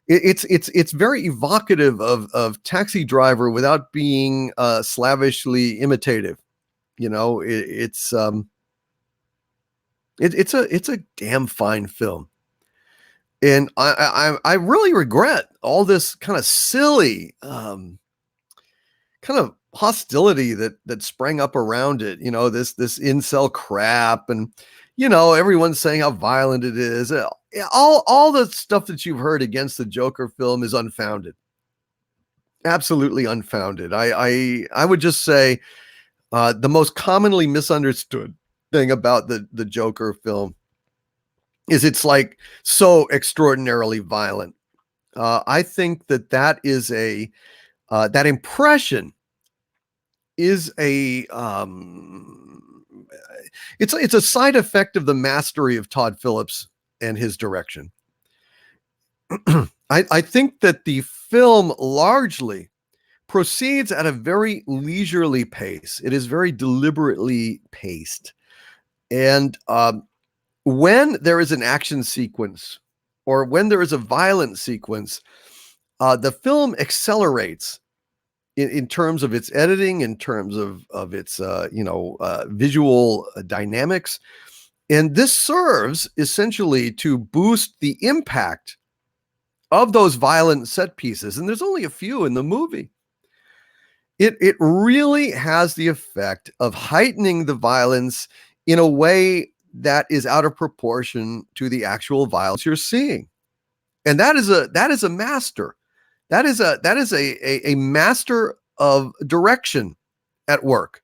it's very evocative of Taxi Driver without being slavishly imitative. It's a damn fine film. And I really regret all this kind of silly kind of hostility that sprang up around it, this incel crap, and everyone's saying how violent it is. All the stuff that you've heard against the Joker film is unfounded. Absolutely unfounded. I would just say the most commonly misunderstood thing about the Joker film is it's like so extraordinarily violent. I think that is that impression is it's a side effect of the mastery of Todd Phillips and his direction. I think that the film largely proceeds at a very leisurely pace. It is very deliberately paced. And when there is an action sequence or when there is a violent sequence, the film accelerates in terms of its editing, in terms of its visual dynamics. And this serves essentially to boost the impact of those violent set pieces. And there's only a few in the movie. It really has the effect of heightening the violence in a way that is out of proportion to the actual violence you're seeing. And that is a master. That is a master of direction at work.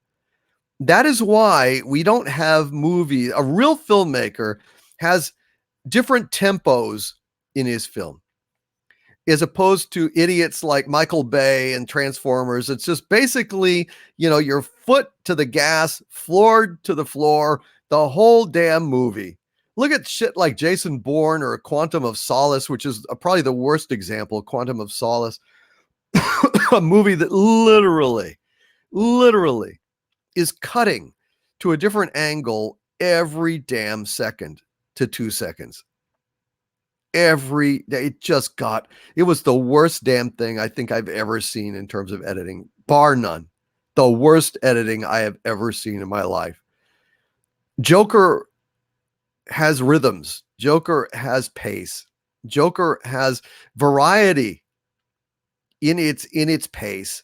That is why we don't have movies. A real filmmaker has different tempos in his film, as opposed to idiots like Michael Bay and Transformers. It's just basically, your foot to the gas, floored to the floor, the whole damn movie. Look at shit like Jason Bourne or Quantum of Solace, which is probably the worst example, Quantum of Solace, a movie that literally is cutting to a different angle every damn second to 2 seconds. It just got, it was the worst damn thing I think I've ever seen in terms of editing, bar none. The worst editing I have ever seen in my life. Joker has rhythms. Joker has pace. Joker has variety in its pace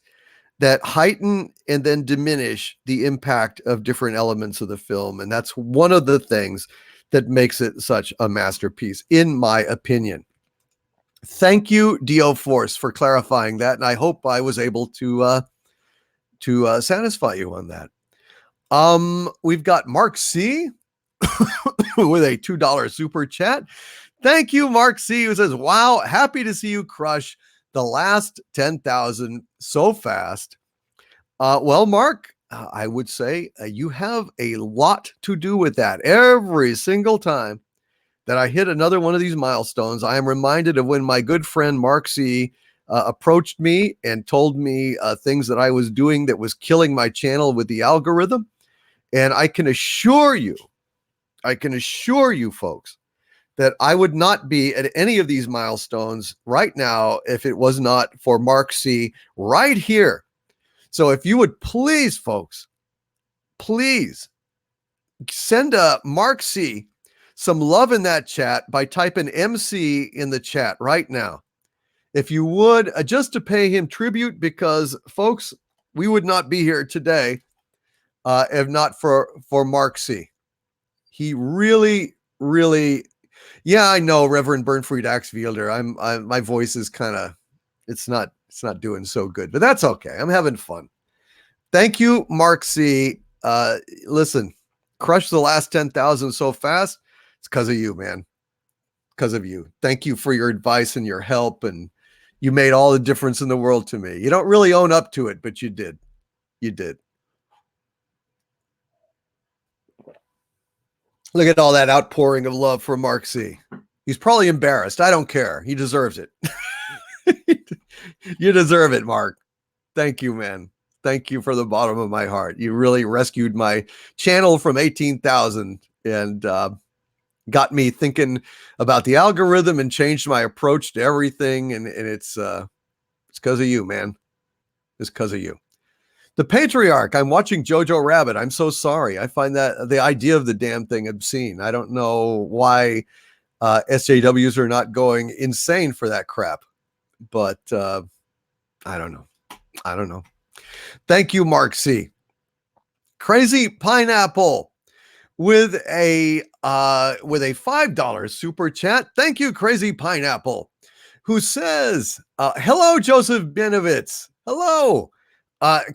that heighten and then diminish the impact of different elements of the film. And that's one of the things that makes it such a masterpiece, in my opinion. Thank you, Dio Force, for clarifying that. And I hope I was able to satisfy you on that. We've got Mark C with a $2 super chat. Thank you, Mark C, who says, wow, happy to see you crush the last 10,000 so fast. Well, Mark, I would say you have a lot to do with that. Every single time that I hit another one of these milestones, I am reminded of when my good friend Mark C approached me and told me things that I was doing that was killing my channel with the algorithm. And I can assure you folks, that I would not be at any of these milestones right now if it was not for Mark C right here. So if you would please, folks, please send Mark C some love in that chat by typing MC in the chat right now. If you would, just to pay him tribute, because folks, we would not be here today if not for Mark C. He really, really, yeah, I know, Reverend Bernfried Axfielder. My voice is kind of, it's not doing so good, but that's okay. I'm having fun. Thank you, Mark C. Listen, crush the last 10,000 so fast. It's because of you, man. Because of you. Thank you for your advice and your help, and you made all the difference in the world to me. You don't really own up to it, but you did. You did. Look at all that outpouring of love for Mark C. He's probably embarrassed. I don't care. He deserves it. You deserve it, Mark. Thank you, man. Thank you from the bottom of my heart. You really rescued my channel from 18,000 and got me thinking about the algorithm and changed my approach to everything. And it's because of you, man. It's because of you. The Patriarch, I'm watching Jojo Rabbit. I'm so sorry. I find that the idea of the damn thing obscene. I don't know why SJWs are not going insane for that crap, but I don't know. I don't know. Thank you, Mark C. Crazy Pineapple with a $5 super chat. Thank you, Crazy Pineapple, who says, hello, Joseph Benovitz. Hello.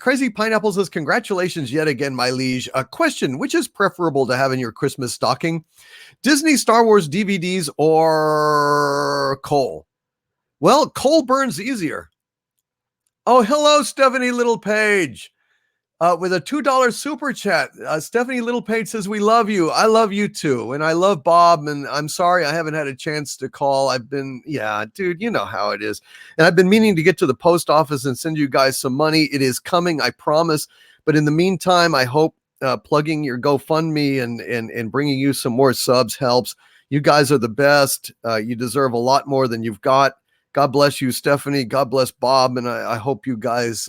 Crazy Pineapple says, congratulations yet again, my liege. A question, which is preferable to have in your Christmas stocking? Disney Star Wars DVDs or coal? Well, coal burns easier. Oh, hello, Stephanie Littlepage, with a $2 super chat. Stephanie Littlepage says, we love you. I love you too. And I love Bob. And I'm sorry I haven't had a chance to call. Yeah, dude, you know how it is. And I've been meaning to get to the post office and send you guys some money. It is coming, I promise. But in the meantime, I hope plugging your GoFundMe and bringing you some more subs helps. You guys are the best. You deserve a lot more than you've got. God bless you, Stephanie. God bless Bob. And I hope you guys,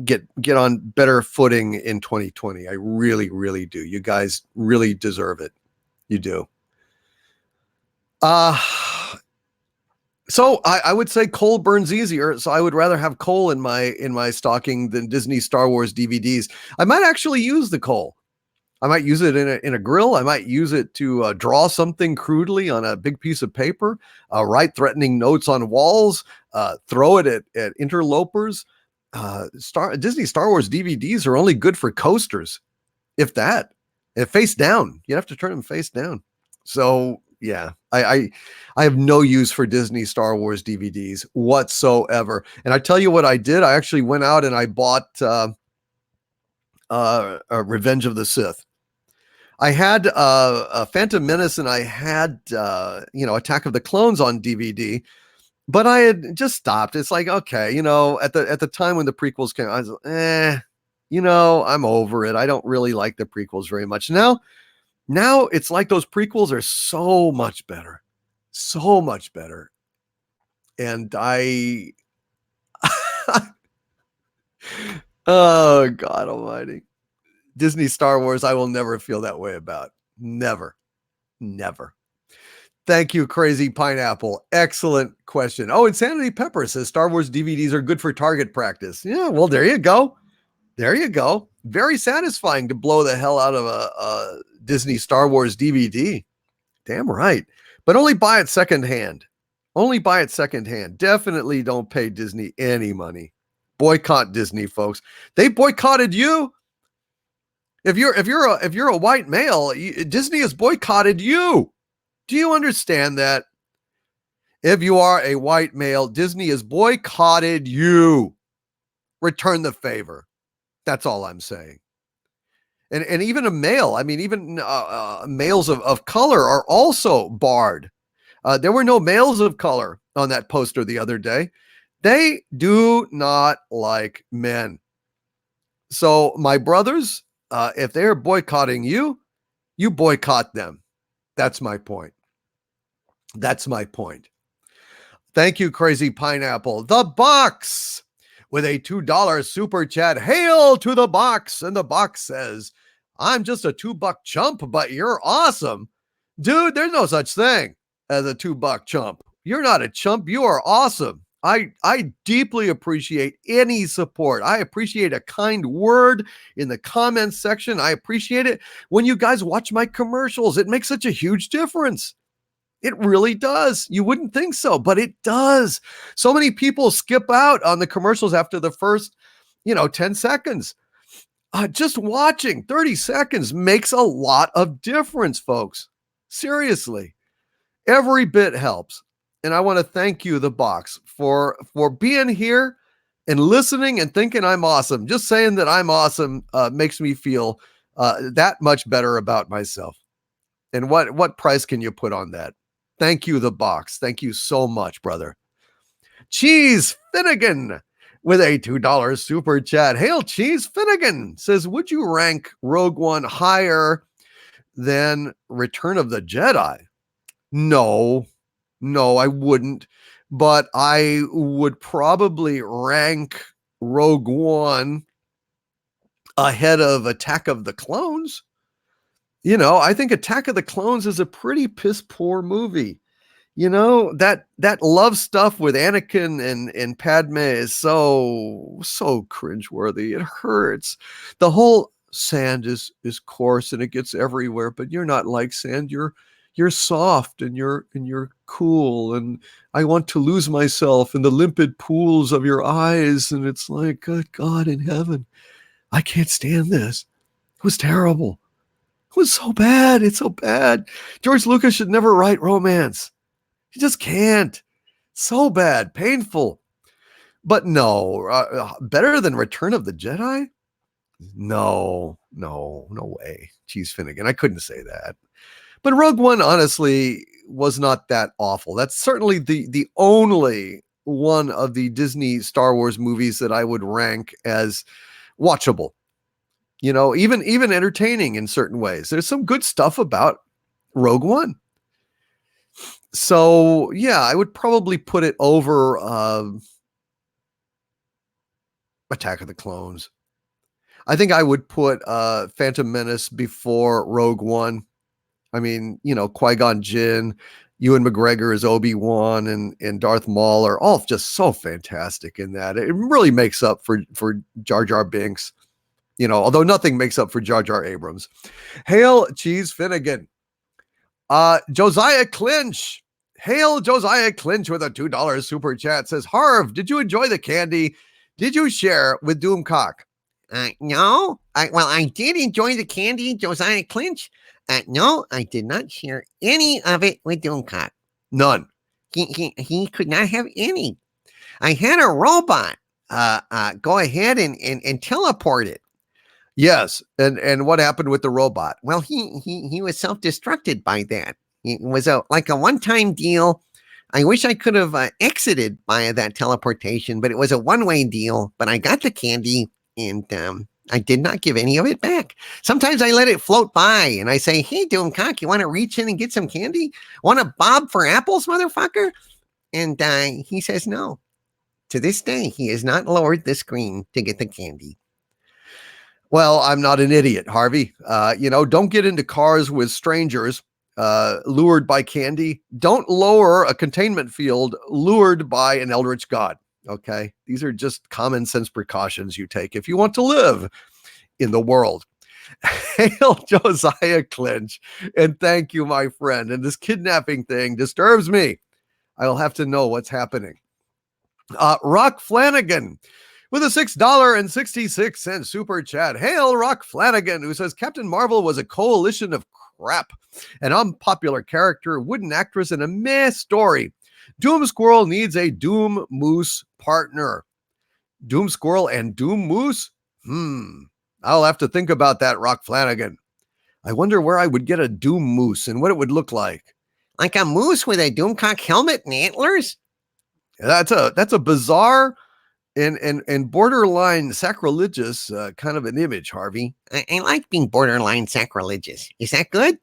get on better footing in 2020. I really, really do. You guys really deserve it. You do. So I would say coal burns easier. So I would rather have coal in my stocking than Disney Star Wars DVDs. I might actually use the coal. I might use it in a grill. I might use it to draw something crudely on a big piece of paper, write threatening notes on walls, throw it at interlopers. Disney Star Wars DVDs are only good for coasters, if that. And face down. You have to turn them face down. So yeah, I have no use for Disney Star Wars DVDs whatsoever. And I tell you what I did. I actually went out and I bought Revenge of the Sith. I had Phantom Menace and I had Attack of the Clones on DVD, but I had just stopped. It's like, okay, at the time when the prequels came, I was I'm over it. I don't really like the prequels very much. Now Now it's like those prequels are so much better. So much better. And oh God almighty. Disney Star Wars, I will never feel that way about. Never. Never. Thank you, Crazy Pineapple. Excellent question. Oh, Insanity Pepper says Star Wars DVDs are good for target practice. Yeah, well, there you go. There you go. Very satisfying to blow the hell out of a Disney Star Wars DVD. Damn right. But only buy it secondhand. Only buy it secondhand. Definitely don't pay Disney any money. Boycott Disney, folks. They boycotted you. If you're a white male, Disney has boycotted you. Do you understand that? If you are a white male, Disney has boycotted you. Return the favor. That's all I'm saying. And even a male, I mean, even males of color are also barred. There were no males of color on that poster the other day. They do not like men. So my brothers, if they're boycotting you, you boycott them. That's my point. That's my point. Thank you, Crazy Pineapple. The Box with a $2 super chat. Hail to the Box. And the Box says, I'm just a $2 chump, but you're awesome. Dude, there's no such thing as a $2 chump. You're not a chump. You are awesome. I deeply appreciate any support. I appreciate a kind word in the comments section. I appreciate it when you guys watch my commercials. It makes such a huge difference. It really does. You wouldn't think so, but it does. So many people skip out on the commercials after the first, 10 seconds. Just watching 30 seconds makes a lot of difference, folks. Seriously. Every bit helps. And I want to thank you, The Box, for being here and listening and thinking I'm awesome. Just saying that I'm awesome makes me feel that much better about myself. And what price can you put on that? Thank you, The Box. Thank you so much, brother. Cheese Finnegan with a $2 super chat. Hail, Cheese Finnegan says, would you rank Rogue One higher than Return of the Jedi? No, I wouldn't. But I would probably rank Rogue One ahead of Attack of the Clones. I think Attack of the Clones is a pretty piss poor movie. That love stuff with Anakin and Padme is so cringeworthy. It hurts. The whole sand is coarse and it gets everywhere, but you're not like sand. You're soft and you're cool, and I want to lose myself in the limpid pools of your eyes. And it's like, good God in heaven, I can't stand this. It was terrible. It was so bad. It's so bad. George Lucas should never write romance. He just can't. So bad, painful. But no, better than Return of the Jedi? No way. Cheese Finnegan, I couldn't say that. But Rogue One, honestly, was not that awful. That's certainly the only one of the Disney Star Wars movies that I would rank as watchable. Even entertaining in certain ways. There's some good stuff about Rogue One. So, yeah, I would probably put it over Attack of the Clones. I think I would put Phantom Menace before Rogue One. I mean, Qui-Gon Jinn, Ewan McGregor as Obi-Wan, and Darth Maul are all just so fantastic in that. It really makes up for Jar Jar Binks, although nothing makes up for Jar Jar Abrams. Hail Cheese Finnegan. Josiah Clinch. Hail Josiah Clinch with a $2 super chat says, Harv, did you enjoy the candy? Did you share with Doomcock? No. I did enjoy the candy, Josiah Clinch. No, I did not share any of it with Doomcock. None. He could not have any. I had a robot go ahead and teleport it. Yes, and what happened with the robot? Well, he was self-destructed by that. It was like a one-time deal. I wish I could have exited via that teleportation, but it was a one-way deal. But I got the candy, and I did not give any of it back. Sometimes I let it float by and I say, hey, Doomcock, you want to reach in and get some candy? Want to bob for apples, motherfucker? And he says no. To this day, he has not lowered the screen to get the candy. Well, I'm not an idiot, Harvey. Don't get into cars with strangers lured by candy. Don't lower a containment field lured by an eldritch god. Okay, these are just common sense precautions you take if you want to live in the world. Hail Josiah Clinch, and thank you, my friend. And this kidnapping thing disturbs me. I'll have to know what's happening. Rock Flanagan with a $6.66 super chat. Hail Rock Flanagan, who says Captain Marvel was a coalition of crap, an unpopular character, wooden actress, and a meh story. Doom Squirrel needs a Doom Moose partner. Doom Squirrel and Doom Moose? I'll have to think about that, Rock Flanagan. I wonder where I would get a Doom Moose and what it would look like. Like a moose with a Doomcock helmet and antlers? That's a bizarre and borderline sacrilegious kind of an image, Harvey. I like being borderline sacrilegious. Is that good?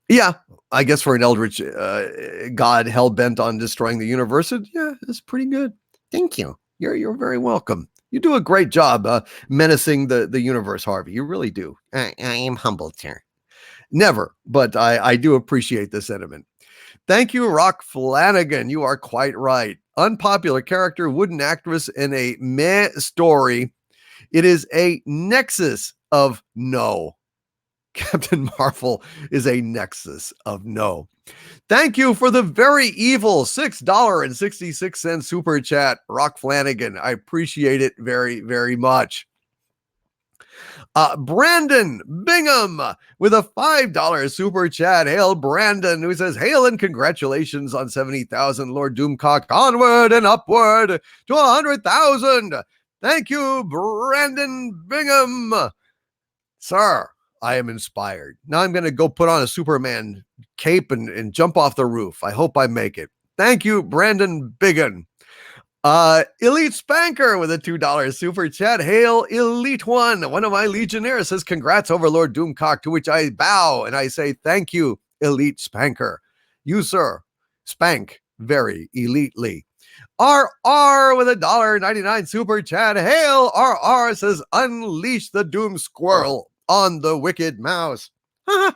Yeah, I guess for an eldritch god hell-bent on destroying the universe, it's pretty good. Thank you. You're very welcome. You do a great job menacing the universe, Harvey. You really do. I am humbled, sir. Never, but I do appreciate the sentiment. Thank you, Rock Flanagan. You are quite right. Unpopular character, wooden actress, in a meh story. It is a nexus of no. Captain Marvel is a nexus of no. Thank you for the very evil $6.66 super chat, Rock Flanagan. I appreciate it very, very much. Brandon Bingham with a $5 super chat. Hail Brandon, who says, hail and congratulations on 70,000, Lord Doomcock. Onward and upward to 100,000. Thank you, Brandon Bingham. Sir, I am inspired. Now I'm going to go put on a Superman cape and jump off the roof. I hope I make it. Thank you, Brandon Bingham. Elite Spanker with a $2 super chat. Hail Elite One of my Legionnaires says, congrats, Overlord Doomcock, to which I bow and I say thank you, Elite Spanker. You, sir, spank very elitely. RR with a $1.99 super chat. Hail RR says, unleash the Doom Squirrel on the wicked mouse. Hey,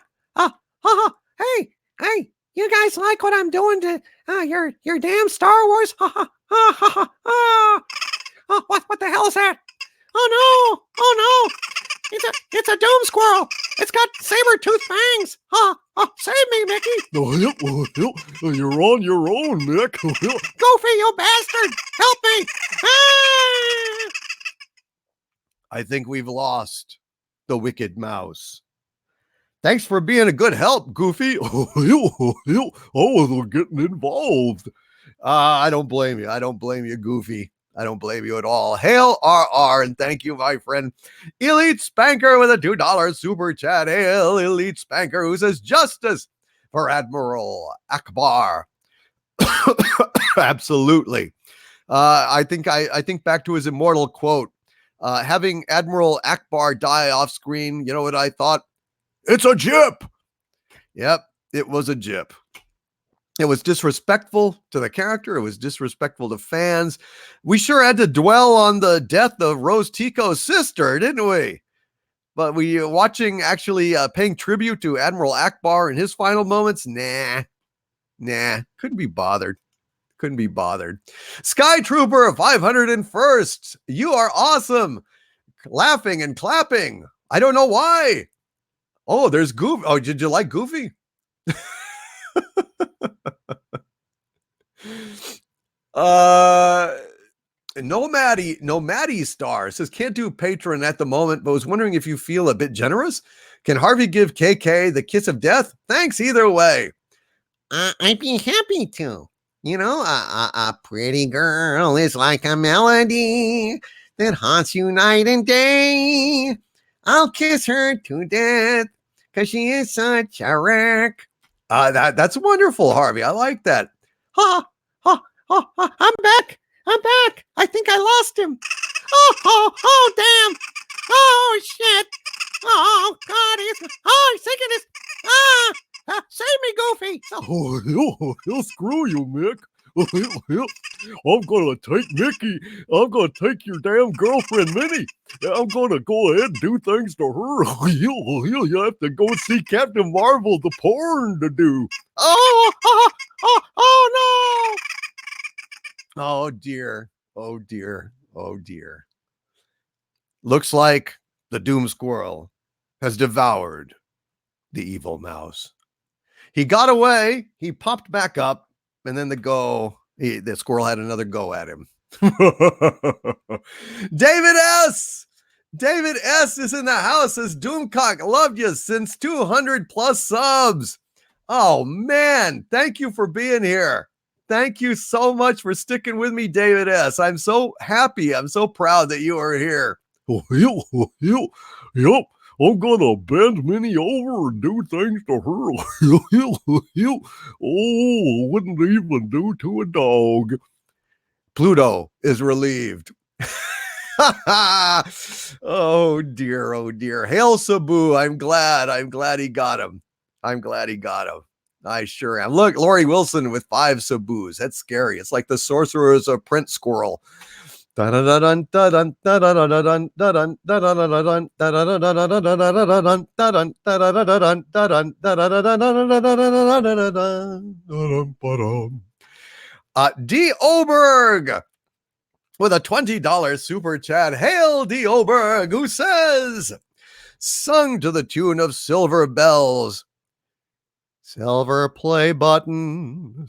you guys like what I'm doing to your damn Star Wars? What the hell is that? Oh no! It's a Doom Squirrel. It's got saber-toothed fangs. Save me, Mickey. You're on your own, Mick. Goofy, you bastard! Help me! I think we've lost the wicked mouse. Thanks for being a good help, Goofy. We're getting involved. I don't blame you. I don't blame you, Goofy. I don't blame you at all. Hail RR, and thank you, my friend. Elite Spanker with a $2 super chat. Hail Elite Spanker, who says justice for Admiral Akbar. Absolutely. I think back to his immortal quote. Having Admiral Akbar die off screen, you know what I thought? It's a jip. Yep, it was a jip. It was disrespectful to the character. It was disrespectful to fans. We sure had to dwell on the death of Rose Tico's sister, didn't we? But we watching actually paying tribute to Admiral Akbar in his final moments. Nah, couldn't be bothered. Sky Trooper 501st. You are awesome. Laughing and clapping. I don't know why. Oh, there's Goofy. Oh, did you like Goofy? No Maddie Star says can't do patron at the moment, but was wondering if you feel a bit generous. Can Harvey give KK the kiss of death? Thanks either way. I'd be happy to. You know, a pretty girl is like a melody that haunts you night and day. I'll kiss her to death because she is such a wreck. That's wonderful, Harvey. I like that. I'm back. I think I lost him. Oh, damn. Oh, shit. Oh, God, he's thinking this. Save me, Goofy. Oh, he'll screw you, Mick. I'm gonna take Mickey. I'm gonna take your damn girlfriend, Minnie. I'm gonna go ahead and do things to her. You have to go see Captain Marvel, the porn to do. Oh, no. Oh dear. Oh dear. Oh dear. Looks like the Doom Squirrel has devoured the evil mouse. He got away, he popped back up, and then the squirrel had another go at him. David S. David S. is in the house. Says Doomcock, loved you since 200 plus subs. Oh man, thank you for being here. Thank you so much for sticking with me, David S. I'm so happy. I'm so proud that you are here. Yup. I'm gonna bend Minnie over and do things to her. Oh, wouldn't even do to a dog. Pluto is relieved. Oh dear, oh dear. Hail Sabu. I'm glad he got him. I sure am. Look, Lori Wilson with 5 Sabus. That's scary. It's like the Sorcerer's Prince Squirrel. D. Oberg with a $20 super chat. Hail D. Oberg, who says, sung to the tune of Silver Bells. Silver play button,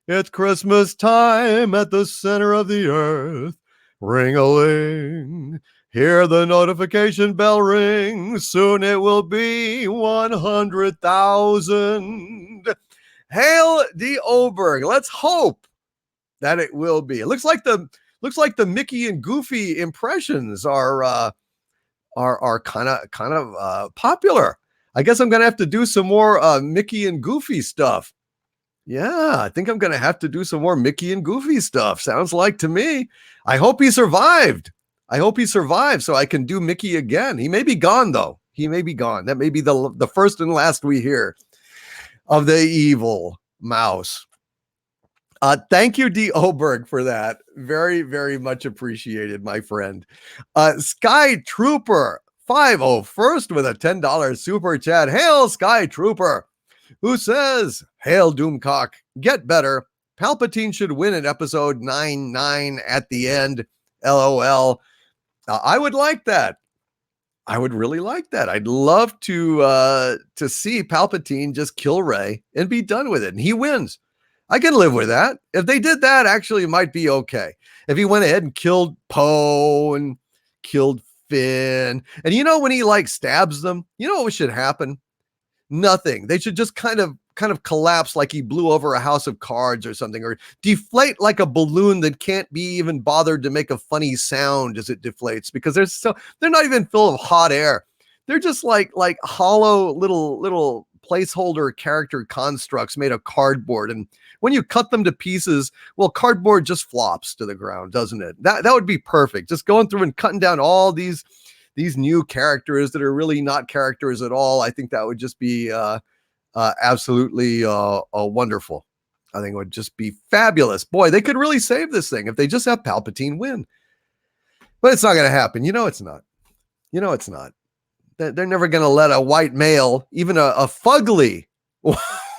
it's Christmas time at the center of the earth. Ring-a-ling, hear the notification bell ring. Soon it will be 100,000. Hail D. Oberg. Let's hope that it will be. It looks like the Mickey and Goofy impressions are kind of popular. I guess I'm gonna have to do some more Mickey and Goofy stuff. Yeah, I think I'm gonna have to do some more Mickey and Goofy stuff. Sounds like to me. I hope he survived. So I can do Mickey again. He may be gone though. That may be the first and last we hear of the evil mouse. Thank you, D. Oberg, for that. Very, very much appreciated, my friend. Sky Trooper 501st with a $10 super chat. Hail, Sky Trooper, who says, hail, Doomcock, get better. Palpatine should win in episode 9 at the end. LOL. I would like that. I would really like that. I'd love to see Palpatine just kill Rey and be done with it. And he wins. I can live with that. If they did that, actually, it might be okay. If he went ahead and killed Poe and killed Finn, and when he stabs them, what should happen? Nothing. They should just kind of collapse like he blew over a house of cards or something, or deflate like a balloon that can't be even bothered to make a funny sound as it deflates, because they're not even full of hot air. They're just like hollow little placeholder character constructs made of cardboard. And when you cut them to pieces, well, cardboard just flops to the ground, doesn't it? That would be perfect. Just going through and cutting down all these new characters that are really not characters at all. I think that would just be absolutely wonderful. I think it would just be fabulous. Boy, they could really save this thing if they just have Palpatine win. But it's not going to happen. It's not. It's not. They're never going to let a white male, even a fugly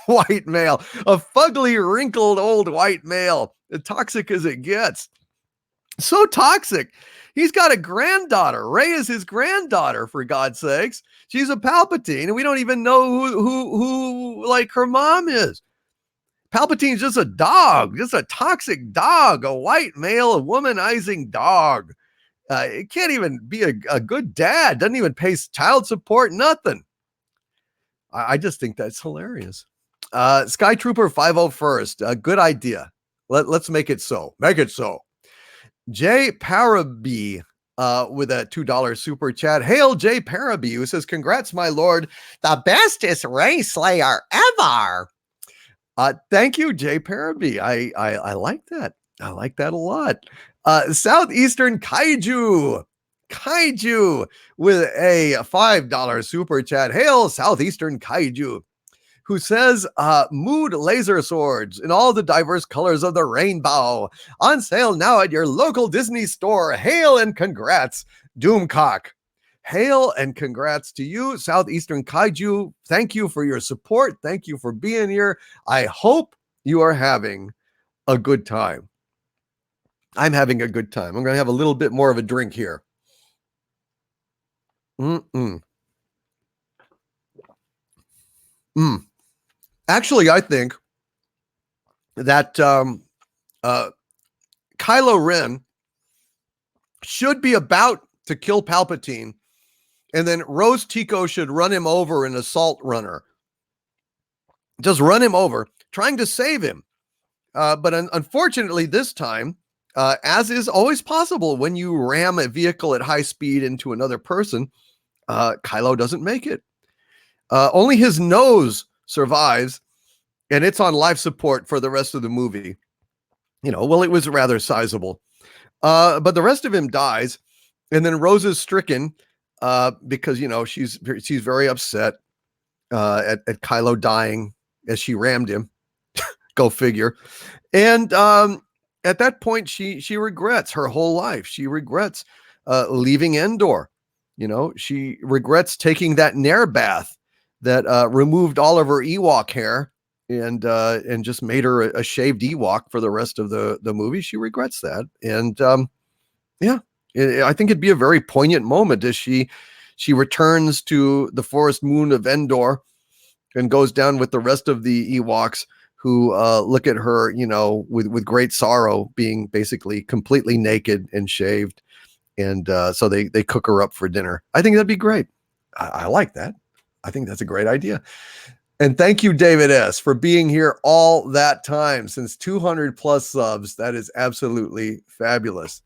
white male, a fugly, wrinkled old white male, as toxic as it gets. So toxic. He's got a granddaughter. Rey is his granddaughter, for God's sakes. She's a Palpatine, and we don't even know who her mom is. Palpatine's just a dog, just a toxic dog, a white male, a womanizing dog. It can't even be a good dad. Doesn't even pay child support, nothing. I just think that's hilarious. Sky Trooper 501st, good idea. Let's make it so. Make it so. Jay Paraby with a $2 super chat. Hail Jay Paraby, who says, congrats, my lord. The bestest Rey Slayer ever. Thank you, Jay Paraby. I like that. I like that a lot. Southeastern Kaiju with a $5 super chat. Hail Southeastern Kaiju, who says, mood laser swords in all the diverse colors of the rainbow. On sale now at your local Disney store. Hail and congrats, Doomcock. Hail and congrats to you, Southeastern Kaiju. Thank you for your support. Thank you for being here. I hope you are having a good time. I'm having a good time. I'm going to have a little bit more of a drink here. Actually, I think that Kylo Ren should be about to kill Palpatine, and then Rose Tico should run him over in Assault Runner. Just run him over, trying to save him. But unfortunately, this time, as is always possible when you ram a vehicle at high speed into another person, Kylo doesn't make it. Only his nose survives, and it's on life support for the rest of the movie. It was rather sizable. But the rest of him dies, and then Rose is stricken because, she's very upset at Kylo dying as she rammed him. Go figure. And at that point, she regrets her whole life. She regrets leaving Endor. She regrets taking that Nair bath that removed all of her Ewok hair and just made her a shaved Ewok for the rest of the movie. She regrets that. And I think it'd be a very poignant moment as she returns to the forest moon of Endor and goes down with the rest of the Ewoks, who look at her, with great sorrow, being basically completely naked and shaved. And so they cook her up for dinner. I think that'd be great. I like that. I think that's a great idea. And thank you, David S., for being here all that time, since 200 plus subs. That is absolutely fabulous.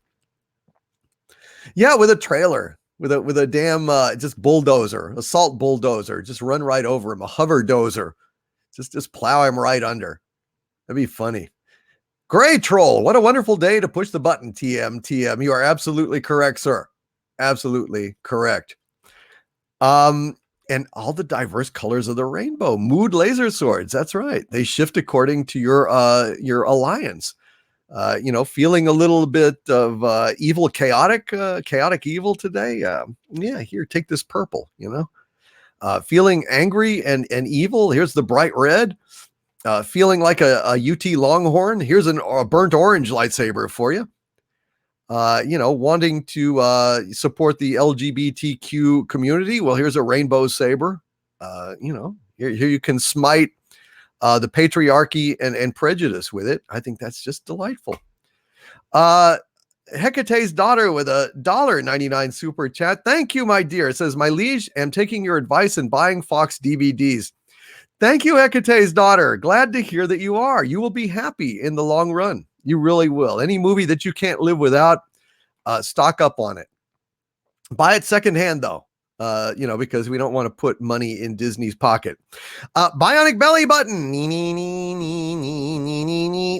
Yeah, with a trailer, with a damn just bulldozer, assault bulldozer, just run right over him, a hover dozer. Just plow him right under. That'd be funny. Gray Troll, what a wonderful day to push the button, TM. You are absolutely correct, sir. Absolutely correct. And all the diverse colors of the rainbow. Mood laser swords, that's right. They shift according to your alliance. Feeling a little bit of evil, chaotic evil today. Here, take this purple, feeling angry and evil. Here's the bright red. Feeling like a UT Longhorn. Here's a burnt orange lightsaber for you. Wanting to support the LGBTQ community. Well, here's a rainbow saber. Here you can smite the patriarchy and prejudice with it. I think that's just delightful. Hecate's daughter with a $1.99 super chat. Thank you, my dear. It says, my liege, am taking your advice and buying Fox DVDs. Thank you, Hecate's daughter. Glad to hear that you are. You will be happy in the long run. You really will. Any movie that you can't live without, stock up on it. Buy it secondhand, though, because we don't want to put money in Disney's pocket. Bionic Belly Button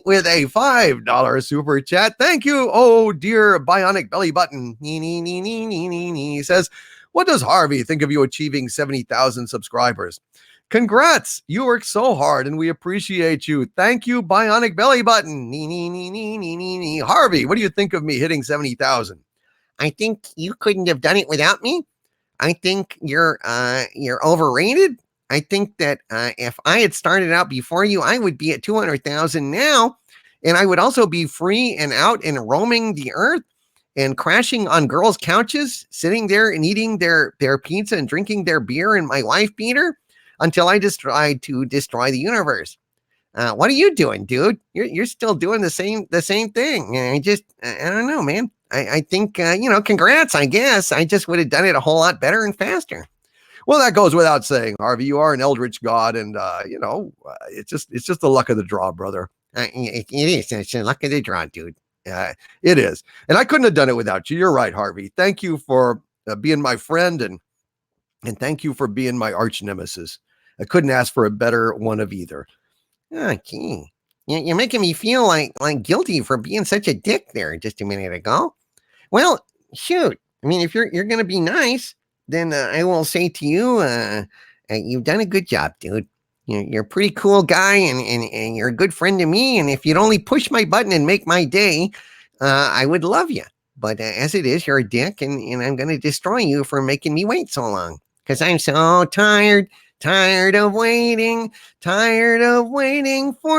with a $5 super chat. Thank you, oh dear Bionic Belly Button. He says, what does Harvey think of you achieving 70,000 subscribers? Congrats! You work so hard, and we appreciate you. Thank you, Bionic Belly Button. Harvey, what do you think of me hitting 70,000? I think you couldn't have done it without me. I think you're overrated. I think that if I had started out before you, I would be at 200,000 now, and I would also be free and out and roaming the earth and crashing on girls' couches, sitting there and eating their pizza and drinking their beer in my wife beater until I decide to destroy the universe. What are you doing, dude? You're still doing the same thing. I don't know, man. I think, congrats, I guess. I just would have done it a whole lot better and faster. Well, that goes without saying, Harvey. You are an eldritch god, and it's just the luck of the draw, brother. It is. It's the luck of the draw, dude. It is. And I couldn't have done it without you. You're right, Harvey. Thank you for being my friend, and thank you for being my arch nemesis. I couldn't ask for a better one of either. Okay. You're making me feel like guilty for being such a dick there just a minute ago. Well, shoot. I mean, if you're gonna be nice, then I will say to you, you've done a good job, dude. You're a pretty cool guy, and you're a good friend to me. And if you'd only push my button and make my day, I would love you. But as it is, you're a dick, and I'm gonna destroy you for making me wait so long. Because I'm so tired of waiting for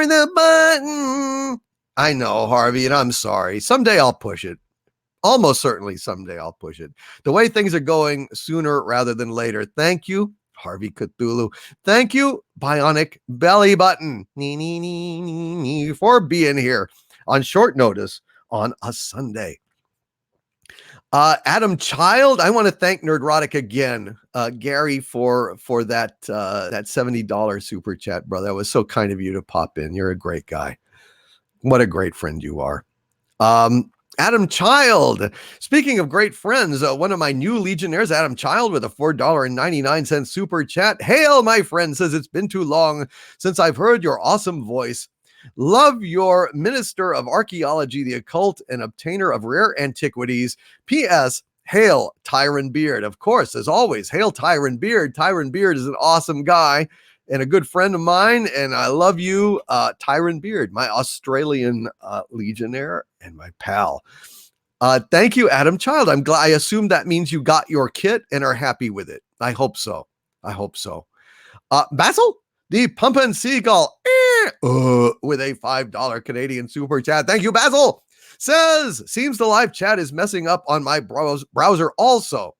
the button. I know, Harvey, and I'm sorry. Someday I'll push it. Almost certainly someday I'll push it. The way things are going, sooner rather than later. Thank you, Harvey Cthulhu. Thank you, Bionic Belly Button, for being here on short notice on a Sunday. Adam Child, I want to thank Nerdrotic again, Gary, for that $70 super chat, brother. That was so kind of you to pop in. You're a great guy. What a great friend you are. Adam Child, speaking of great friends, one of my new Legionnaires, Adam Child, with a $4.99 super chat. Hail, my friend, says it's been too long since I've heard your awesome voice. Love your minister of archaeology, the occult, and obtainer of rare antiquities. P.S. Hail Tyron Beard. Of course, as always, hail Tyron Beard. Tyron Beard is an awesome guy and a good friend of mine, and I love you, Tyron Beard, my Australian Legionnaire and my pal. Thank you, Adam Child. I'm glad. I assume that means you got your kit and are happy with it. I hope so. Basil, the Pumpin' Seagull, with a $5 Canadian super chat. Thank you, Basil. Says, seems the live chat is messing up on my browser also.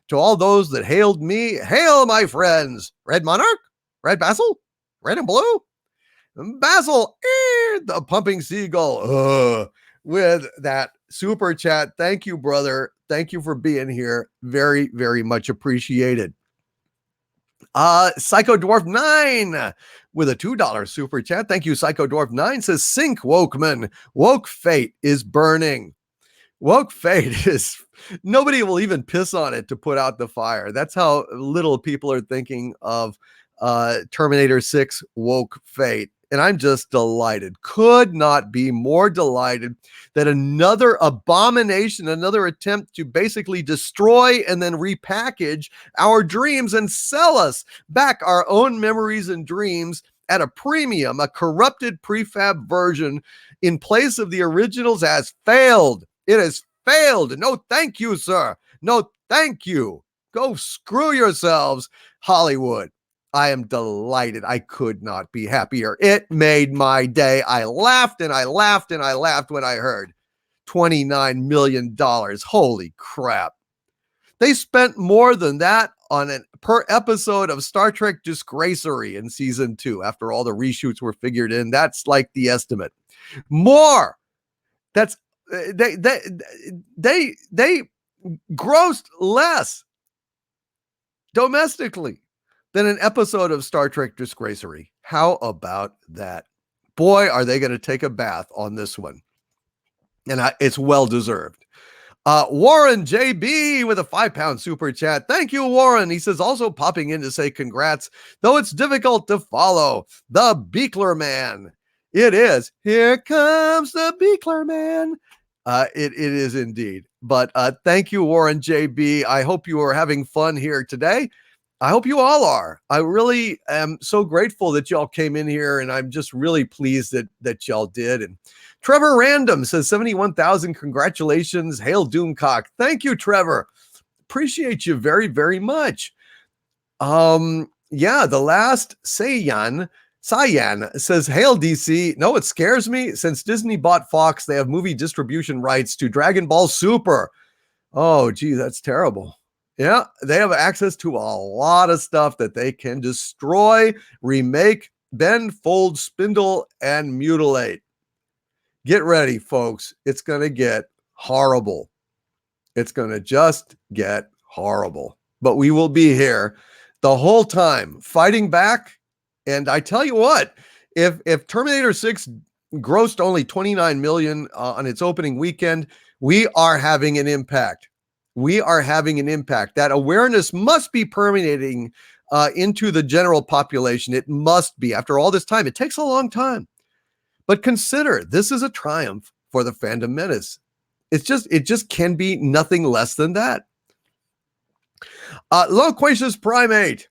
To all those that hailed me, hail, my friends. Red Monarch, Red Basil, Red and Blue, Basil, the Pumping Seagull, with that super chat. Thank you, brother. Thank you for being here. Very, very much appreciated. Psycho Dwarf 9 with a $2 super chat. Thank you, Psycho Dwarf 9 says, Sink, Wokeman. Woke fate is burning. Woke fate is, nobody will even piss on it to put out the fire. That's how little people are thinking of Terminator 6 woke fate. And I'm just delighted. Could not be more delighted that another abomination, another attempt to basically destroy and then repackage our dreams and sell us back our own memories and dreams at a premium, a corrupted prefab version in place of the originals has failed. It has failed. No, thank you, sir. No, thank you. Go screw yourselves, Hollywood. I am delighted. I could not be happier. It made my day. I laughed and I laughed and I laughed when I heard $29 million. Holy crap. They spent more than that on an per episode of Star Trek Disgracery in season 2 after all the reshoots were figured in. That's like the estimate. More. That's they grossed less domestically than an episode of Star Trek Disgracery. How about that? Boy, are they going to take a bath on this one. And it's well deserved. Warren JB with a £5 super chat. Thank you, Warren. He says, also popping in to say congrats, though it's difficult to follow. The Beekler Man. It is. Here comes the Beekler Man. It is indeed. But thank you, Warren JB. I hope you are having fun here today. I hope you all are. I really am so grateful that y'all came in here, and I'm just really pleased that y'all did. And Trevor Random says 71,000 congratulations. Hail Doomcock. Thank you, Trevor. Appreciate you very, very much. The last Cyan says, hail DC. No, it scares me. Since Disney bought Fox, they have movie distribution rights to Dragon Ball Super. Oh, gee, that's terrible. Yeah, they have access to a lot of stuff that they can destroy, remake, bend, fold, spindle, and mutilate. Get ready, folks. It's going to get horrible. It's going to just get horrible. But we will be here the whole time fighting back. And I tell you what, if Terminator 6 grossed only 29 million on its opening weekend, we are having an impact. We are having an impact. That awareness must be permeating into the general population. It must be. After all this time, it takes a long time. But consider this is a triumph for the Fandom Menace. It just can be nothing less than that. Loquacious Primate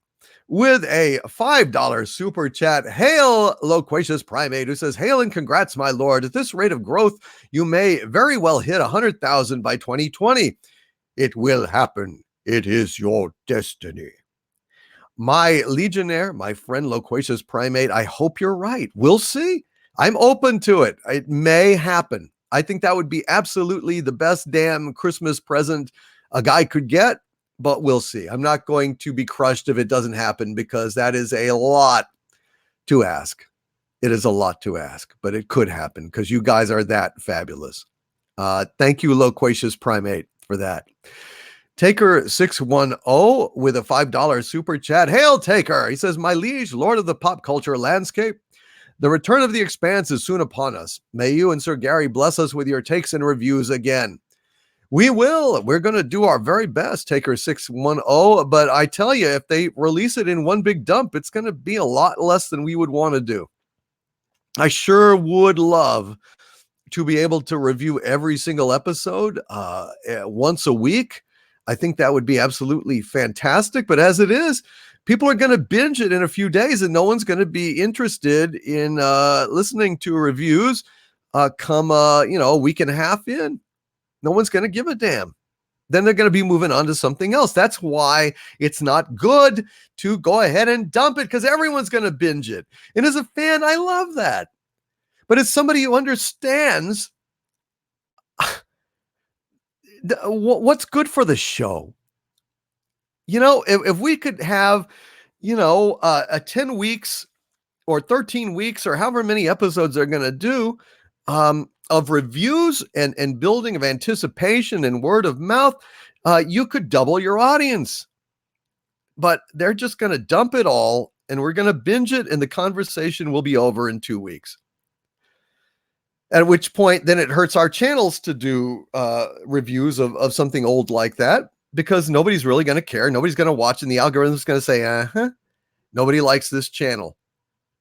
with a $5 super chat. Hail, Loquacious Primate, who says, hail and congrats, my lord. At this rate of growth, you may very well hit 100,000 by 2020. It will happen. It is your destiny. My Legionnaire, my friend Loquacious Primate, I hope you're right. We'll see. I'm open to it. It may happen. I think that would be absolutely the best damn Christmas present a guy could get, but we'll see. I'm not going to be crushed if it doesn't happen, because that is a lot to ask. It is a lot to ask, but it could happen because you guys are that fabulous. Thank you, Loquacious Primate, for that. Taker 610 with a $5 super chat. Hail, Taker. He says, my liege, lord of the pop culture landscape, the return of the Expanse is soon upon us. May you and Sir Gary bless us with your takes and reviews again. We will. We're going to do our very best, Taker 610. But I tell you, if they release it in one big dump, it's going to be a lot less than we would want to do. I sure would love to be able to review every single episode once a week. I think that would be absolutely fantastic. But as it is, people are going to binge it in a few days, and no one's going to be interested in listening to reviews come a week and a half in. No one's going to give a damn. Then they're going to be moving on to something else. That's why it's not good to go ahead and dump it, because everyone's going to binge it. And as a fan, I love that. But as somebody who understands what's good for the show, if we could have, a 10 weeks or 13 weeks or however many episodes they're going to do of reviews and building of anticipation and word of mouth, you could double your audience. But they're just going to dump it all, and we're going to binge it, and the conversation will be over in 2 weeks. At which point, then it hurts our channels to do reviews of something old like that, because nobody's really going to care. Nobody's going to watch, and the algorithm's going to say, nobody likes this channel.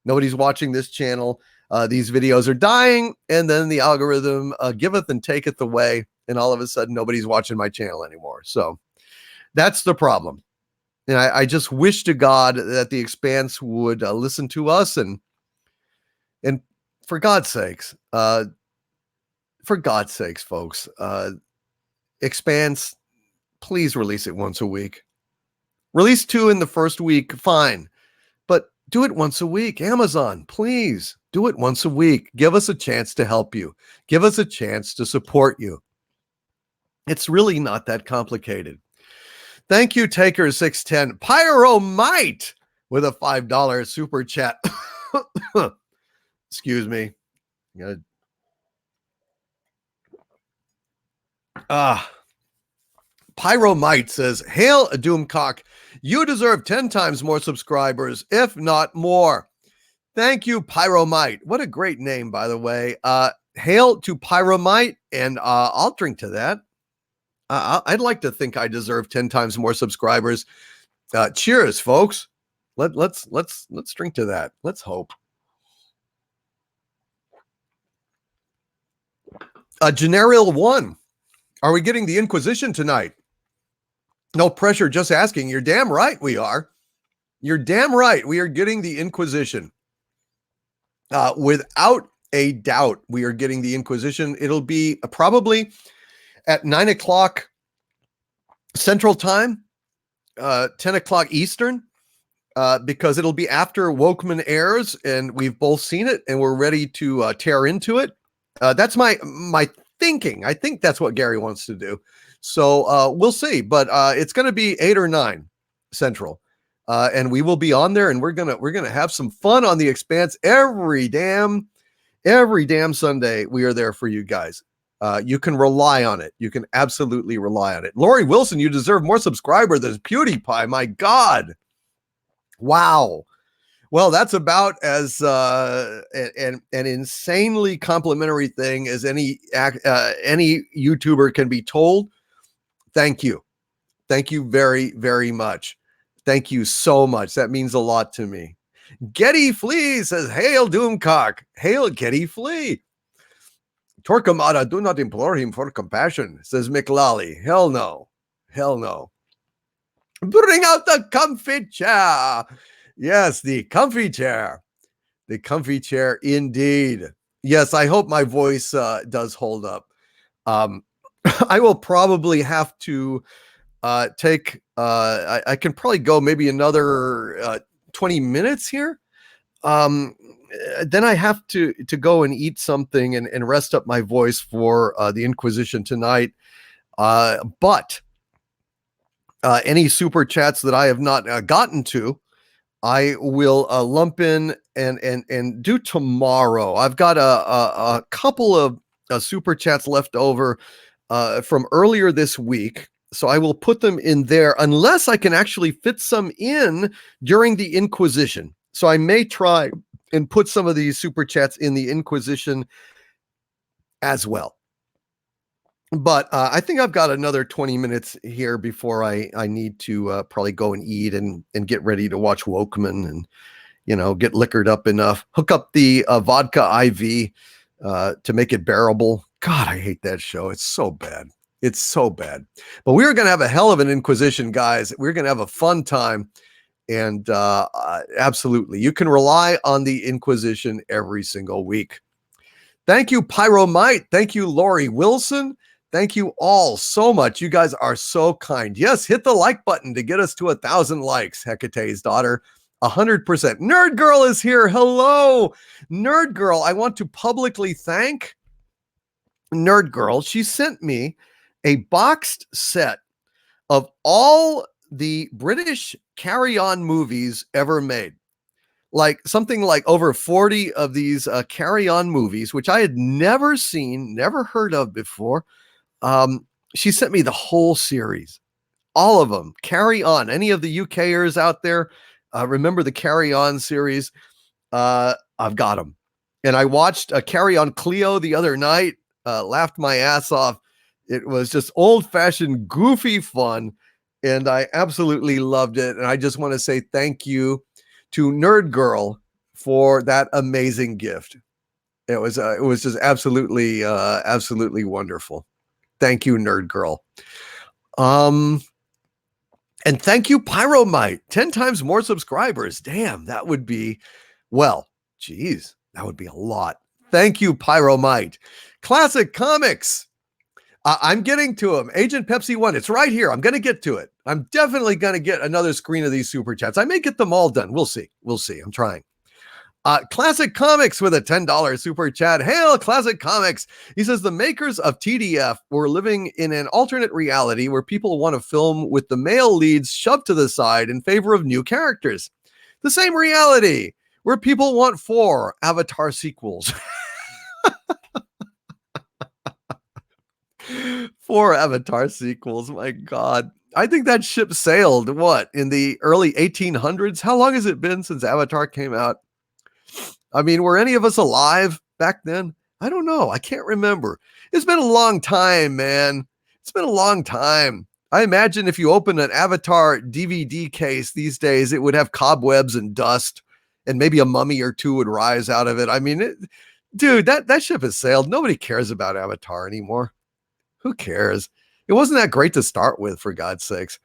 Nobody's watching this channel. These videos are dying, and then the algorithm giveth and taketh away, and all of a sudden, nobody's watching my channel anymore. So that's the problem. And I just wish to God that the Expanse would listen to us, and for God's sakes, folks, Expanse, please release it once a week. Release 2 in the first week, fine, but do it once a week. Amazon, please do it once a week. Give us a chance to help you. Give us a chance to support you. It's really not that complicated. Thank you, Taker 610. Pyromite with a $5 super chat. Excuse me. Pyromite says, hail, Doomcock. You deserve 10 times more subscribers, if not more. Thank you, Pyromite. What a great name, by the way. Hail to Pyromite, and I'll drink to that. I'd like to think I deserve 10 times more subscribers. Cheers, folks. Let's drink to that. Let's hope. General 1, are we getting the Inquisition tonight? No pressure, just asking. You're damn right we are. You're damn right. We are getting the Inquisition. Without a doubt, we are getting the Inquisition. It'll be probably at 9 o'clock Central Time, 10 o'clock Eastern, because it'll be after Wokeman airs, and we've both seen it, and we're ready to tear into it. That's my thinking. I think that's what Gary wants to do. So we'll see, but it's going to be 8 or 9 Central, and we will be on there, and we're gonna have some fun on the Expanse every damn Sunday. We are there for you guys. You can rely on it. You can absolutely rely on it. Lori Wilson, you deserve more subscriber than PewDiePie. My God, wow. Well, that's about as an insanely complimentary thing as any YouTuber can be told. Thank you. Thank you very, very much. Thank you so much. That means a lot to me. Getty Flea says, Hail Doomcock. Hail Getty Flea. Torquemada, do not implore him for compassion, says McLally. Hell no. Hell no. Bring out the comfy chair. Yes, the comfy chair. The comfy chair indeed. Yes, I hope my voice does hold up. I will probably have to take, I can probably go maybe another 20 minutes here. Then I have to go and eat something and rest up my voice for the Inquisition tonight. But any super chats that I have not gotten to, I will lump in and do tomorrow. I've got a couple of super chats left over from earlier this week. So I will put them in there unless I can actually fit some in during the Inquisition. So I may try and put some of these super chats in the Inquisition as well. But I think I've got another 20 minutes here before I need to probably go and eat and get ready to watch Wokeman and, you know, get liquored up enough, hook up the vodka IV to make it bearable. God, I hate that show. It's so bad. It's so bad. But we're going to have a hell of an Inquisition, guys. We're going to have a fun time. And absolutely, you can rely on the Inquisition every single week. Thank you, Pyromite. Thank you, Lori Wilson. Thank you all so much. You guys are so kind. Yes, hit the like button to get us to 1,000 likes, Hecate's daughter. 100%. Nerd Girl is here. Hello, Nerd Girl. I want to publicly thank Nerd Girl. She sent me a boxed set of all the British Carry-On movies ever made. Like something like over 40 of these Carry-On movies, which I had never seen, never heard of before. She sent me the whole series, all of them. Carry On. Any of the UKers out there remember the Carry On series? I've got them. And I watched Carry On Cleo the other night, laughed my ass off. It was just old-fashioned, goofy fun, and I absolutely loved it. And I just want to say thank you to Nerd Girl for that amazing gift. It was just absolutely wonderful. Thank you, Nerd Girl. And thank you, Pyromite. 10 times more subscribers. Damn, that would be, well, geez, that would be a lot. Thank you, Pyromite. Classic Comics. I'm getting to them. Agent Pepsi 1. It's right here. I'm going to get to it. I'm definitely going to get another screen of these super chats. I may get them all done. We'll see. We'll see. I'm trying. Classic Comics with a $10 super chat. Hail Classic Comics. He says the makers of TDF were living in an alternate reality where people want to film with the male leads shoved to the side in favor of new characters. The same reality where people want 4 Avatar sequels. 4 Avatar sequels. My God. I think that ship sailed, what, in the early 1800s? How long has it been since Avatar came out? I mean, were any of us alive back then? I don't know. I can't remember. It's been a long time, man. It's been a long time. I imagine if you open an Avatar DVD case these days, it would have cobwebs and dust, and maybe a mummy or two would rise out of it. I mean, dude, that ship has sailed. Nobody cares about Avatar anymore. Who cares? It wasn't that great to start with, for God's sakes.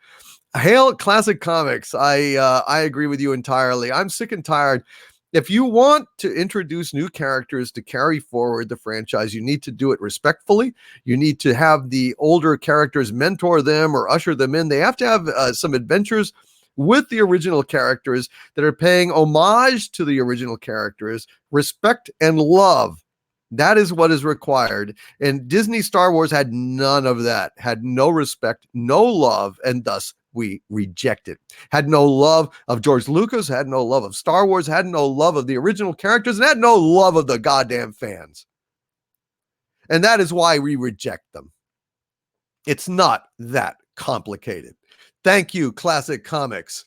Hail Classic Comics. I agree with you entirely. I'm sick and tired. If you want to introduce new characters to carry forward the franchise, you need to do it respectfully. You need to have the older characters mentor them or usher them in. They have to have some adventures with the original characters that are paying homage to the original characters, respect and love. That is what is required. And Disney Star Wars had none of that, had no respect, no love, and thus we reject it. Had no love of George Lucas, had no love of Star Wars, had no love of the original characters, and had no love of the goddamn fans. And that is why we reject them. It's not that complicated. Thank you, Classic Comics.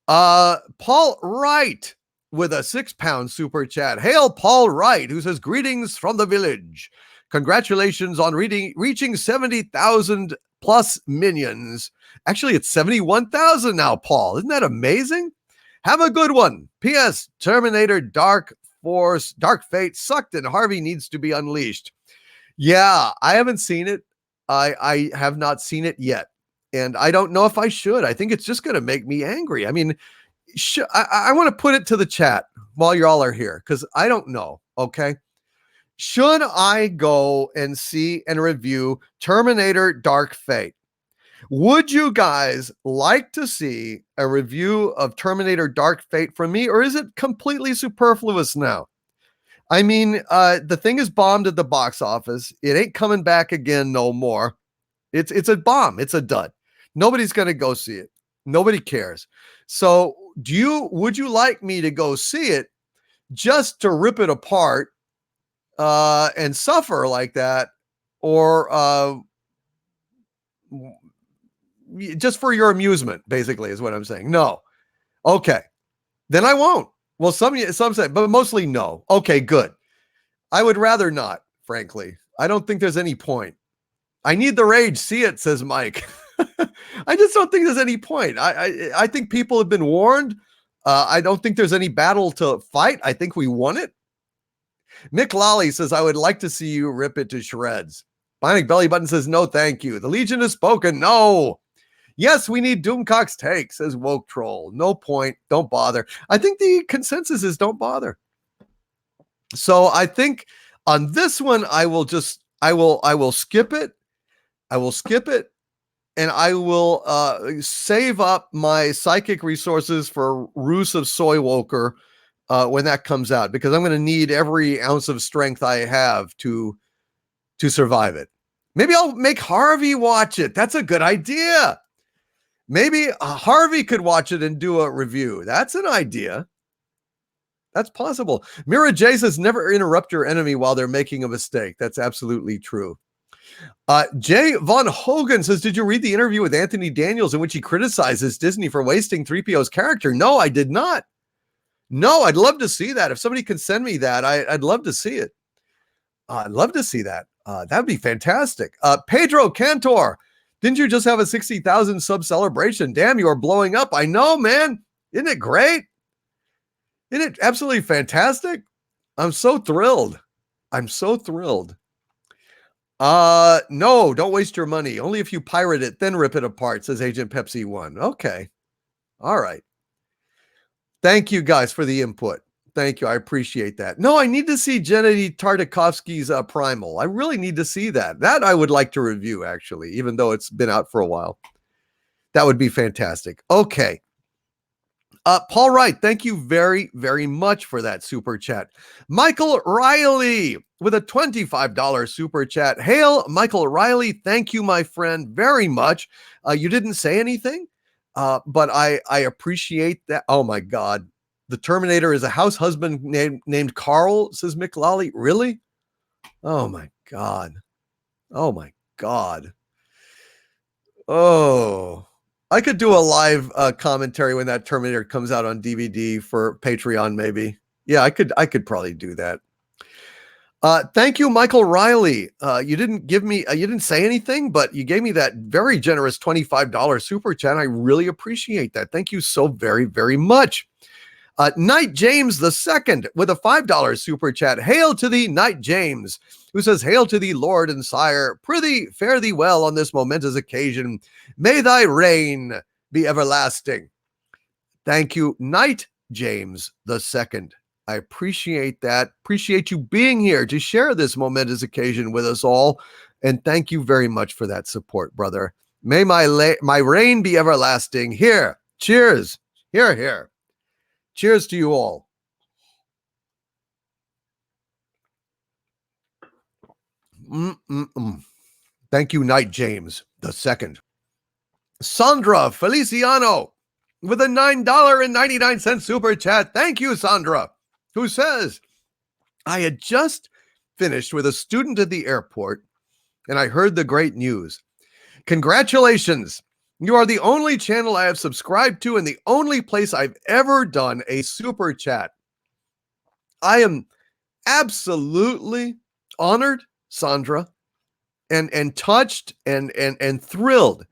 Paul Wright with a £6 super chat. Hail Paul Wright, who says, greetings from the village. Congratulations on reaching 70,000 plus minions. Actually, it's 71,000 now, Paul. Isn't that amazing? Have a good one. P.S. Terminator Dark Fate sucked and Harvey needs to be unleashed. Yeah, I haven't seen it. I have not seen it yet. And I don't know if I should. I think it's just going to make me angry. I mean, I want to put it to the chat while you all are here because I don't know. Okay. Should I go and see and review Terminator Dark Fate? Would you guys like to see a review of Terminator Dark Fate from me, or is it completely superfluous now? I mean, the thing is bombed at the box office. It ain't coming back again no more. It's a bomb. It's a dud. Nobody's going to go see it. Nobody cares. So would you like me to go see it just to rip it apart and suffer like that, or just for your amusement, basically, is what I'm saying? No. Okay. Then I won't. Well, some say, but mostly no. Okay, good. I would rather not, frankly. I don't think there's any point. I need the rage. See it, says Mike. I just don't think there's any point. I think people have been warned. I don't think there's any battle to fight. I think we won it. Mick Lolly says, I would like to see you rip it to shreds. Bionic Belly Button says, no, thank you. The Legion has spoken. No. Yes, we need Doomcock's take, says Woke Troll. No point. Don't bother. I think the consensus is don't bother. So I think on this one, I will skip it. I will skip it. And I will save up my psychic resources for Ruse of Soywoker when that comes out, because I'm going to need every ounce of strength I have to survive it. Maybe I'll make Harvey watch it. That's a good idea. Maybe Harvey could watch it and do a review. That's an idea. That's possible. Mira J says, never interrupt your enemy while they're making a mistake. That's absolutely true. Jay Von Hogan says, did you read the interview with Anthony Daniels in which he criticizes Disney for wasting 3PO's character? No, I did not. No, I'd love to see that. If somebody can send me that, I'd love to see it. I'd love to see that. That'd be fantastic. Pedro Cantor, didn't you just have a 60,000 sub celebration? Damn, you are blowing up. I know, man. Isn't it great? Isn't it absolutely fantastic? I'm so thrilled. I'm so thrilled. No, don't waste your money. Only if you pirate it, then rip it apart, says Agent Pepsi 1. Okay. All right. Thank you guys for the input. Thank you. I appreciate that. No, I need to see Gennady Tartakovsky's Primal. I really need to see that. That I would like to review, actually, even though it's been out for a while. That would be fantastic. Okay. Paul Wright, thank you very, very much for that super chat. Michael Riley with a $25 super chat. Hail, Michael Riley. Thank you, my friend, very much. You didn't say anything, but I appreciate that. Oh, my God. The Terminator is a house husband named Carl, says Mick Lolly. Really? Oh, my God. Oh, my God. Oh, I could do a live commentary when that Terminator comes out on DVD for Patreon, maybe. Yeah, I could probably do that. Thank you, Michael Riley. You didn't give me, you didn't say anything, but you gave me that very generous $25 super chat. I really appreciate that. Thank you so very, very much. Knight James II with a $5 super chat. Hail to thee, Knight James, who says, hail to thee, Lord and Sire. Prithee, fare thee well on this momentous occasion. May thy reign be everlasting. Thank you, Knight James II. I appreciate that. Appreciate you being here to share this momentous occasion with us all. And thank you very much for that support, brother. May my reign be everlasting. Here, cheers. Here, here. Cheers to you all. Thank you, Knight James II. Sandra Feliciano with a $9.99 super chat. Thank you, Sandra, who says, I had just finished with a student at the airport and I heard the great news. Congratulations. You are the only channel I have subscribed to and the only place I've ever done a super chat. I am absolutely honored, Sandra, and touched and thrilled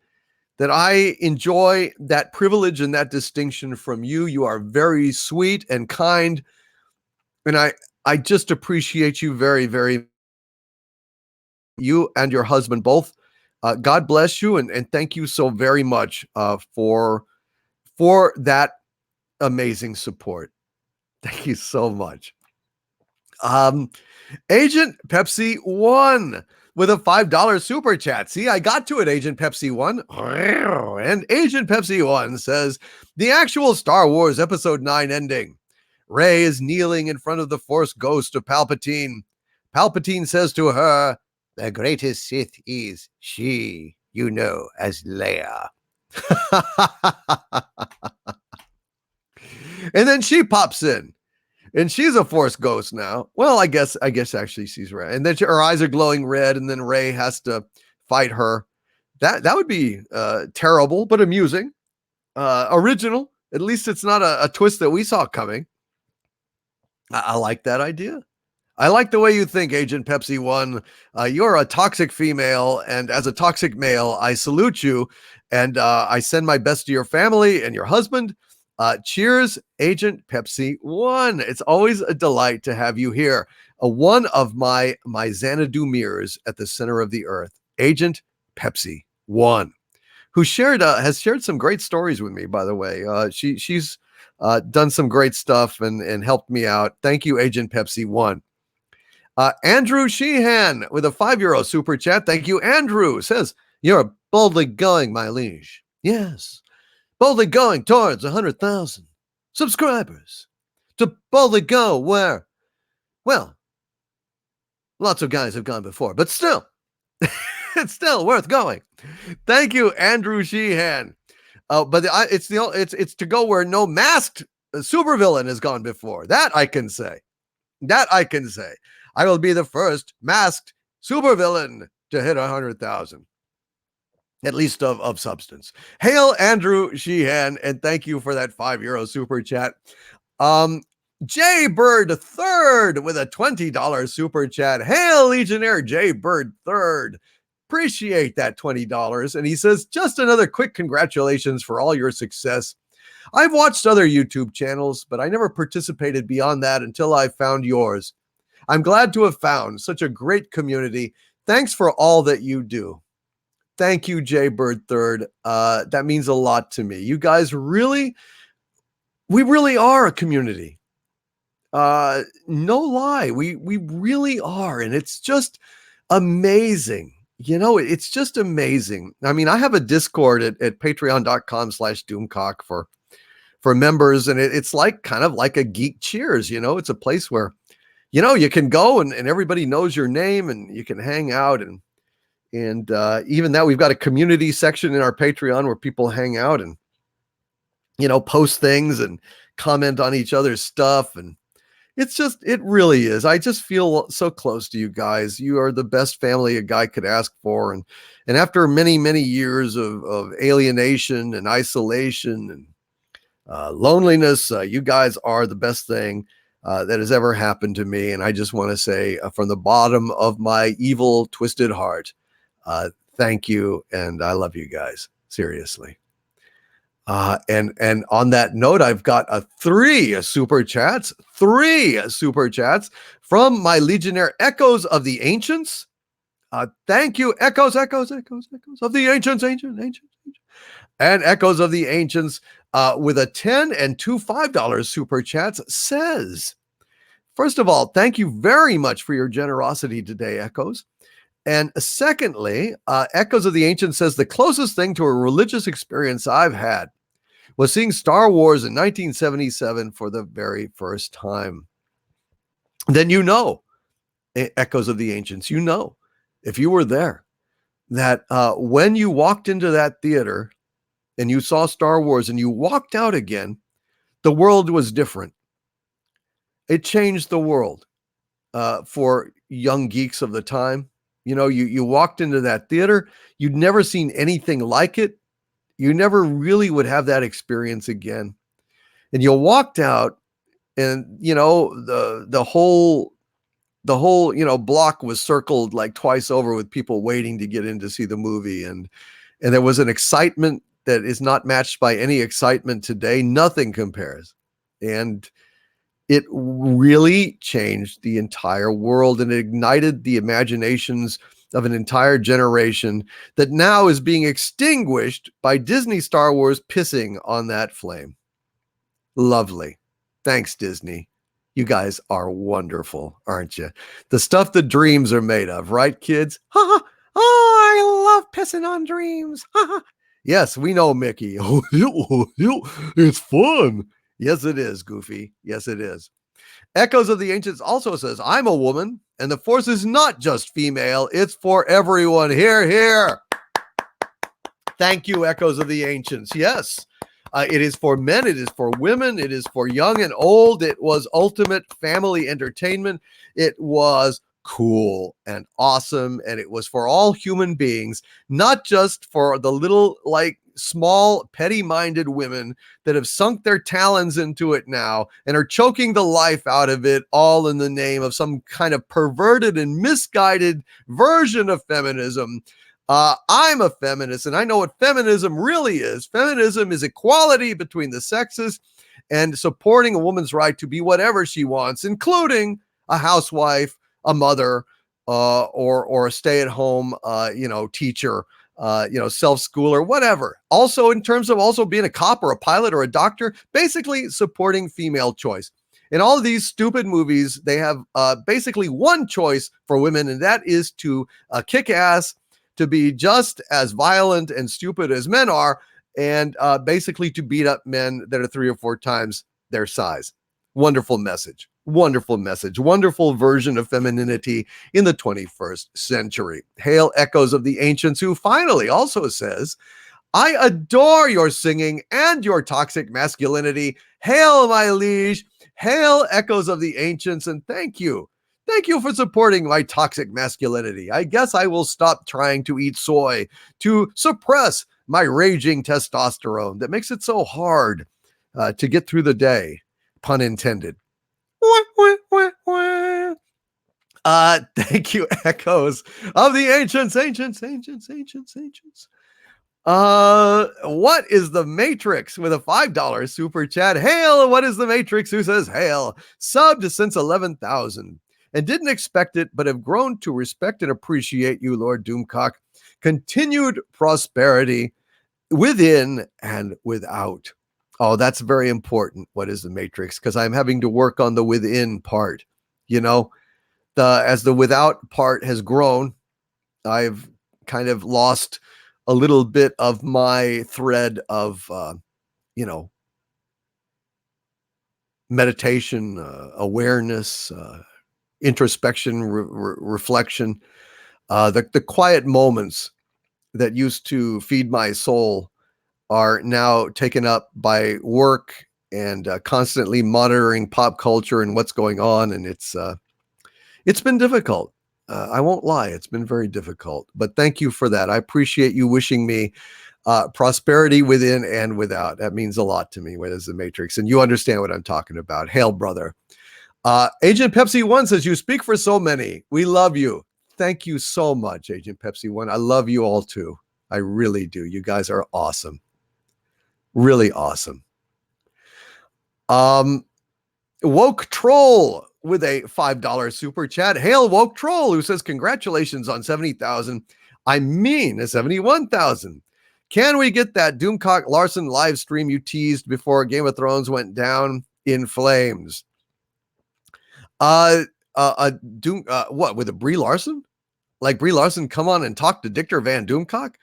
that I enjoy that privilege and that distinction from you. You are very sweet and kind, and I just appreciate you very, very. You and your husband both. God bless you, and thank you so very much for that amazing support. Thank you so much. Agent Pepsi 1 with a $5 super chat. See, I got to it, Agent Pepsi 1. And Agent Pepsi 1 says, the actual Star Wars Episode 9 ending. Rey is kneeling in front of the Force ghost of Palpatine. Palpatine says to her, the greatest Sith is she, you know, as Leia. And then she pops in. And she's a Force ghost now. Well, I guess actually she's Rey. And then her eyes are glowing red, and then Rey has to fight her. That would be terrible, but amusing. Original. At least it's not a twist that we saw coming. I like that idea. I like the way you think, Agent Pepsi 1. You're a toxic female, and as a toxic male, I salute you, and I send my best to your family and your husband. Cheers, Agent Pepsi 1. It's always a delight to have you here. One of my Xanadu mirrors at the center of the earth, Agent Pepsi 1, who has shared some great stories with me, by the way. She's done some great stuff and helped me out. Thank you, Agent Pepsi 1. Andrew Sheehan with a €5 super chat. Thank you, Andrew. Says, you're boldly going, my liege. Yes. Boldly going towards 100,000 subscribers. To boldly go where, well, lots of guys have gone before, but still, it's still worth going. Thank you, Andrew Sheehan. But it's to go where no masked supervillain has gone before. That I can say. I will be the first masked supervillain to hit 100,000. At least of substance. Hail Andrew Sheehan, and thank you for that €5 super chat. Jay Bird III with a $20 super chat. Hail Legionnaire Jay Bird III. Appreciate that $20. And he says, just another quick congratulations for all your success. I've watched other YouTube channels, but I never participated beyond that until I found yours. I'm glad to have found such a great community. Thanks for all that you do. Thank you, Jay Bird III. That means a lot to me. You guys we really are a community. No lie, we really are. And it's just amazing. You know, it's just amazing. I mean, I have a Discord at patreon.com/doomcock for members. And it's like kind of like a Geek Cheers. You know, it's a place where, you know, you can go and everybody knows your name and you can hang out and even that, we've got a community section in our Patreon where people hang out and, you know, post things and comment on each other's stuff. And it really is. I just feel so close to you guys. You are the best family a guy could ask for. And after many, many years of alienation and isolation and loneliness, you guys are the best thing that has ever happened to me. And I just want to say from the bottom of my evil, twisted heart, thank you, and I love you guys, seriously. And on that note, I've got three super chats from my Legionnaire Echoes of the Ancients. Thank you, Echoes of the Ancients, and Echoes of the Ancients with a 10 and two $5 super chats says, first of all, thank you very much for your generosity today, Echoes. And secondly, Echoes of the Ancients says, the closest thing to a religious experience I've had was seeing Star Wars in 1977 for the very first time. Then you know, Echoes of the Ancients, you know, if you were there, that when you walked into that theater and you saw Star Wars and you walked out again, the world was different. It changed the world for young geeks of the time. You know, you walked into that theater, you'd never seen anything like it. You never really would have that experience again. And you walked out and, you know, the whole, you know, block was circled like twice over with people waiting to get in to see the movie. And And there was an excitement that is not matched by any excitement today. Nothing compares. And it really changed the entire world and ignited the imaginations of an entire generation that now is being extinguished by Disney Star Wars pissing on that flame. Lovely. Thanks, Disney. You guys are wonderful, aren't you? The stuff that dreams are made of, right, kids? Oh, I love pissing on dreams. Yes, we know, Mickey. It's fun. Yes, it is, Goofy. Yes, it is. Echoes of the Ancients also says, I'm a woman, and the Force is not just female. It's for everyone. Here, here. Thank you, Echoes of the Ancients. Yes. It is for men, it is for women, it is for young and old. It was ultimate family entertainment. It was cool and awesome, and it was for all human beings, not just for the little, like, small, petty-minded women that have sunk their talons into it now and are choking the life out of it, all in the name of some kind of perverted and misguided version of feminism. I'm a feminist, and I know what feminism really is. Feminism is equality between the sexes and supporting a woman's right to be whatever she wants, including a housewife, a mother, or a stay-at-home, teacher, self-schooler, whatever. Also, in terms of also being a cop or a pilot or a doctor, basically supporting female choice. In all of these stupid movies, they have basically one choice for women, and that is to kick ass, to be just as violent and stupid as men are, and basically to beat up men that are 3 or 4 times their size. Wonderful message. Wonderful message. Wonderful version of femininity in the 21st century. Hail, Echoes of the Ancients, who finally also says, I adore your singing and your toxic masculinity. Hail, my liege. Hail, Echoes of the Ancients, and thank you. Thank you for supporting my toxic masculinity. I guess I will stop trying to eat soy to suppress my raging testosterone that makes it so hard to get through the day. Pun intended. Thank you, Echoes of the Ancients. What is the Matrix with a $5 super chat? Hail, what is the Matrix? Who says hail? Subbed since 11,000. And didn't expect it, but have grown to respect and appreciate you, Lord Doomcock. Continued prosperity within and without. Oh, that's very important. What is the Matrix? Because I'm having to work on the within part. As the without part has grown, I've kind of lost a little bit of my thread of, meditation, awareness, introspection, reflection, the quiet moments that used to feed my soul are now taken up by work and constantly monitoring pop culture and what's going on. And it's been difficult. I won't lie. It's been very difficult, but thank you for that. I appreciate you wishing me prosperity within and without. That means a lot to me. What is the Matrix? And you understand what I'm talking about. Hail, brother. Agent Pepsi 1 says, you speak for so many. We love you. Thank you so much, Agent Pepsi 1. I love you all too. I really do. You guys are awesome. Really awesome. Woke Troll with a $5 super chat. Hail, Woke Troll, who says, congratulations on 70,000. I mean, 71,000. Can we get that Doomcock Larson live stream you teased before Game of Thrones went down in flames? What with a Brie Larson? Like Brie Larson come on and talk to Dictor Van Doomcock?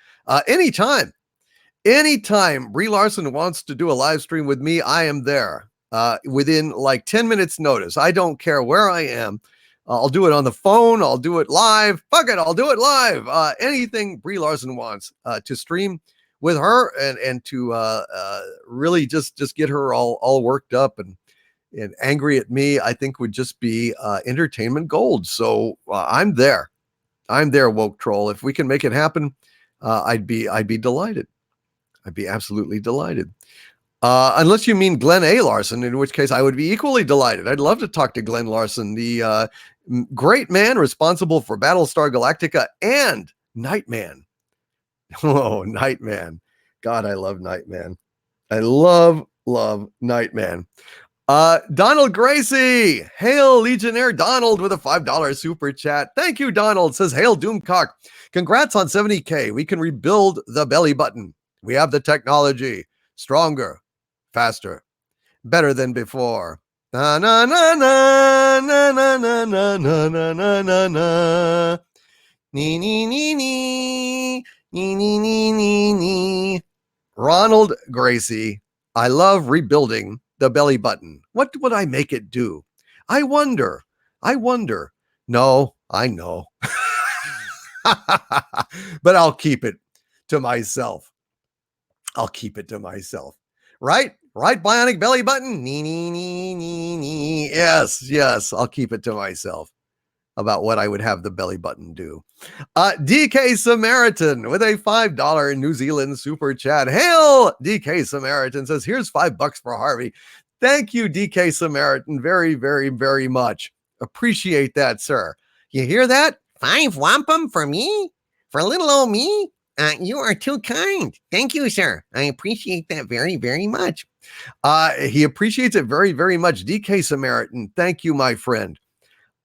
Anytime Brie Larson wants to do a live stream with me, I am there within like 10 minutes notice. I don't care where I am. I'll do it on the phone. I'll do it live. Fuck it. I'll do it live. Anything Brie Larson wants to stream with her and to really just get her all worked up and angry at me, I think would just be entertainment gold. So I'm there. Woke Troll. If we can make it happen, I'd be delighted. I'd be absolutely delighted. Unless you mean Glenn A. Larson, in which case I would be equally delighted. I'd love to talk to Glenn Larson, the great man responsible for Battlestar Galactica and Nightman. Oh, Nightman. God, I love Nightman. I love Nightman. Donald Gracie. Hail Legionnaire Donald with a $5 super chat. Thank you, Donald. Says, Hail Doomcock. Congrats on 70K. We can rebuild the belly button. We have the technology. Stronger, faster, better than before. Na na na na na na na na na na na na na. Nee nee nee nee nee nee nee nee nee. Ronald Gracie. I love rebuilding the belly button. What would I make it do? I wonder. No, I know. But I'll keep it to myself. Right? Right, bionic belly button? Nee, nee, nee, nee, nee. Yes, I'll keep it to myself about what I would have the belly button do. DK Samaritan with a $5 New Zealand super chat. Hail, DK Samaritan says, here's $5 for Harvey. Thank you, DK Samaritan, very, very, very much. Appreciate that, sir. You hear that? 5 wampum for me? For little old me? You are too kind. Thank you, sir. I appreciate that very, very much. He appreciates it very, very much. DK Samaritan, thank you, my friend.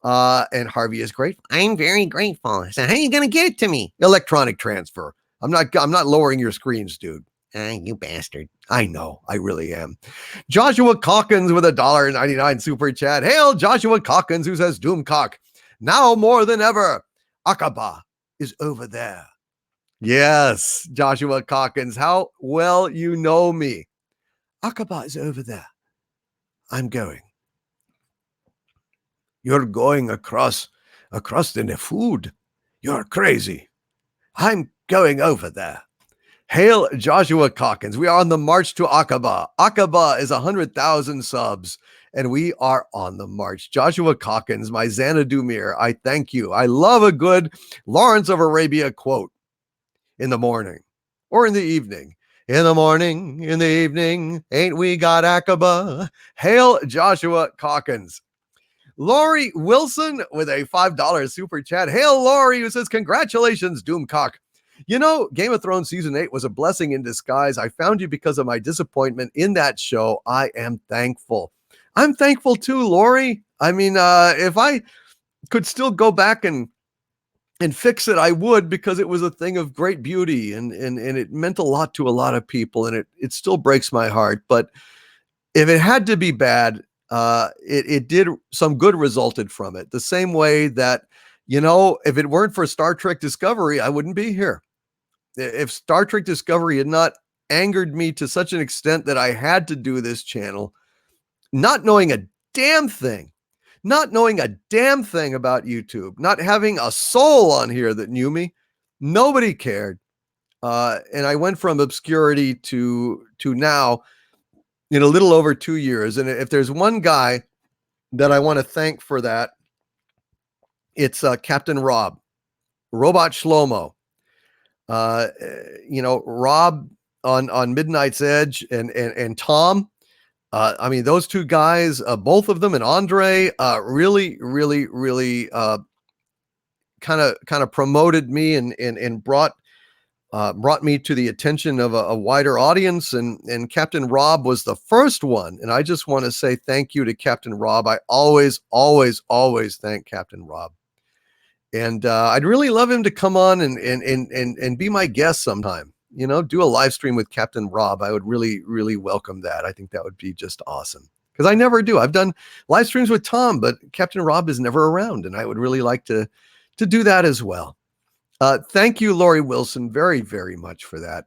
And Harvey is grateful. I'm very grateful. So how are you going to get it to me? Electronic transfer. I'm not lowering your screens, dude. You bastard. I know, I really am. Joshua Calkins with a $1.99 super chat. Hail Joshua Calkins, who says, Doomcock, now more than ever, Aqaba is over there. Yes, Joshua Calkins, how well you know me. Aqaba is over there. I'm going. You're going across the Nefud. You're crazy. I'm going over there. Hail Joshua Calkins. We are on the march to Aqaba. Aqaba is 100,000 subs, and we are on the march. Joshua Calkins, my Xanadu Mir, I thank you. I love a good Lawrence of Arabia quote in the morning or in the evening. In the morning, in the evening, ain't we got Aqaba? Hail Joshua Calkins. Laurie Wilson with a $5 super chat. Hail Laurie, who says, congratulations, Doomcock. You know, Game of Thrones Season 8 was a blessing in disguise. I found you because of my disappointment in that show. I am thankful. I'm thankful too, Laurie. I mean, if I could still go back and fix it, I would, because it was a thing of great beauty and it meant a lot to a lot of people, and it still breaks my heart. But if it had to be bad, it did, some good resulted from it. The same way that, you know, if it weren't for Star Trek Discovery, I wouldn't be here. If Star Trek Discovery had not angered me to such an extent that I had to do this channel, not knowing a damn thing about YouTube, not having a soul on here that knew me, nobody cared. And I went from obscurity to now in a little over 2 years. And if there's one guy that I want to thank for that, it's Captain Rob, Robot Shlomo. You know, Rob on Midnight's Edge and Tom. I mean, those two guys, both of them, and Andre, really kind of promoted me and brought me to the attention of a wider audience. And Captain Rob was the first one. And I just want to say thank you to Captain Rob. I always thank Captain Rob. And I'd really love him to come on and be my guest sometime. You know, do a live stream with Captain Rob. I would really welcome that. I think that would be just awesome, because I never do. I've done live streams with Tom, but Captain Rob is never around, and I would really like to do that as well. Thank you, Laurie Wilson, very much for that.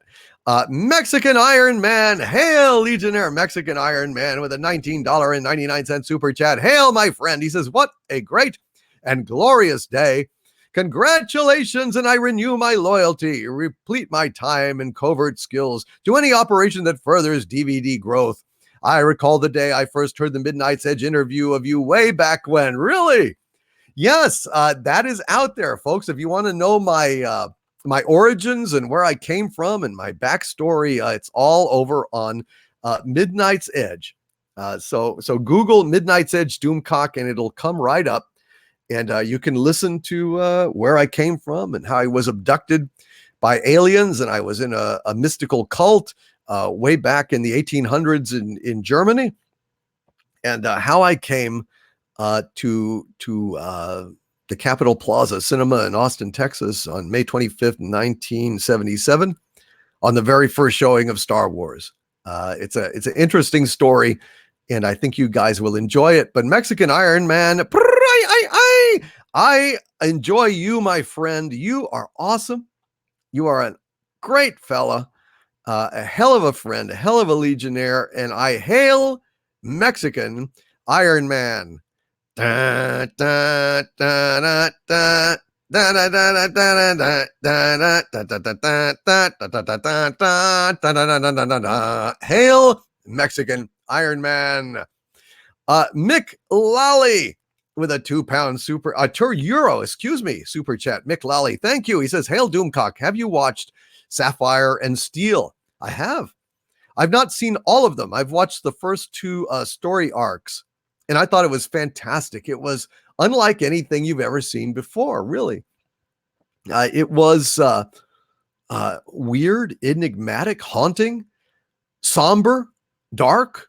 Mexican Iron Man, hail Legionnaire Mexican Iron Man with a $19.99 super chat. Hail, my friend. He says, what a great and glorious day. Congratulations, and I renew my loyalty, replete my time and covert skills to any operation that furthers DVD growth. I recall the day I first heard the Midnight's Edge interview of you way back when. Really? Yes, that is out there, folks. If you want to know my my origins and where I came from and my backstory, it's all over on Midnight's Edge. So Google Midnight's Edge Doomcock, and it'll come right up. And you can listen to where I came from and how I was abducted by aliens, and I was in a mystical cult way back in the 1800s in Germany, and how I came to the Capitol Plaza Cinema in Austin, Texas on May 25th, 1977, on the very first showing of Star Wars. It's an interesting story, and I think you guys will enjoy it. But Mexican Iron Man, I enjoy you, my friend. You are awesome. You are a great fella, a hell of a friend, a hell of a legionnaire, and I hail Mexican Iron Man. Da, da, da, da, da. Hail Mexican Iron Man. Mick Lally with a £2 super chat. Mick Lally, thank you. He says, hail Doomcock, have you watched Sapphire and Steel? I have. I've not seen all of them. I've watched the first two story arcs, and I thought it was fantastic. It was unlike anything you've ever seen before, really. It was weird, enigmatic, haunting, somber, dark,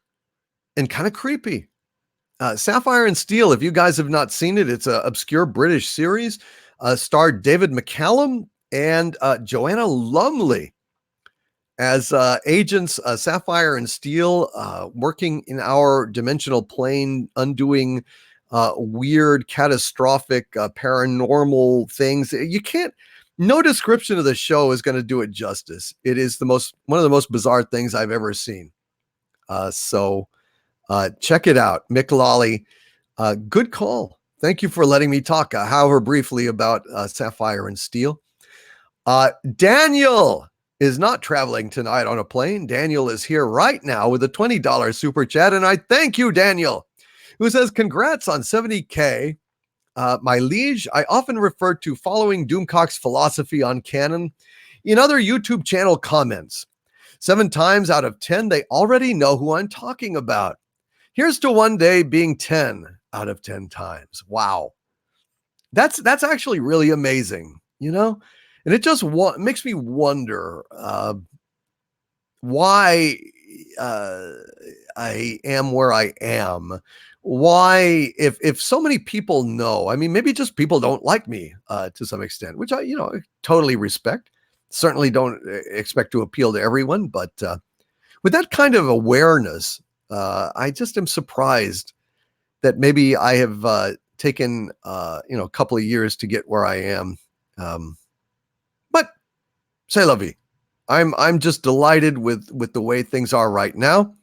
and kind of creepy. Sapphire and Steel, if you guys have not seen it, it's an obscure British series, starred David McCallum and Joanna Lumley as agents Sapphire and Steel, working in our dimensional plane, undoing weird, catastrophic, paranormal things. No description of the show is going to do it justice. It is one of the most bizarre things I've ever seen. So check it out. Mick Lally, good call. Thank you for letting me talk, however briefly, about Sapphire and Steel. Daniel is not traveling tonight on a plane. Daniel is here right now with a $20 super chat, and I thank you, Daniel, who says, congrats on 70K. My liege, I often refer to following Doomcock's philosophy on canon in other YouTube channel comments. 7 times out of 10, they already know who I'm talking about. Here's to one day being 10 out of 10 times. Wow. That's actually really amazing, you know? And it just makes me wonder why I am where I am. Why, if so many people know, I mean, maybe just people don't like me to some extent, which I totally respect. Certainly don't expect to appeal to everyone, but with that kind of awareness, I just am surprised that maybe I have taken a couple of years to get where I am. But c'est la vie. I'm just delighted with the way things are right now.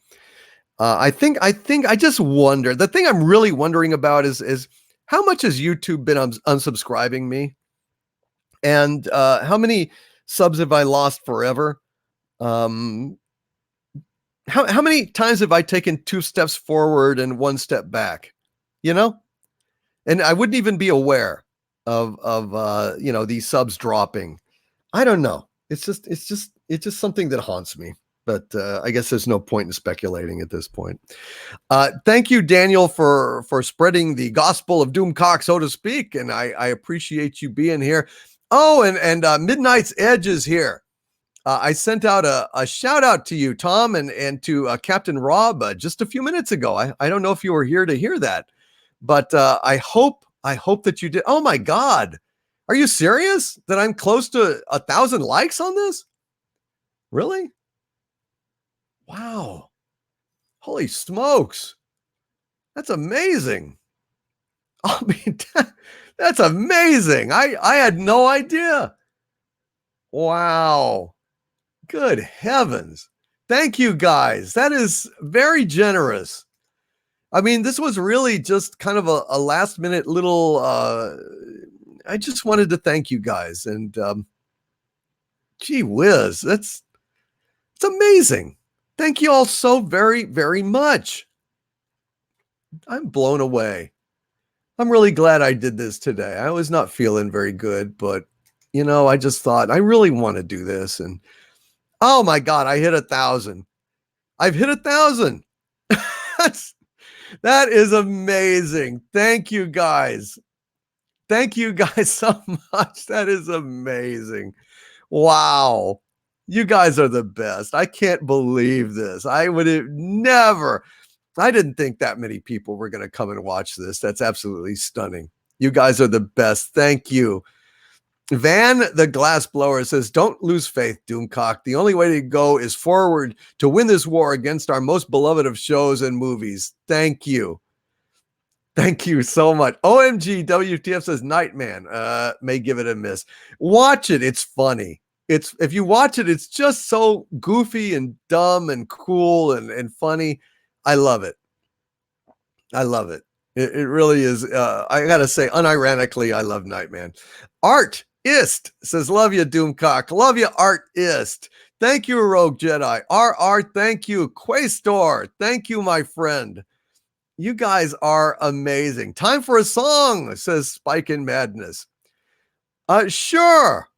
I think I just wonder. The thing I'm really wondering about is how much has YouTube been unsubscribing me, and how many subs have I lost forever? How many times have I taken 2 steps forward and 1 step back? And I wouldn't even be aware of these subs dropping. I don't know. It's just something that haunts me. But I guess there's no point in speculating at this point. Thank you, Daniel, for spreading the gospel of Doomcock, so to speak. And I appreciate you being here. Oh, and Midnight's Edge is here. I sent out a shout out to you, Tom, and to Captain Rob just a few minutes ago. I don't know if you were here to hear that, but I hope that you did. Oh my God, are you serious that I'm close to 1,000 likes on this? Really? Wow. Holy smokes. That's amazing. I mean, that's amazing. I had no idea. Wow. Good heavens. Thank you, guys. That is very generous. I mean, this was really just kind of a last minute little, I just wanted to thank you guys. And gee whiz, it's amazing. Thank you all so very, very much. I'm blown away. I'm really glad I did this today. I was not feeling very good, but I just thought I really want to do this. And oh my God, I hit 1,000. I've hit 1,000. That is amazing. Thank you guys. Thank you guys so much. That is amazing. Wow. You guys are the best. I can't believe this. I would have never, I didn't think that many people were going to come and watch this. That's absolutely stunning. You guys are the best. Thank you. Van the Glass Blower says, don't lose faith, Doomcock. The only way to go is forward to win this war against our most beloved of shows and movies. Thank you. Thank you so much. OMG, WTF says, Nightman. May give it a miss. Watch it. It's funny. If you watch it, it's just so goofy and dumb and cool and funny. I love it. I love it. It really is. I got to say, unironically, I love Nightman. Art Ist says, love you, Doomcock. Love you, Art Ist. Thank you, Rogue Jedi. RR, thank you. Quaestor, thank you, my friend. You guys are amazing. Time for a song, says Spike in Madness. Sure.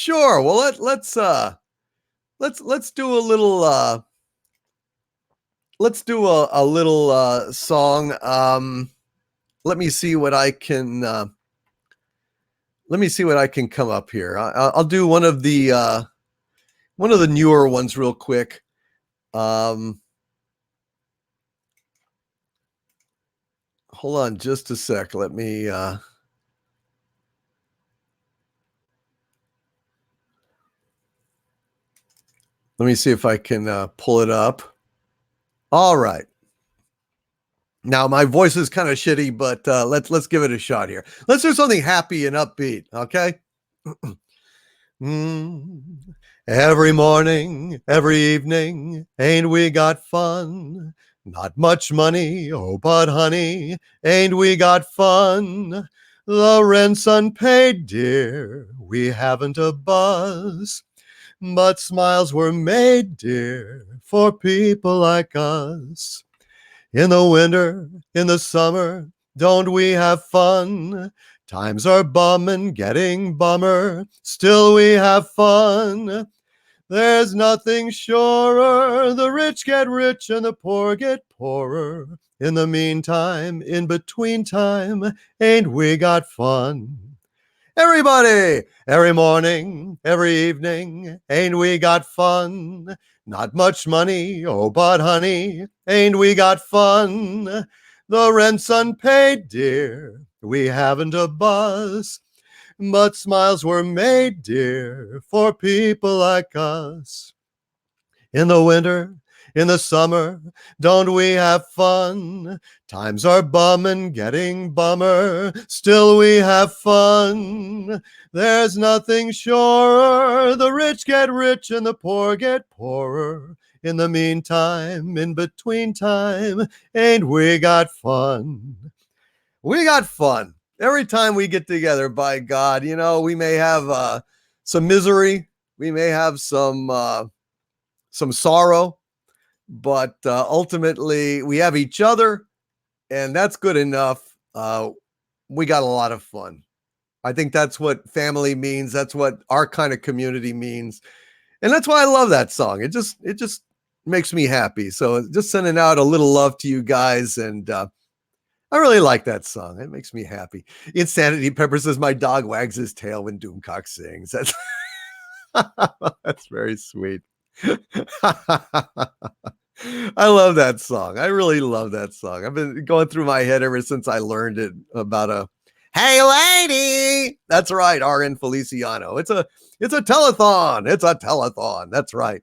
Well, let's do a little song. Let me see what I can come up here. I'll do one of the newer ones real quick. Hold on just a sec. Let me see if I can pull it up. All right. Now my voice is kind of shitty, but let's give it a shot here. Let's do something happy and upbeat, okay? Every morning, every evening, ain't we got fun? Not much money, oh, but honey, ain't we got fun? The rent's unpaid, dear, we haven't a buzz. But smiles were made, dear, for people like us. In the winter, in the summer, don't we have fun? Times are bummin', getting bummer, still we have fun. There's nothing surer, the rich get rich and the poor get poorer. In the meantime, in between time, ain't we got fun? Everybody, every morning, every evening, ain't we got fun? Not much money, oh, but honey, ain't we got fun? The rent's unpaid, dear, we haven't a buzz. But smiles were made, dear, for people like us. In the winter, in the summer, don't we have fun? Times are bummin', getting bummer, still we have fun. There's nothing surer, the rich get rich and the poor get poorer. In the meantime, in between time, ain't we got fun? We got fun. Every time we get together, by God, you know, we may have some misery, we may have some sorrow, but ultimately we have each other, and that's good enough. We got a lot of fun. I think that's what family means. That's what our kind of community means, and that's why I love that song. It just makes me happy. So just sending out a little love to you guys, and I really like that song. It makes me happy. Insanity Pepper says, my dog wags his tail when Doomcock sings. That's, that's very sweet. I love that song. I really love that song. I've been going through my head ever since I learned it about a, hey lady. That's right. RN Feliciano. It's a telethon. It's a telethon. That's right.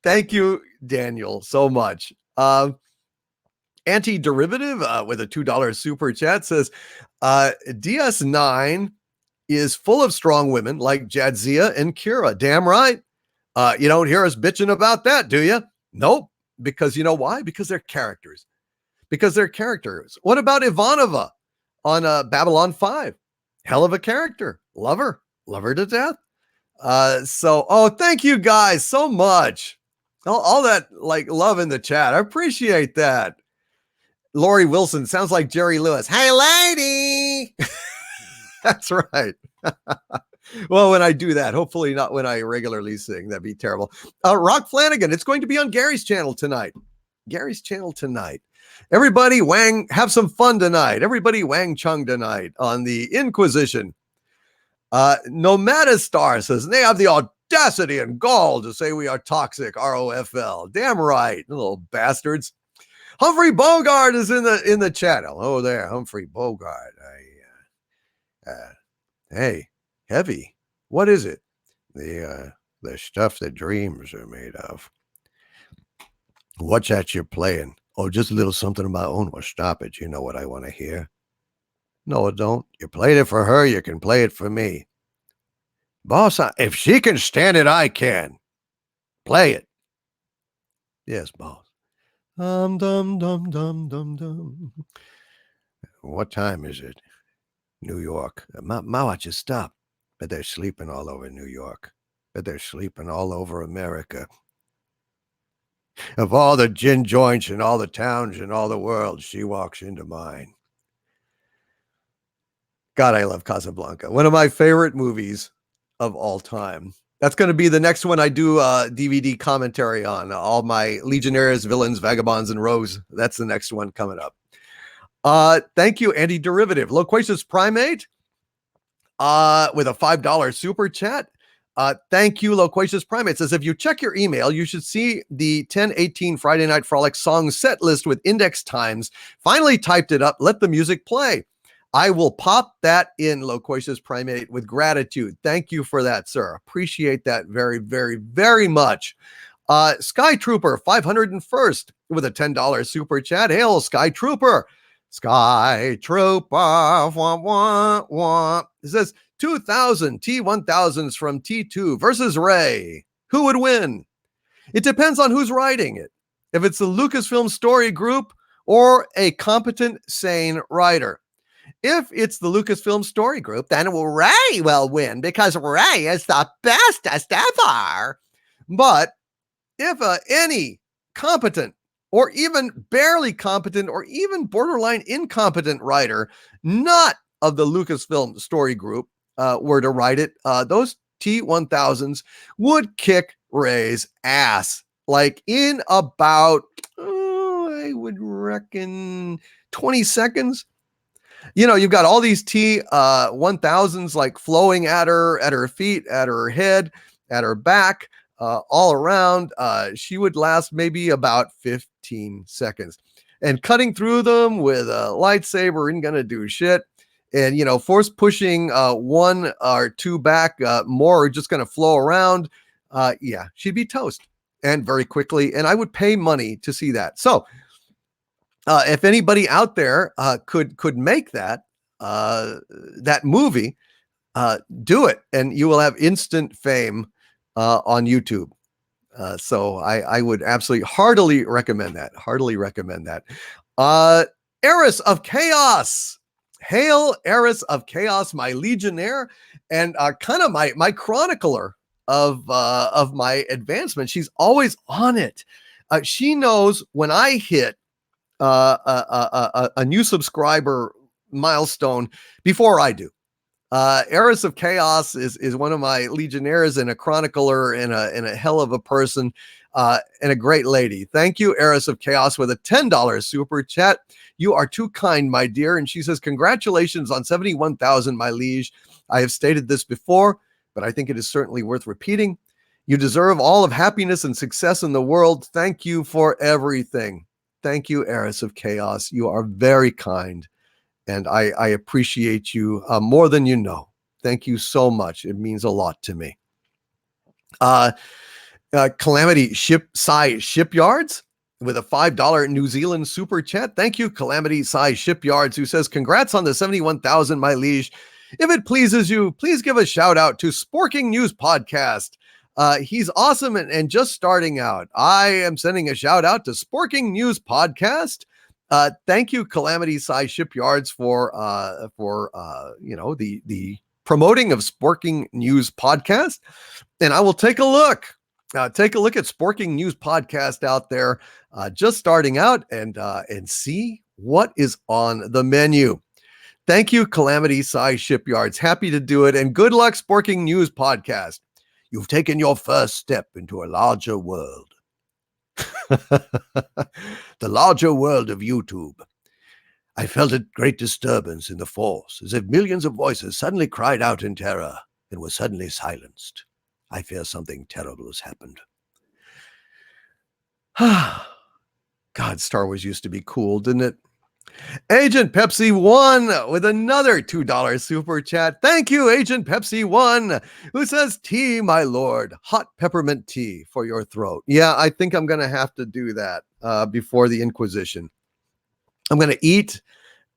Thank you, Daniel, so much. Anti-Derivative with a $2 super chat says, DS9 is full of strong women like Jadzia and Kira. Damn right. You don't hear us bitching about that, do you? Nope. Because you know why? Because they're characters. What about Ivanova on Babylon 5? Hell of a character. Love her to death. Thank you guys so much. All that like love in the chat. I appreciate that. Lori Wilson sounds like Jerry Lewis. Hey, lady. That's right. Well, when I do that, hopefully not when I regularly sing. That'd be terrible. Rock Flanagan, it's going to be on Gary's channel tonight. Everybody have some fun tonight. Everybody Wang Chung tonight on the Inquisition. Nomadistar says they have the audacity and gall to say we are toxic. ROFL. Damn right, little bastards. Humphrey Bogart is in the chat. Hello there, Humphrey Bogart. Hey, heavy. What is it? The stuff that dreams are made of. What's that you're playing? Oh, just a little something of my own. Well, stop it. You know what I want to hear. No, I don't. You played it for her. You can play it for me. Boss, if she can stand it, I can. Play it. Yes, boss. Dum, dum, dum, dum, dum. What time is it? New York. My watch is stopped. But they're sleeping all over New York. But they're sleeping all over America. Of all the gin joints in all the towns in all the world, she walks into mine. God, I love Casablanca. One of my favorite movies of all time. That's going to be the next one I do DVD commentary on. All my Legionnaires, Villains, Vagabonds, and Rogues. That's the next one coming up. Thank you, Andy Derivative. Loquacious Primate with a $5 super chat. Thank you, Loquacious Primate. Says, if you check your email, you should see the 10/18 Friday Night Frolic song set list with index times. Finally typed it up. Let the music play. I will pop that in, Loquacious Primate, with gratitude. Thank you for that, sir. Appreciate that very, very, very much. Sky Trooper 501st with a $10 super chat. Hail, Sky Trooper. Sky Trooper. Wah, wah, wah. It says 2,000 T1000s from T2 versus Ray. Who would win? It depends on who's writing it. If it's the Lucasfilm Story Group or a competent, sane writer. If it's the Lucasfilm Story Group, then Ray will win because Ray is the bestest ever. But if any competent or even barely competent or even borderline incompetent writer, not of the Lucasfilm Story Group, were to write it, those T1000s would kick Ray's ass. Like in about, I would reckon 20 seconds. You know, you've got all these T1000s like flowing at her feet, at her head, at her back, all around. She would last maybe about 15 seconds. And cutting through them with a lightsaber isn't going to do shit. And, you know, force pushing one or two back, more are just going to flow around. Yeah, she'd be toast and very quickly. And I would pay money to see that. So, if anybody out there could make that movie, do it, and you will have instant fame on YouTube. So I would absolutely heartily recommend that. Eris of Chaos. Hail, Eris of Chaos, my Legionnaire, and kind of my chronicler of my advancement. She's always on it. She knows when I hit a new subscriber milestone before I do. Eris of Chaos is one of my Legionnaires and a chronicler and a hell of a person and a great lady. Thank you, Eris of Chaos, with a $10 super chat. You are too kind, my dear. And she says, congratulations on 71,000, my liege. I have stated this before, but I think it is certainly worth repeating. You deserve all of happiness and success in the world. Thank you for everything. Thank you, Eris of Chaos. You are very kind, and I appreciate you more than you know. Thank you so much. It means a lot to me. Calamity Size Shipyards with a $5 New Zealand super chat. Thank you, Calamity Size Shipyards, who says, congrats on the 71,000, my liege. If it pleases you, please give a shout out to Sporking News Podcast. He's awesome and just starting out. I am sending a shout out to Sporking News Podcast. Thank you, Calamity Size Shipyards, for the promoting of Sporking News Podcast. And I will take a look. Take a look at Sporking News Podcast out there, just starting out, and see what is on the menu. Thank you, Calamity Size Shipyards. Happy to do it, and good luck, Sporking News Podcast. You've taken your first step into a larger world. The larger world of YouTube. I felt a great disturbance in the force, as if millions of voices suddenly cried out in terror and were suddenly silenced. I fear something terrible has happened. God, Star Wars used to be cool, didn't it? Agent Pepsi 1 with another $2 super chat. Thank you, Agent Pepsi 1, who says, tea, my lord, hot peppermint tea for your throat. Yeah, I think I'm going to have to do that before the Inquisition. I'm going to eat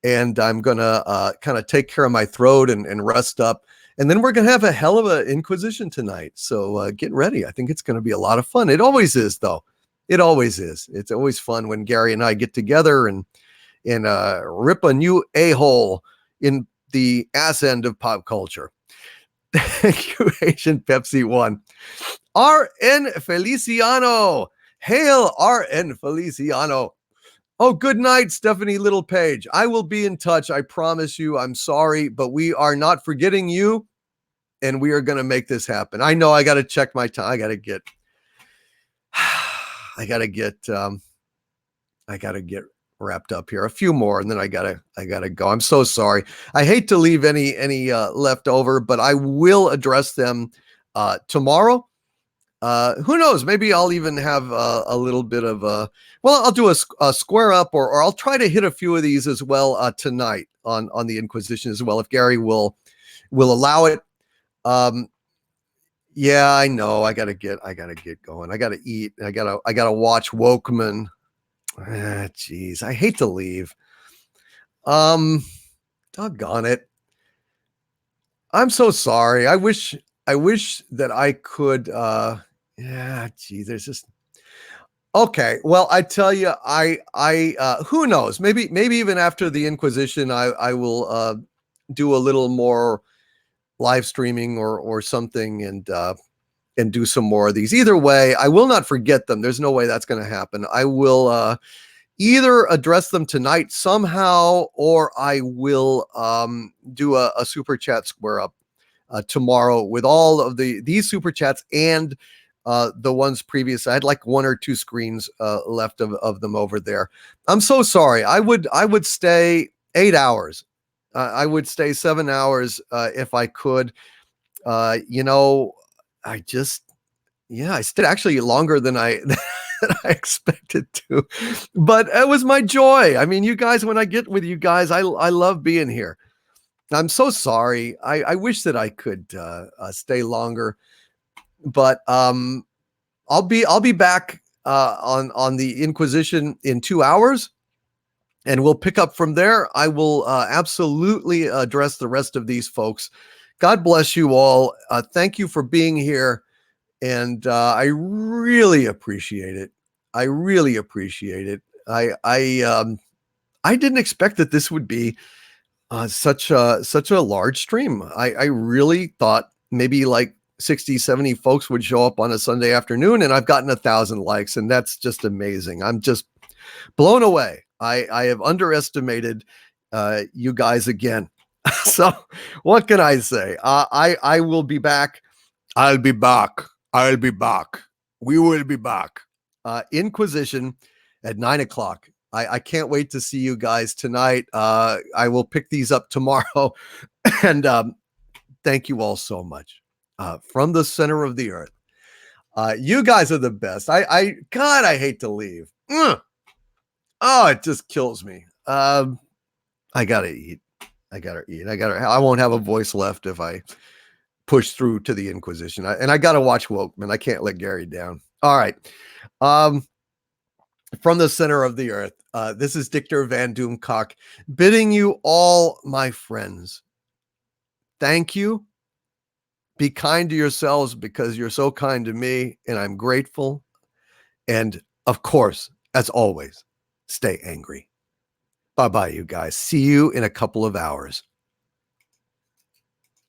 and I'm going to kind of take care of my throat and rest up. And then we're going to have a hell of an Inquisition tonight. So get ready. I think it's going to be a lot of fun. It always is, though. It always is. It's always fun when Gary and I get together and rip a new a-hole in the ass end of pop culture. Thank you, Agent Pepsi 1. R.N. Feliciano. Hail, R.N. Feliciano. Oh, good night, Stephanie Littlepage. I will be in touch. I promise you. I'm sorry, but we are not forgetting you, and we are going to make this happen. I know I got to check my time. I got to get wrapped up here. A few more, and then I gotta go. I'm so sorry. I hate to leave any left over, but I will address them tomorrow. Who knows? Maybe I'll even have a little bit of I'll do a square up, or I'll try to hit a few of these as well tonight on the Inquisition as well, if Gary will allow it. Yeah, I know. I gotta get going. I gotta eat. I gotta watch Wokeman. Jeez, I hate to leave. Doggone it. I'm so sorry. I wish that I could. There's just. Okay, well, I tell you, who knows? Maybe even after the Inquisition, I will do a little more live streaming or something and do some more of these. Either way, I will not forget them. There's no way that's going to happen. I will either address them tonight somehow, or I will do a super chat square up tomorrow with all of these super chats and the ones previous. I had like 1 or 2 screens left of them over there. I'm so sorry. I would stay 8 hours. I would stay 7 hours if I could. I stayed actually longer than I expected to, but it was my joy. I mean, you guys, when I get with you guys, I love being here. I'm so sorry. I wish that I could stay longer, but I'll be back on the Inquisition in 2 hours. And we'll pick up from there. I will absolutely address the rest of these folks. God bless you all. Thank you for being here. And I really appreciate it. I really appreciate it. I didn't expect that this would be such a large stream. I really thought maybe like 60, 70 folks would show up on a Sunday afternoon, and I've gotten 1,000 likes, and that's just amazing. I'm just blown away. I have underestimated you guys again. So what can I say? I will be back. I'll be back. We will be back. Inquisition at 9:00. I can't wait to see you guys tonight. I will pick these up tomorrow. And thank you all so much. From the center of the earth. You guys are the best. God, I hate to leave. Oh, it just kills me. I gotta eat. I won't have a voice left if I push through to the Inquisition. And I gotta watch Wokeman. I can't let Gary down. All right. From the center of the earth, this is Dictor Van Doomcock bidding you all, my friends, thank you. Be kind to yourselves because you're so kind to me, and I'm grateful. And of course, as always, stay angry. Bye-bye, you guys. See you in a couple of hours.